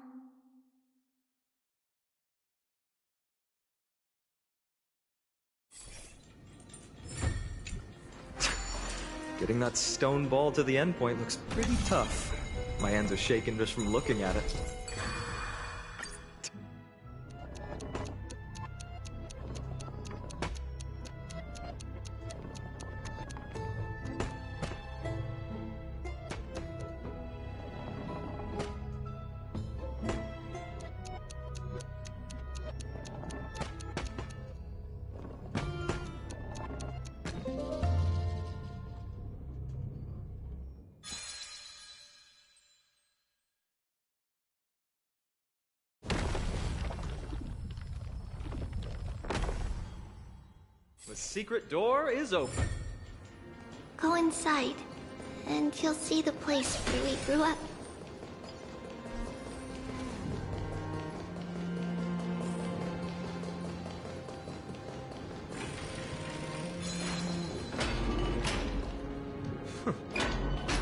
Getting that stone ball to the endpoint looks pretty tough. My hands are shaking just from looking at it. The secret door is open. Go inside, and you'll see the place where we grew up.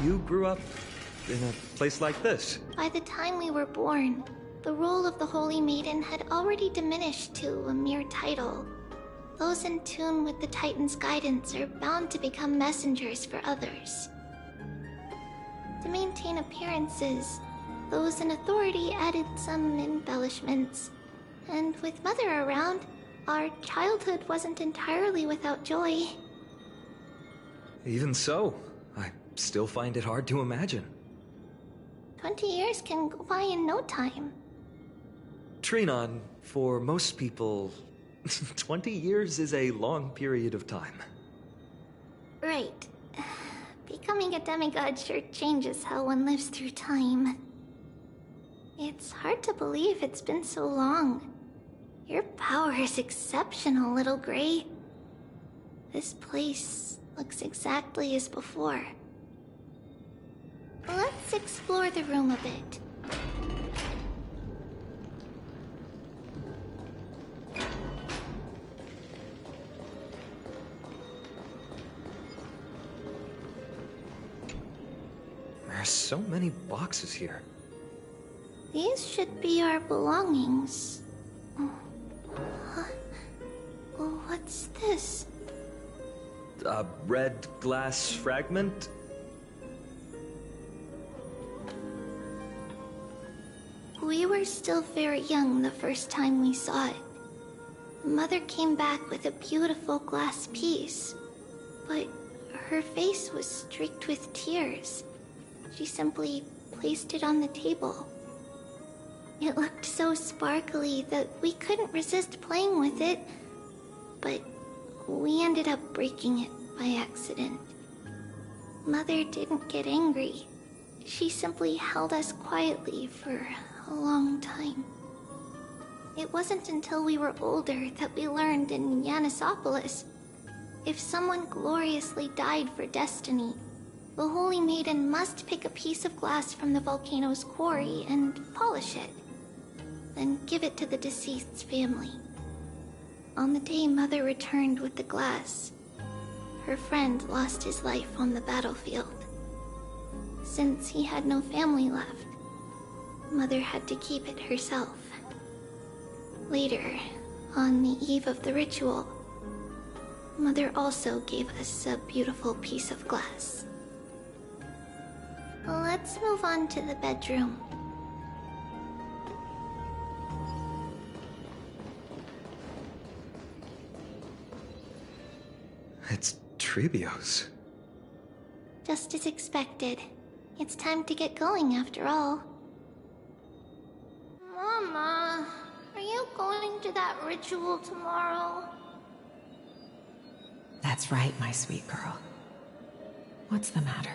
You grew up in a place like this? By the time we were born, the role of the Holy Maiden had already diminished to a mere title. Those in tune with the Titan's guidance are bound to become messengers for others. To maintain appearances, those in authority added some embellishments. And with Mother around, our childhood wasn't entirely without joy. Even so, I still find it hard to imagine. 20 years can go by in no time. Trinon, for most people, 20 years is a long period of time. Right. Becoming a demigod sure changes how one lives through time. It's hard to believe it's been so long. Your power is exceptional, Little Gray. This place looks exactly as before. Let's explore the room a bit. There's so many boxes here. These should be our belongings. What's this? A red glass fragment? We were still very young the first time we saw it. Mother came back with a beautiful glass piece, but her face was streaked with tears. She simply placed it on the table. It looked so sparkly that we couldn't resist playing with it, but we ended up breaking it by accident. Mother didn't get angry. She simply held us quietly for a long time. It wasn't until we were older that we learned in Yanisopolis, if someone gloriously died for destiny, the Holy Maiden must pick a piece of glass from the volcano's quarry and polish it, then give it to the deceased's family. On the day Mother returned with the glass, her friend lost his life on the battlefield. Since he had no family left, Mother had to keep it herself. Later, on the eve of the ritual, Mother also gave us a beautiful piece of glass. Let's move on to the bedroom. It's Trebios. Just as expected. It's time to get going after all. Mama, are you going to that ritual tomorrow? That's right, my sweet girl. What's the matter?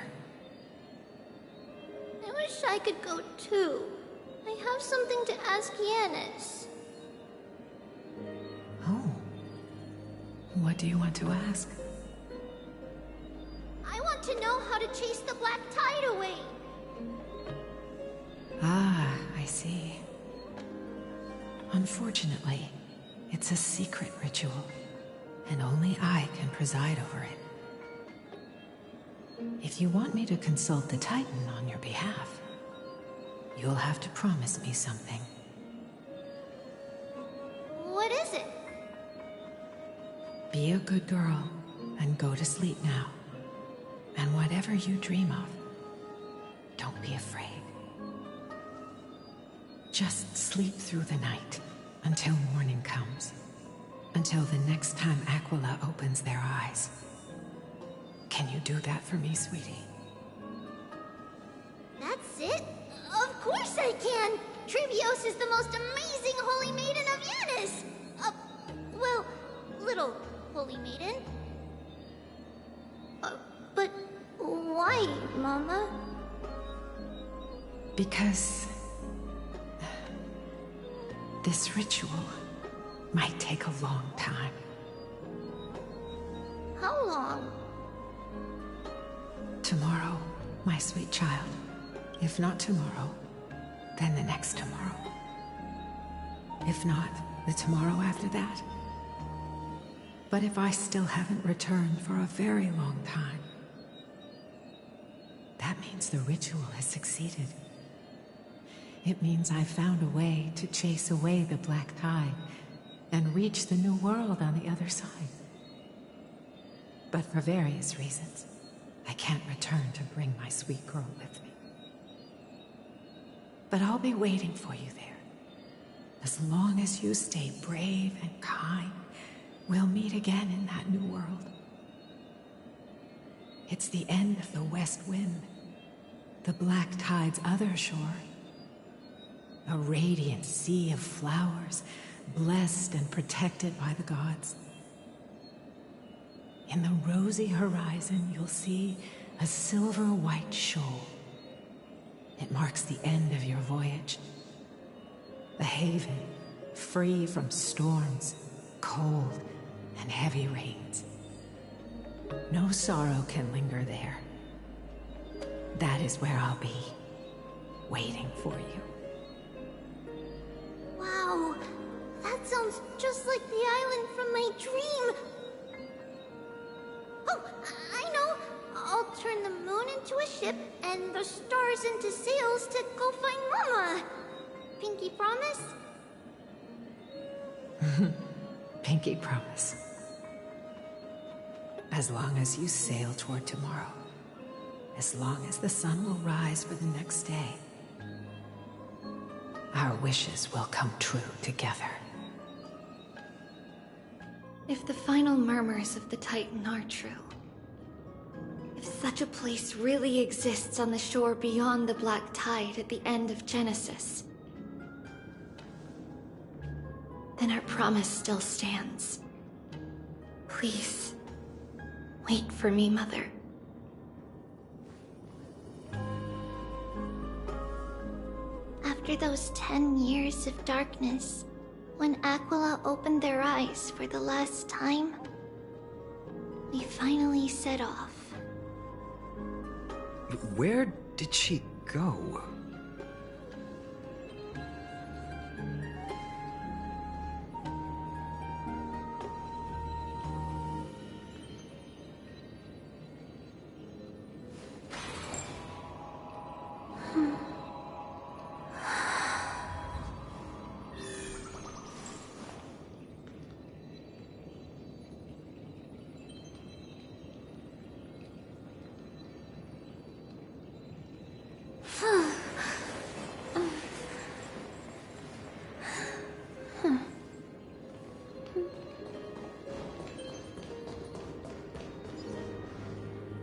I wish I could go too. I have something to ask Yanis. Oh. What do you want to ask? I want to know how to chase the black tide away. Ah, I see. Unfortunately, it's a secret ritual, and only I can preside over it. If you want me to consult the Titan on your behalf, you'll have to promise me something. What is it? Be a good girl and go to sleep now. And whatever you dream of, don't be afraid. Just sleep through the night until morning comes. Until the next time Aquila opens their eyes. Can you do that for me, sweetie? That's it? Of course I can! Trebios is the most amazing Holy Maiden of Yanis! Well, little Holy Maiden. But why, Mama? Because this ritual might take a long time. How long? Tomorrow, my sweet child. If not tomorrow, then the next tomorrow. If not, the tomorrow after that. But if I still haven't returned for a very long time, that means the ritual has succeeded. It means I've found a way to chase away the black tide and reach the new world on the other side. But for various reasons, I can't return to bring my sweet girl with me. But I'll be waiting for you there. As long as you stay brave and kind, we'll meet again in that new world. It's the end of the West Wind, the black tide's other shore. A radiant sea of flowers, blessed and protected by the gods. In the rosy horizon, you'll see a silver-white shoal. It marks the end of your voyage. A haven, free from storms, cold, and heavy rains. No sorrow can linger there. That is where I'll be, waiting for you. Wow, that sounds just like the island from my dream. Oh, I know. I'll turn the moon into a ship and the stars into sails to go find Mama. Pinky promise? Pinky promise. As long as you sail toward tomorrow. As long as the sun will rise for the next day. Our wishes will come true together. If the final murmurs of the Titan are true, if such a place really exists on the shore beyond the black tide at the end of Genesis, then our promise still stands. Please, wait for me, Mother. After those 10 years of darkness, when Aquila opened their eyes for the last time, we finally set off. Where did she go?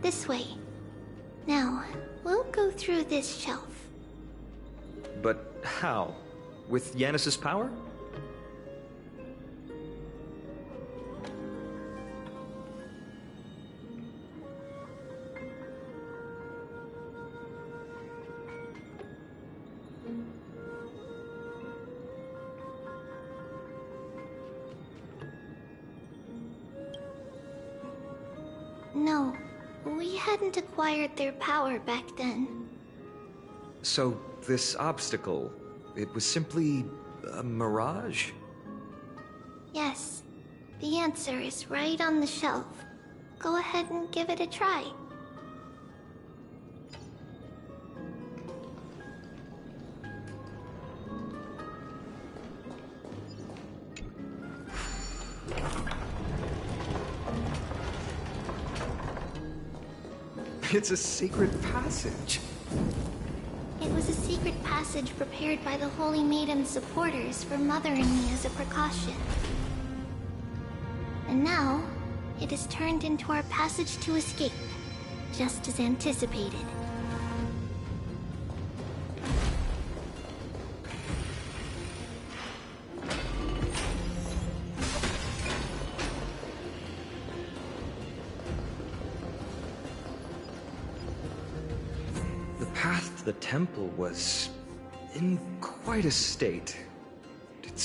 This way. Now, we'll go through this shelf. But how? With Yanis's power? No, we hadn't acquired their power back then. So, this obstacle, it was simply a mirage? Yes, the answer is right on the shelf. Go ahead and give it a try. It's a secret passage. It was a secret passage prepared by the Holy Maiden's supporters for Mother and me as a precaution. And now, it is turned into our passage to escape, just as anticipated. The temple was in quite a state. Did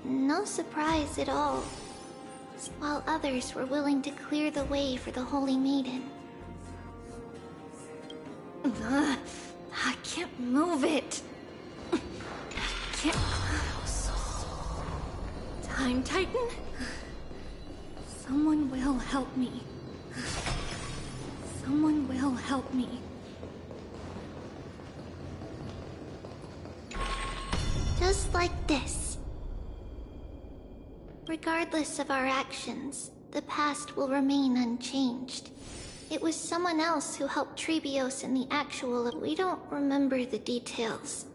No surprise at all. while others were willing to clear the way for the Holy Maiden. I can't move it. Can't. Time Titan? Someone will help me. Someone will help me. Just like this. Regardless of our actions, the past will remain unchanged. It was someone else who helped Trebios in the actual. We don't remember the details.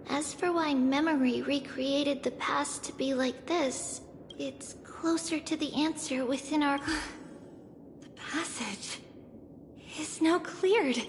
As for why memory recreated the past to be like this, it's closer to the answer within our... The passage is now cleared.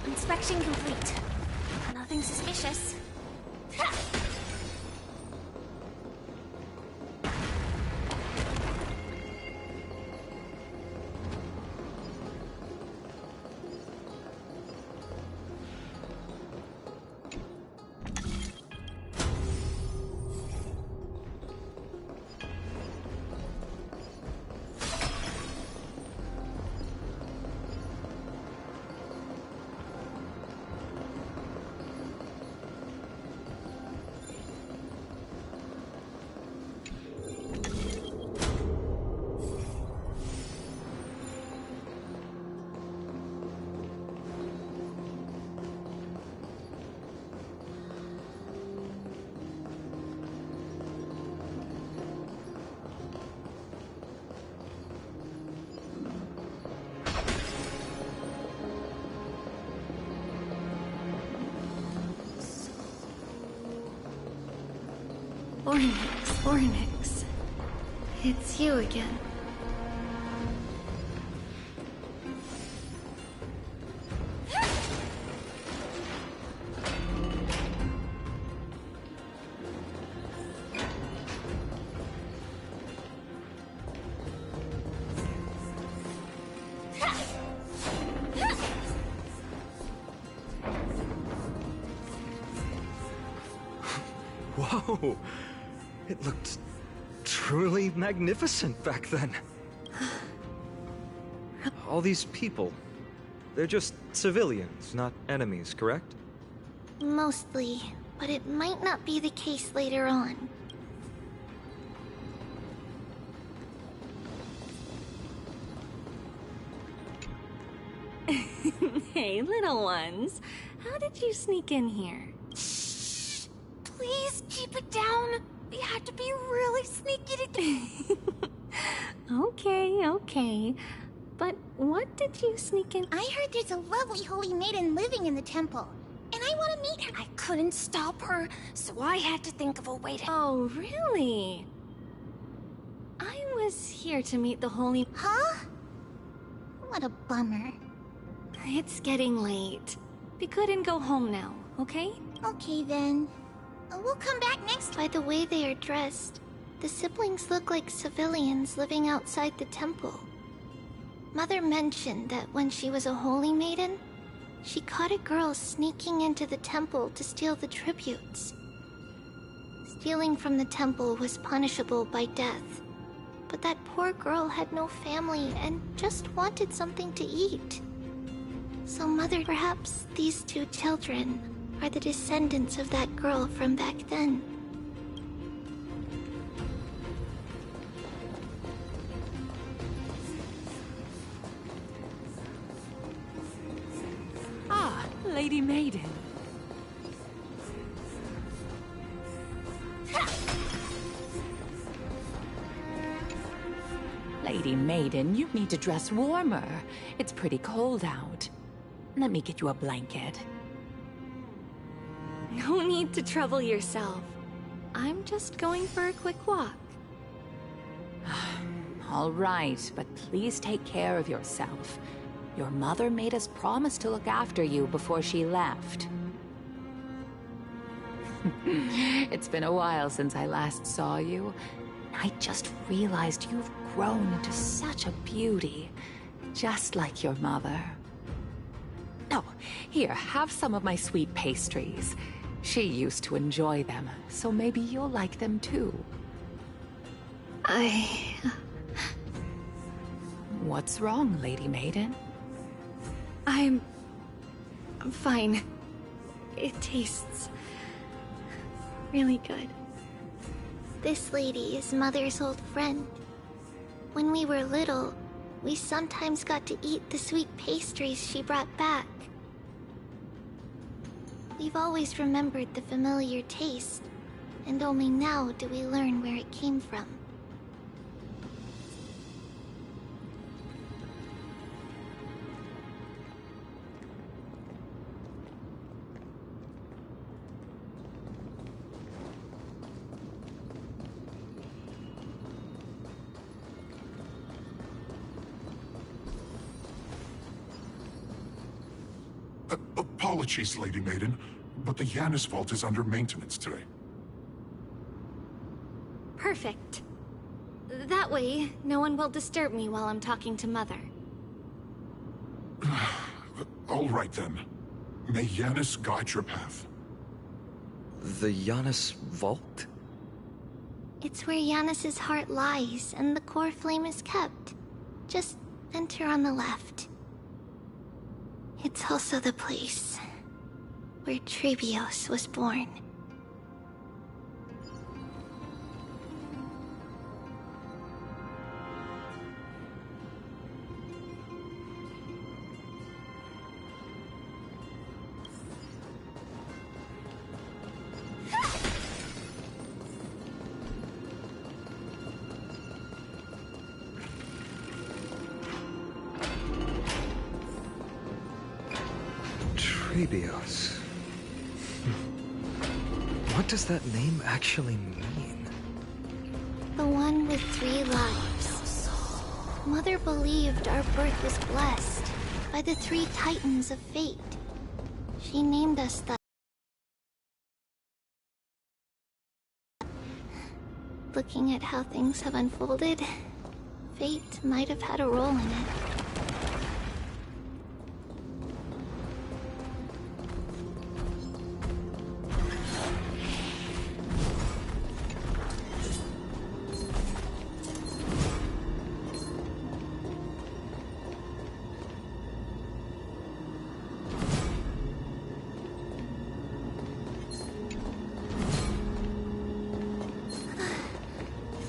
Inspection complete. Nothing suspicious. Ornix. It's you again. Whoa! It looked truly magnificent back then. All these people, they're just civilians, not enemies, correct? Mostly, but it might not be the case later on. Hey, little ones. How did you sneak in here? Please keep it down. We had to be really sneaky today. Okay. But what did you sneak in? I heard there's a lovely holy maiden living in the temple, and I want to meet her. I couldn't stop her, so I had to think of a way to... Oh, really? I was here to meet the holy... Huh? What a bummer. It's getting late. We couldn't go home now, okay? Okay then. We'll come back next. By the way they are dressed, the siblings look like civilians living outside the temple. Mother mentioned that when she was a holy maiden, she caught a girl sneaking into the temple to steal the tributes. Stealing from the temple was punishable by death, but that poor girl had no family and just wanted something to eat. So Mother, perhaps these two children are the descendants of that girl from back then. Ah, Lady Maiden. Lady Maiden, you need to dress warmer. It's pretty cold out. Let me get you a blanket. No need to trouble yourself. I'm just going for a quick walk. All right, but please take care of yourself. Your mother made us promise to look after you before she left. It's been a while since I last saw you. I just realized you've grown into such a beauty, just like your mother. Oh, here, have some of my sweet pastries. She used to enjoy them, so maybe you'll like them too. What's wrong, Lady Maiden? I'm fine. It tastes really good. This lady is Mother's old friend. When we were little, we sometimes got to eat the sweet pastries she brought back. We've always remembered the familiar taste, and only now do we learn where it came from. Apologies, Lady Maiden, but the Yanis vault is under maintenance today. Perfect. That way, no one will disturb me while I'm talking to Mother. All right then. May Yanis guide your path. The Yanis vault? It's where Yanis's heart lies and the core flame is kept. Just enter on the left. It's also the place where Trebios was born. Trebios. What does that name actually mean? The one with 3 lives. Mother believed our birth was blessed by the 3 titans of fate. She named us that. Looking at how things have unfolded, fate might have had a role in it.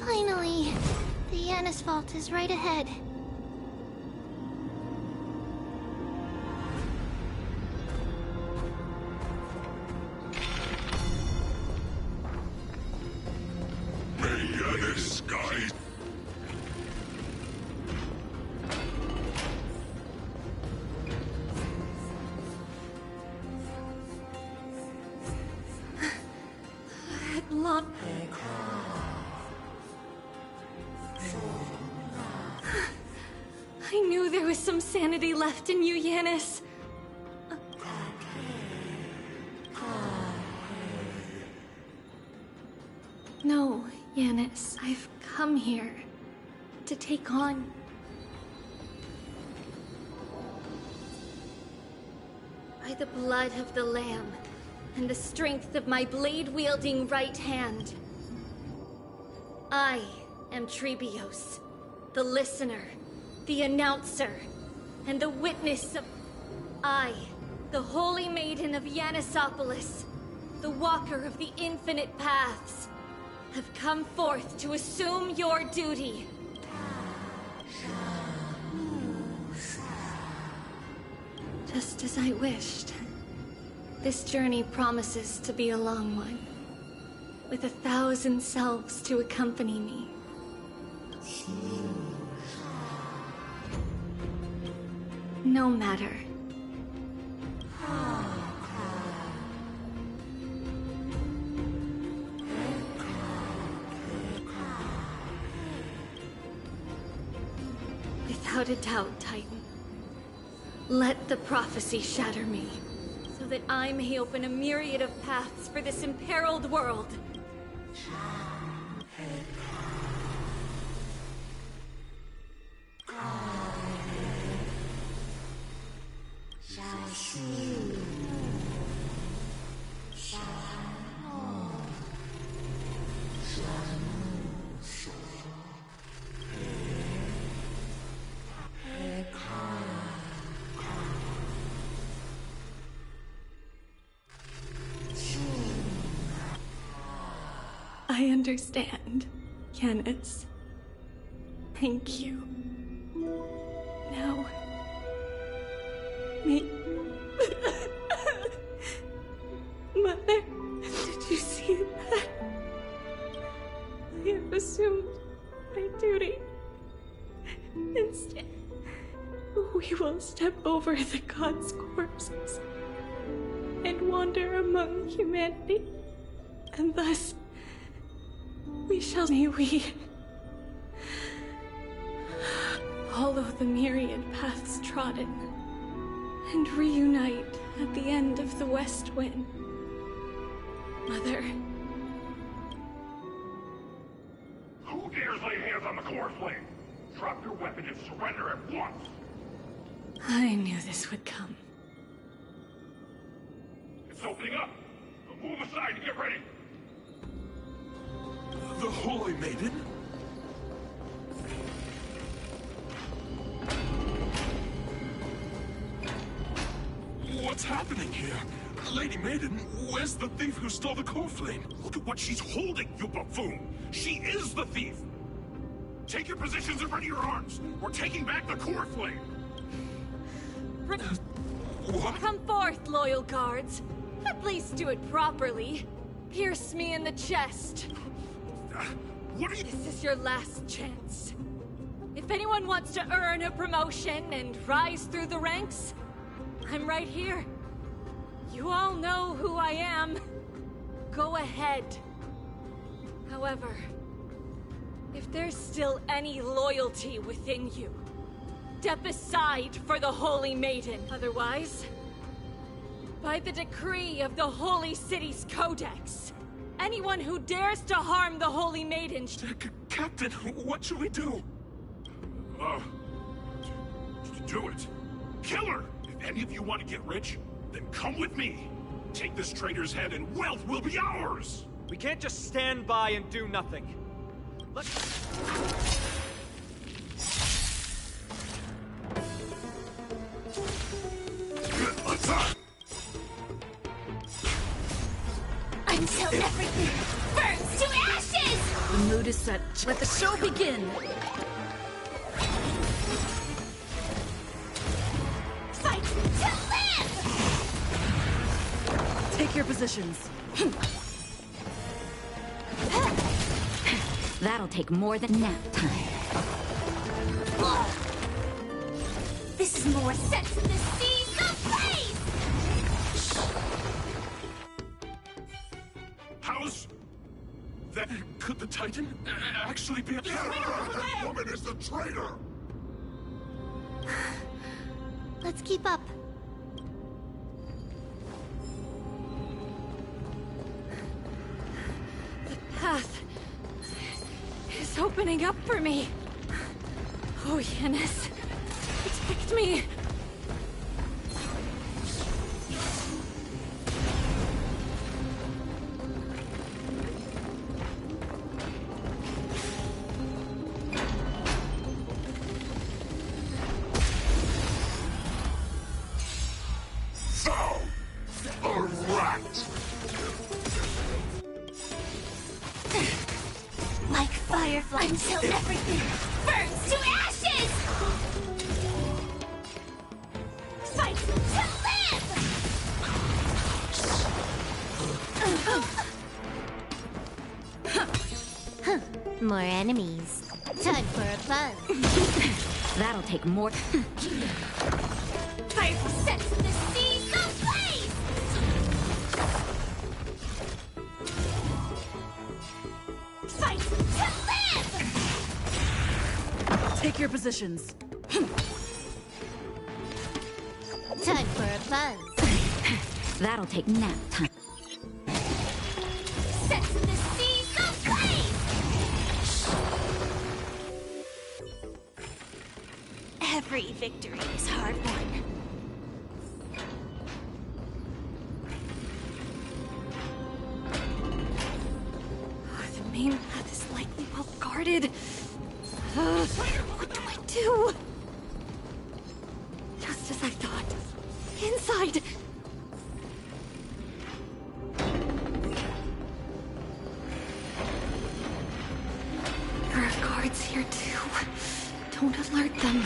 Finally, the Yanis vault is right ahead. May Yanis guide. I knew there was some sanity left in you, Yanis. No, Yanis, I've come here to take on. By the blood of the Lamb and the strength of my blade-wielding right hand, I am Trebios, the listener, the announcer, and the witness of... I, the Holy Maiden of Yanisopolis, the walker of the infinite paths, have come forth to assume your duty. Just as I wished. This journey promises to be a long one, with 1,000 selves to accompany me. No matter. Without a doubt, Titan. Let the prophecy shatter me, so that I may open a myriad of paths for this imperiled world. I understand, Yanis. Thank you. Now, me. Mother, did you see that? I have assumed my duty. Instead, we will step over the gods' corpses and wander among humanity, and thus we shall follow the myriad paths trodden and reunite at the end of the West Wind. Mother. Who dares lay hands on the core flame? Drop your weapon and surrender at once! I knew this would come. It's opening up! Move aside and get ready! The Holy Maiden? What's happening here? Lady Maiden, where's the thief who stole the core flame? Look at what she's holding, you buffoon! She is the thief! Take your positions and ready your arms! We're taking back the core flame! What? Come forth, loyal guards. At least do it properly. Pierce me in the chest. What are you— This is your last chance. If anyone wants to earn a promotion and rise through the ranks, I'm right here. You all know who I am. Go ahead. However, if there's still any loyalty within you, step aside for the Holy Maiden. Otherwise, by the decree of the Holy City's Codex, anyone who dares to harm the Holy Maiden— Captain, what should we do? Do it. Kill her! If any of you want to get rich, then come with me. Take this traitor's head and wealth will be ours! We can't just stand by and do nothing. Until everything burns to ashes! The mood is set. Let the show begin! Fight to live! Take your positions. That'll take more than nap time. This is more sense than the seas of blaze! How's that? Could the Titan actually be a— That woman is the traitor! Let's keep up. The path is opening up for me. Oh, Yanis, protect me. Like firefly until everything burns to ashes! Fight to live! More enemies. Time for a buzz. That'll take more. Fire sets the seas ablaze! Fight to live! Take your positions. That'll take nap time. Set the seas ablaze! Every victory is hard won. The main path is likely well guarded. What do I do? Just as I thought. Inside! There are guards here too. Don't alert them.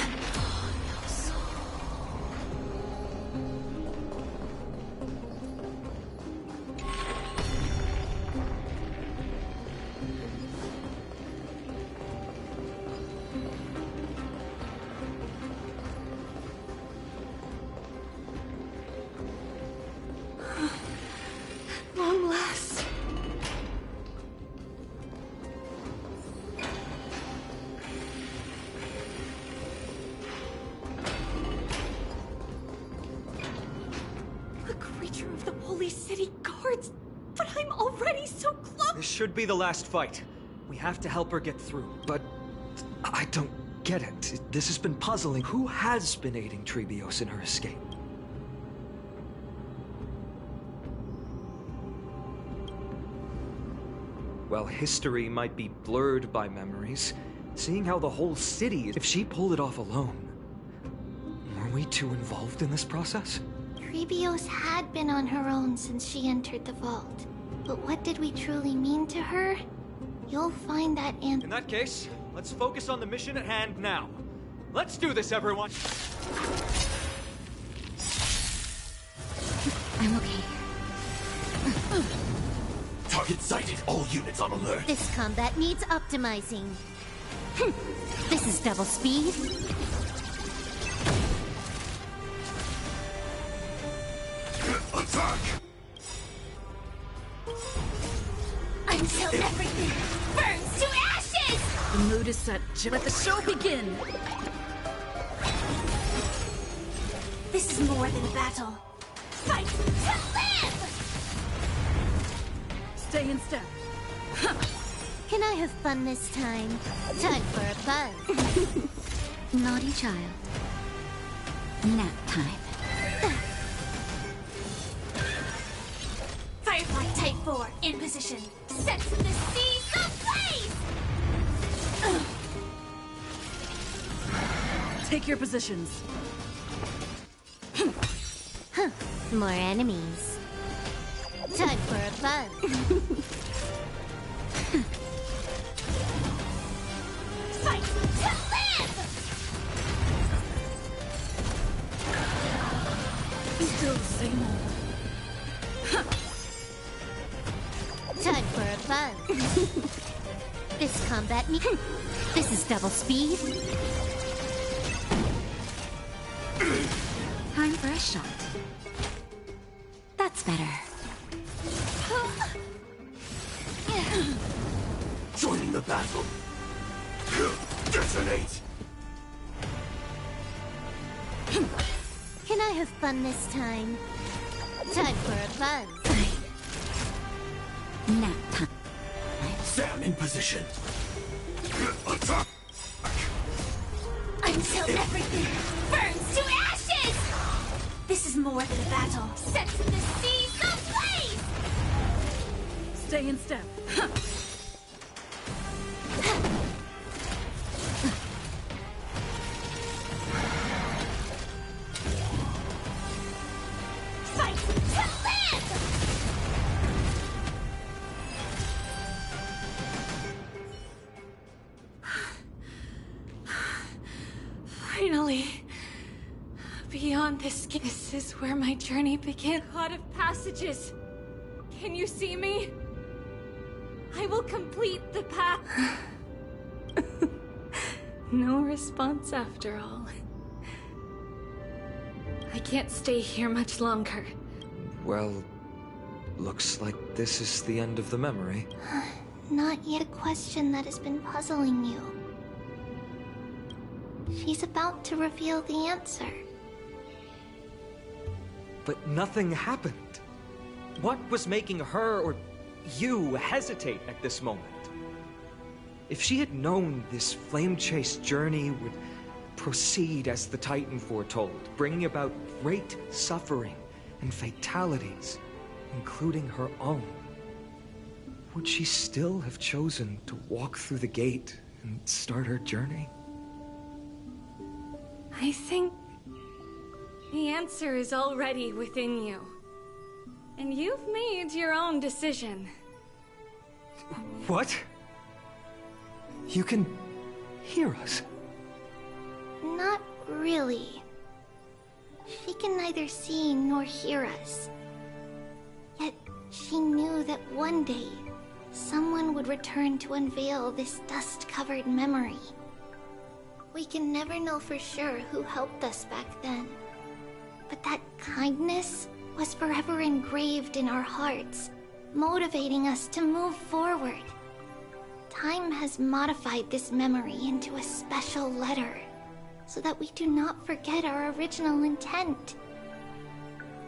Long last. A creature of the Holy City Guards, but I'm already so close. This should be the last fight. We have to help her get through. But I don't get it. This has been puzzling. Who has been aiding Trebios in her escape? Well, history might be blurred by memories. Seeing how the whole city, if she pulled it off alone, were we too involved in this process? Trebios had been on her own since she entered the vault. But what did we truly mean to her? You'll find that answer. In that case, let's focus on the mission at hand now. Let's do this, everyone! I'm okay. Target sighted. All units on alert. This combat needs optimizing. This is double speed. Attack! Until everything burns to ashes! The mood is set. Let the show begin. This is more than a battle. Fight to live! Stay in step. Can I have fun this time? Time for a buzz. Naughty child. Nap time. Firefly Type 4 in position. Set the seas ablaze! Take your positions. More enemies. Time for a buzz. Fight to live! Still the same old. Time for a buzz. This combat me. This is double speed. Time for a shot. That's better. Joining the battle. Detonate. Can I have fun this time? Time for a buzz. Nap time. Sam in position. Attack! Until everything burns to ashes! This is more than a battle. Set the seas ablaze! Stay in step. Fight to live! Finally. Beyond this is where my journey began. God of passages. Can you see me? I will complete the path. No response after all. I can't stay here much longer. Well, looks like this is the end of the memory. Not yet a question that has been puzzling you. She's about to reveal the answer. But nothing happened. What was making her or you hesitate at this moment? If she had known this flame-chased journey would proceed as the Titan foretold, bringing about great suffering and fatalities, including her own, would she still have chosen to walk through the gate and start her journey? I think the answer is already within you. And you've made your own decision. What? You can hear us? Not really. She can neither see nor hear us. Yet she knew that one day, someone would return to unveil this dust-covered memory. We can never know for sure who helped us back then. But that kindness was forever engraved in our hearts, motivating us to move forward. Time has modified this memory into a special letter, so that we do not forget our original intent.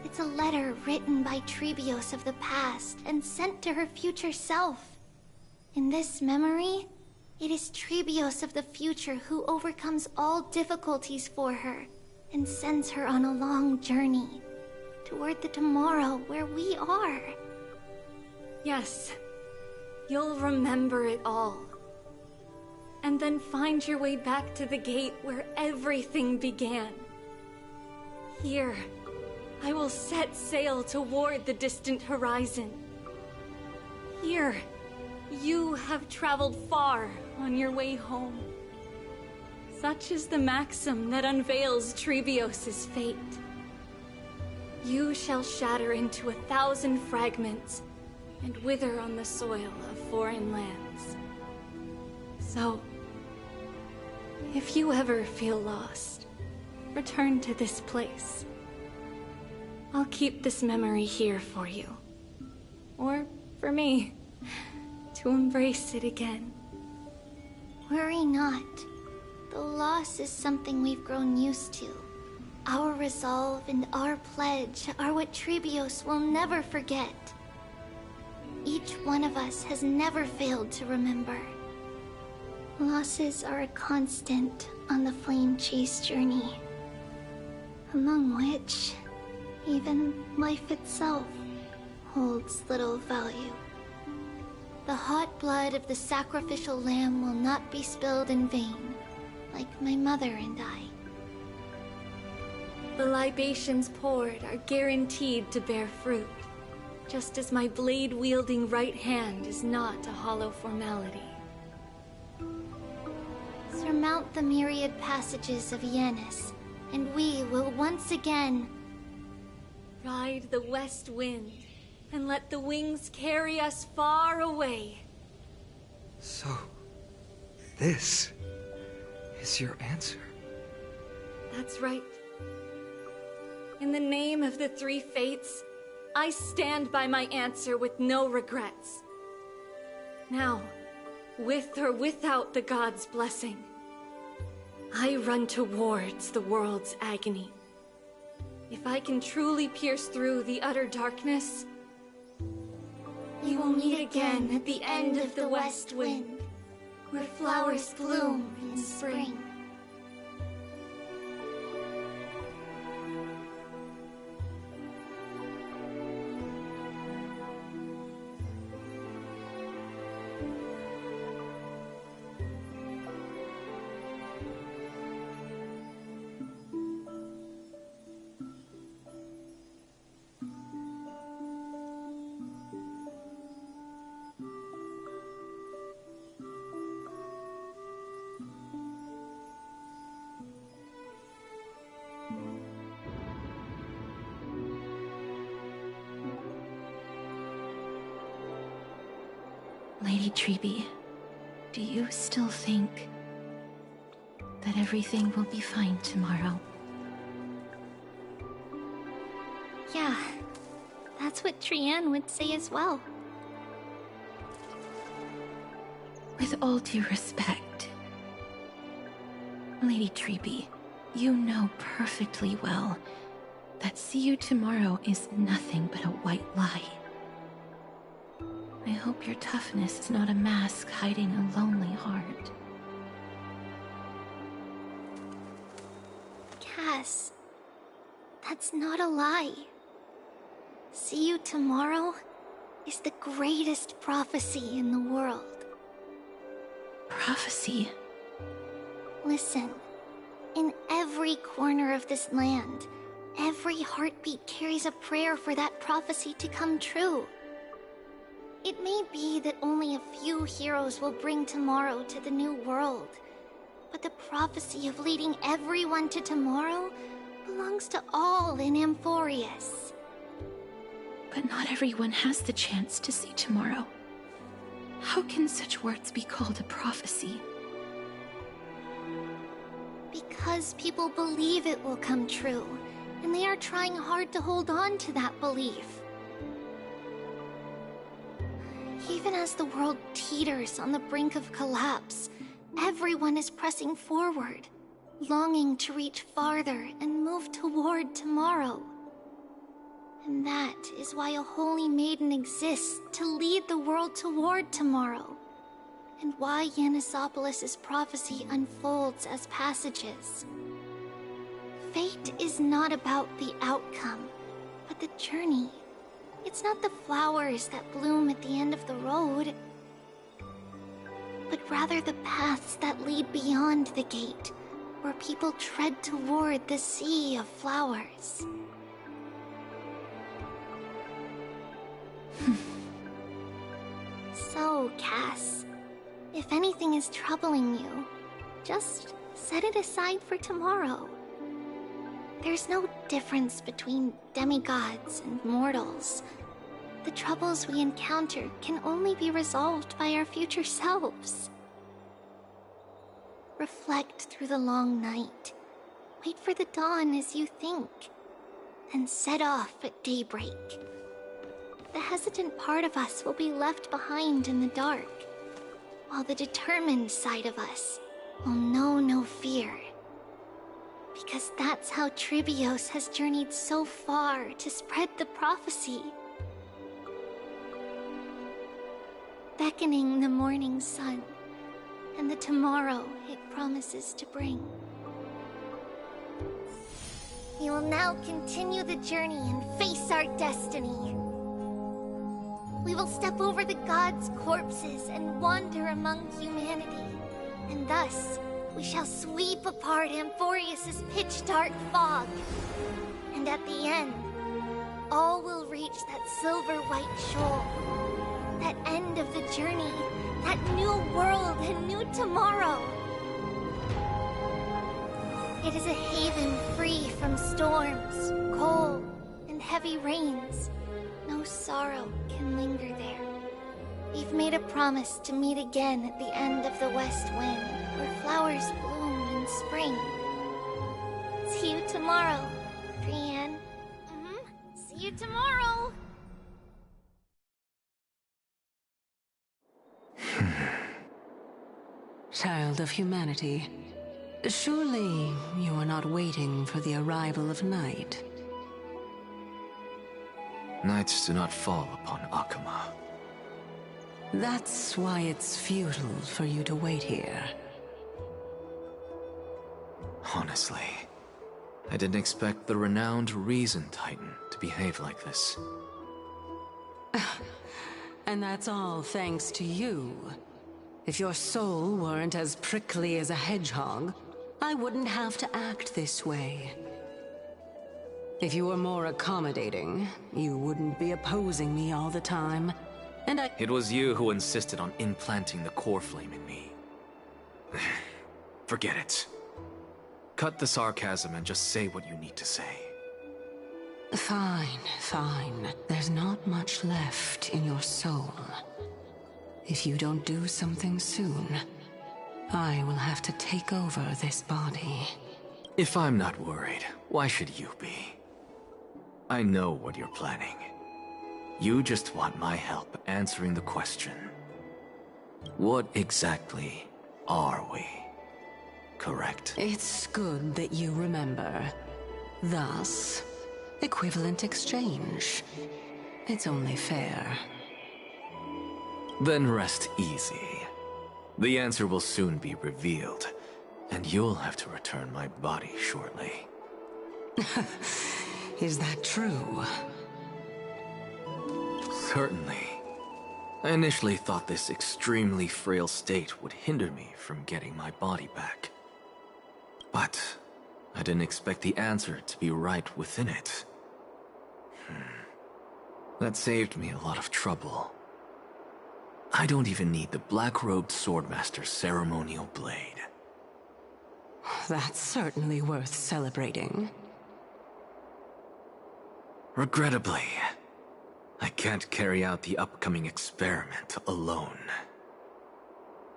It's a letter written by Trebios of the past and sent to her future self. In this memory, it is Trebios of the future who overcomes all difficulties for her and sends her on a long journey toward the tomorrow where we are. Yes, you'll remember it all. And then find your way back to the gate where everything began. Here, I will set sail toward the distant horizon. Here, you have traveled far on your way home. Such is the maxim that unveils Trebios' fate. You shall shatter into 1,000 fragments and wither on the soil of foreign lands. So, if you ever feel lost, return to this place. I'll keep this memory here for you. Or for me, to embrace it again. Worry not. The loss is something we've grown used to. Our resolve and our pledge are what Trebios will never forget. Each one of us has never failed to remember. Losses are a constant on the flame chase journey, among which even life itself holds little value. The hot blood of the sacrificial lamb will not be spilled in vain, like my mother and I. The libations poured are guaranteed to bear fruit, just as my blade-wielding right hand is not a hollow formality. Surmount the myriad passages of Yanis, and we will once again ride the west wind and let the wings carry us far away. So, this is your answer? That's right. In the name of the three fates, I stand by my answer with no regrets. Now, with or without the gods' blessing, I run towards the world's agony. If I can truly pierce through the utter darkness, we will meet again at the end of the west wind, where flowers bloom in spring. Lady Trebi, do you still think that everything will be fine tomorrow? Yeah, that's what Trianne would say as well. With all due respect, Lady Trebi, you know perfectly well that see you tomorrow is nothing but a white lie. I hope your toughness is not a mask hiding a lonely heart. Cass, that's not a lie. See you tomorrow is the greatest prophecy in the world. Prophecy? Listen, in every corner of this land, every heartbeat carries a prayer for that prophecy to come true. It may be that only a few heroes will bring tomorrow to the new world, but the prophecy of leading everyone to tomorrow belongs to all in Amphorius. But not everyone has the chance to see tomorrow. How can such words be called a prophecy? Because people believe it will come true, and they are trying hard to hold on to that belief. Even as the world teeters on the brink of collapse, everyone is pressing forward, longing to reach farther and move toward tomorrow. And that is why a holy maiden exists to lead the world toward tomorrow, and why Yanisopolis' prophecy unfolds as passages. Fate is not about the outcome, but the journey. It's not the flowers that bloom at the end of the road, but rather the paths that lead beyond the gate, where people tread toward the sea of flowers. So, Cass, if anything is troubling you, just set it aside for tomorrow. There's no difference between demigods and mortals. The troubles we encounter can only be resolved by our future selves. Reflect through the long night. Wait for the dawn as you think. Then set off at daybreak. The hesitant part of us will be left behind in the dark, while the determined side of us will know no fear. Because that's how Tribios has journeyed so far to spread the prophecy. Beckoning the morning sun, and the tomorrow it promises to bring. We will now continue the journey and face our destiny. We will step over the gods' corpses and wander among humanity, and thus we shall sweep apart Amphorius' pitch-dark fog. And at the end, all will reach that silver-white shoal. That end of the journey, that new world and new tomorrow. It is a haven free from storms, cold, and heavy rains. No sorrow can linger there. We've made a promise to meet again at the end of the west wind, where flowers bloom in spring. See you tomorrow, Brienne. See you tomorrow! Child of humanity, surely you are not waiting for the arrival of night. Nights do not fall upon Akama. That's why it's futile for you to wait here. Honestly, I didn't expect the renowned Reason Titan to behave like this. And that's all thanks to you. If your soul weren't as prickly as a hedgehog, I wouldn't have to act this way. If you were more accommodating, you wouldn't be opposing me all the time. And It was you who insisted on implanting the core flame in me. Forget it. Cut the sarcasm and just say what you need to say. Fine, fine. There's not much left in your soul. If you don't do something soon, I will have to take over this body. If I'm not worried, why should you be? I know what you're planning. You just want my help answering the question. What exactly are we? Correct? It's good that you remember. Thus, equivalent exchange. It's only fair. Then rest easy. The answer will soon be revealed, and you'll have to return my body shortly. Is that true? Certainly. I initially thought this extremely frail state would hinder me from getting my body back. But I didn't expect the answer to be right within it. That saved me a lot of trouble. I don't even need the black-robed swordmaster's ceremonial blade. That's certainly worth celebrating. Regrettably, I can't carry out the upcoming experiment alone.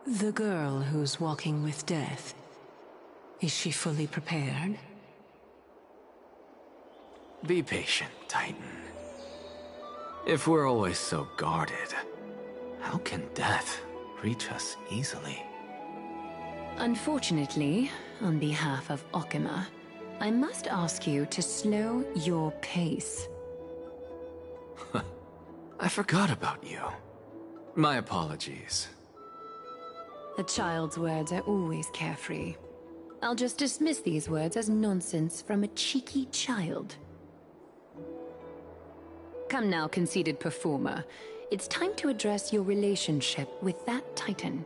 The girl who's walking with death, is she fully prepared? Be patient, Titan. If we're always so guarded, how can death reach us easily? Unfortunately, on behalf of Okima, I must ask you to slow your pace. I forgot about you. My apologies. A child's words are always carefree. I'll just dismiss these words as nonsense from a cheeky child. Come now, conceited performer. It's time to address your relationship with that Titan.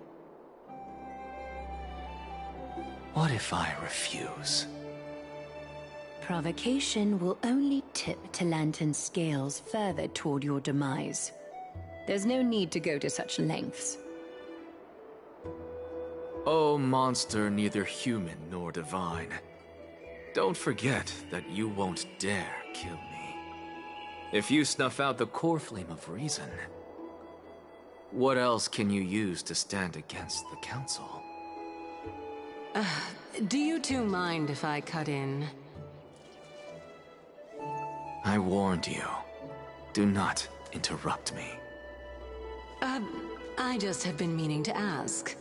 What if I refuse? Provocation will only tip Talantan's scales further toward your demise. There's no need to go to such lengths. Oh, monster neither human nor divine. Don't forget that you won't dare kill me. If you snuff out the core flame of reason, what else can you use to stand against the Council? Do you two mind if I cut in? I warned you. Do not interrupt me. I just have been meaning to ask.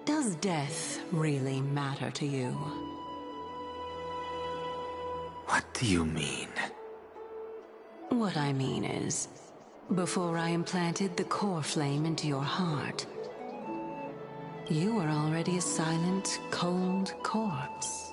Does death really matter to you? What do you mean? What I mean is, before I implanted the core flame into your heart, you were already a silent, cold corpse.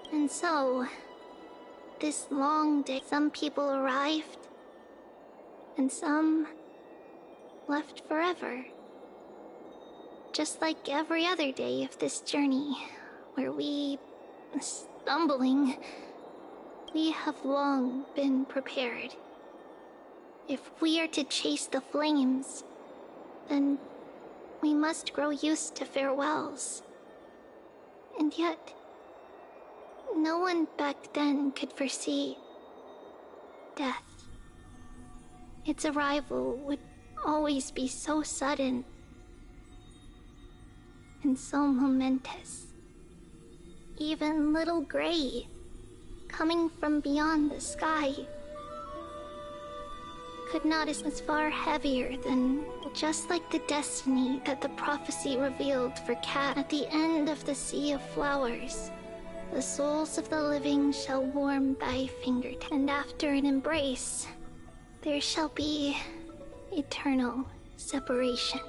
And so, this long day, some people arrived, and some left forever. just like every other day of this journey, where we... stumbling. We have long been prepared. If we are to chase the flames, then we must grow used to farewells. And yet, no one back then could foresee death. Its arrival would always be so sudden and so momentous. Even little Gray, coming from beyond the sky, could not as far heavier than just like the destiny that the prophecy revealed for Cat at the end of the Sea of Flowers. The souls of the living shall warm thy fingertips, and after an embrace, there shall be eternal separation.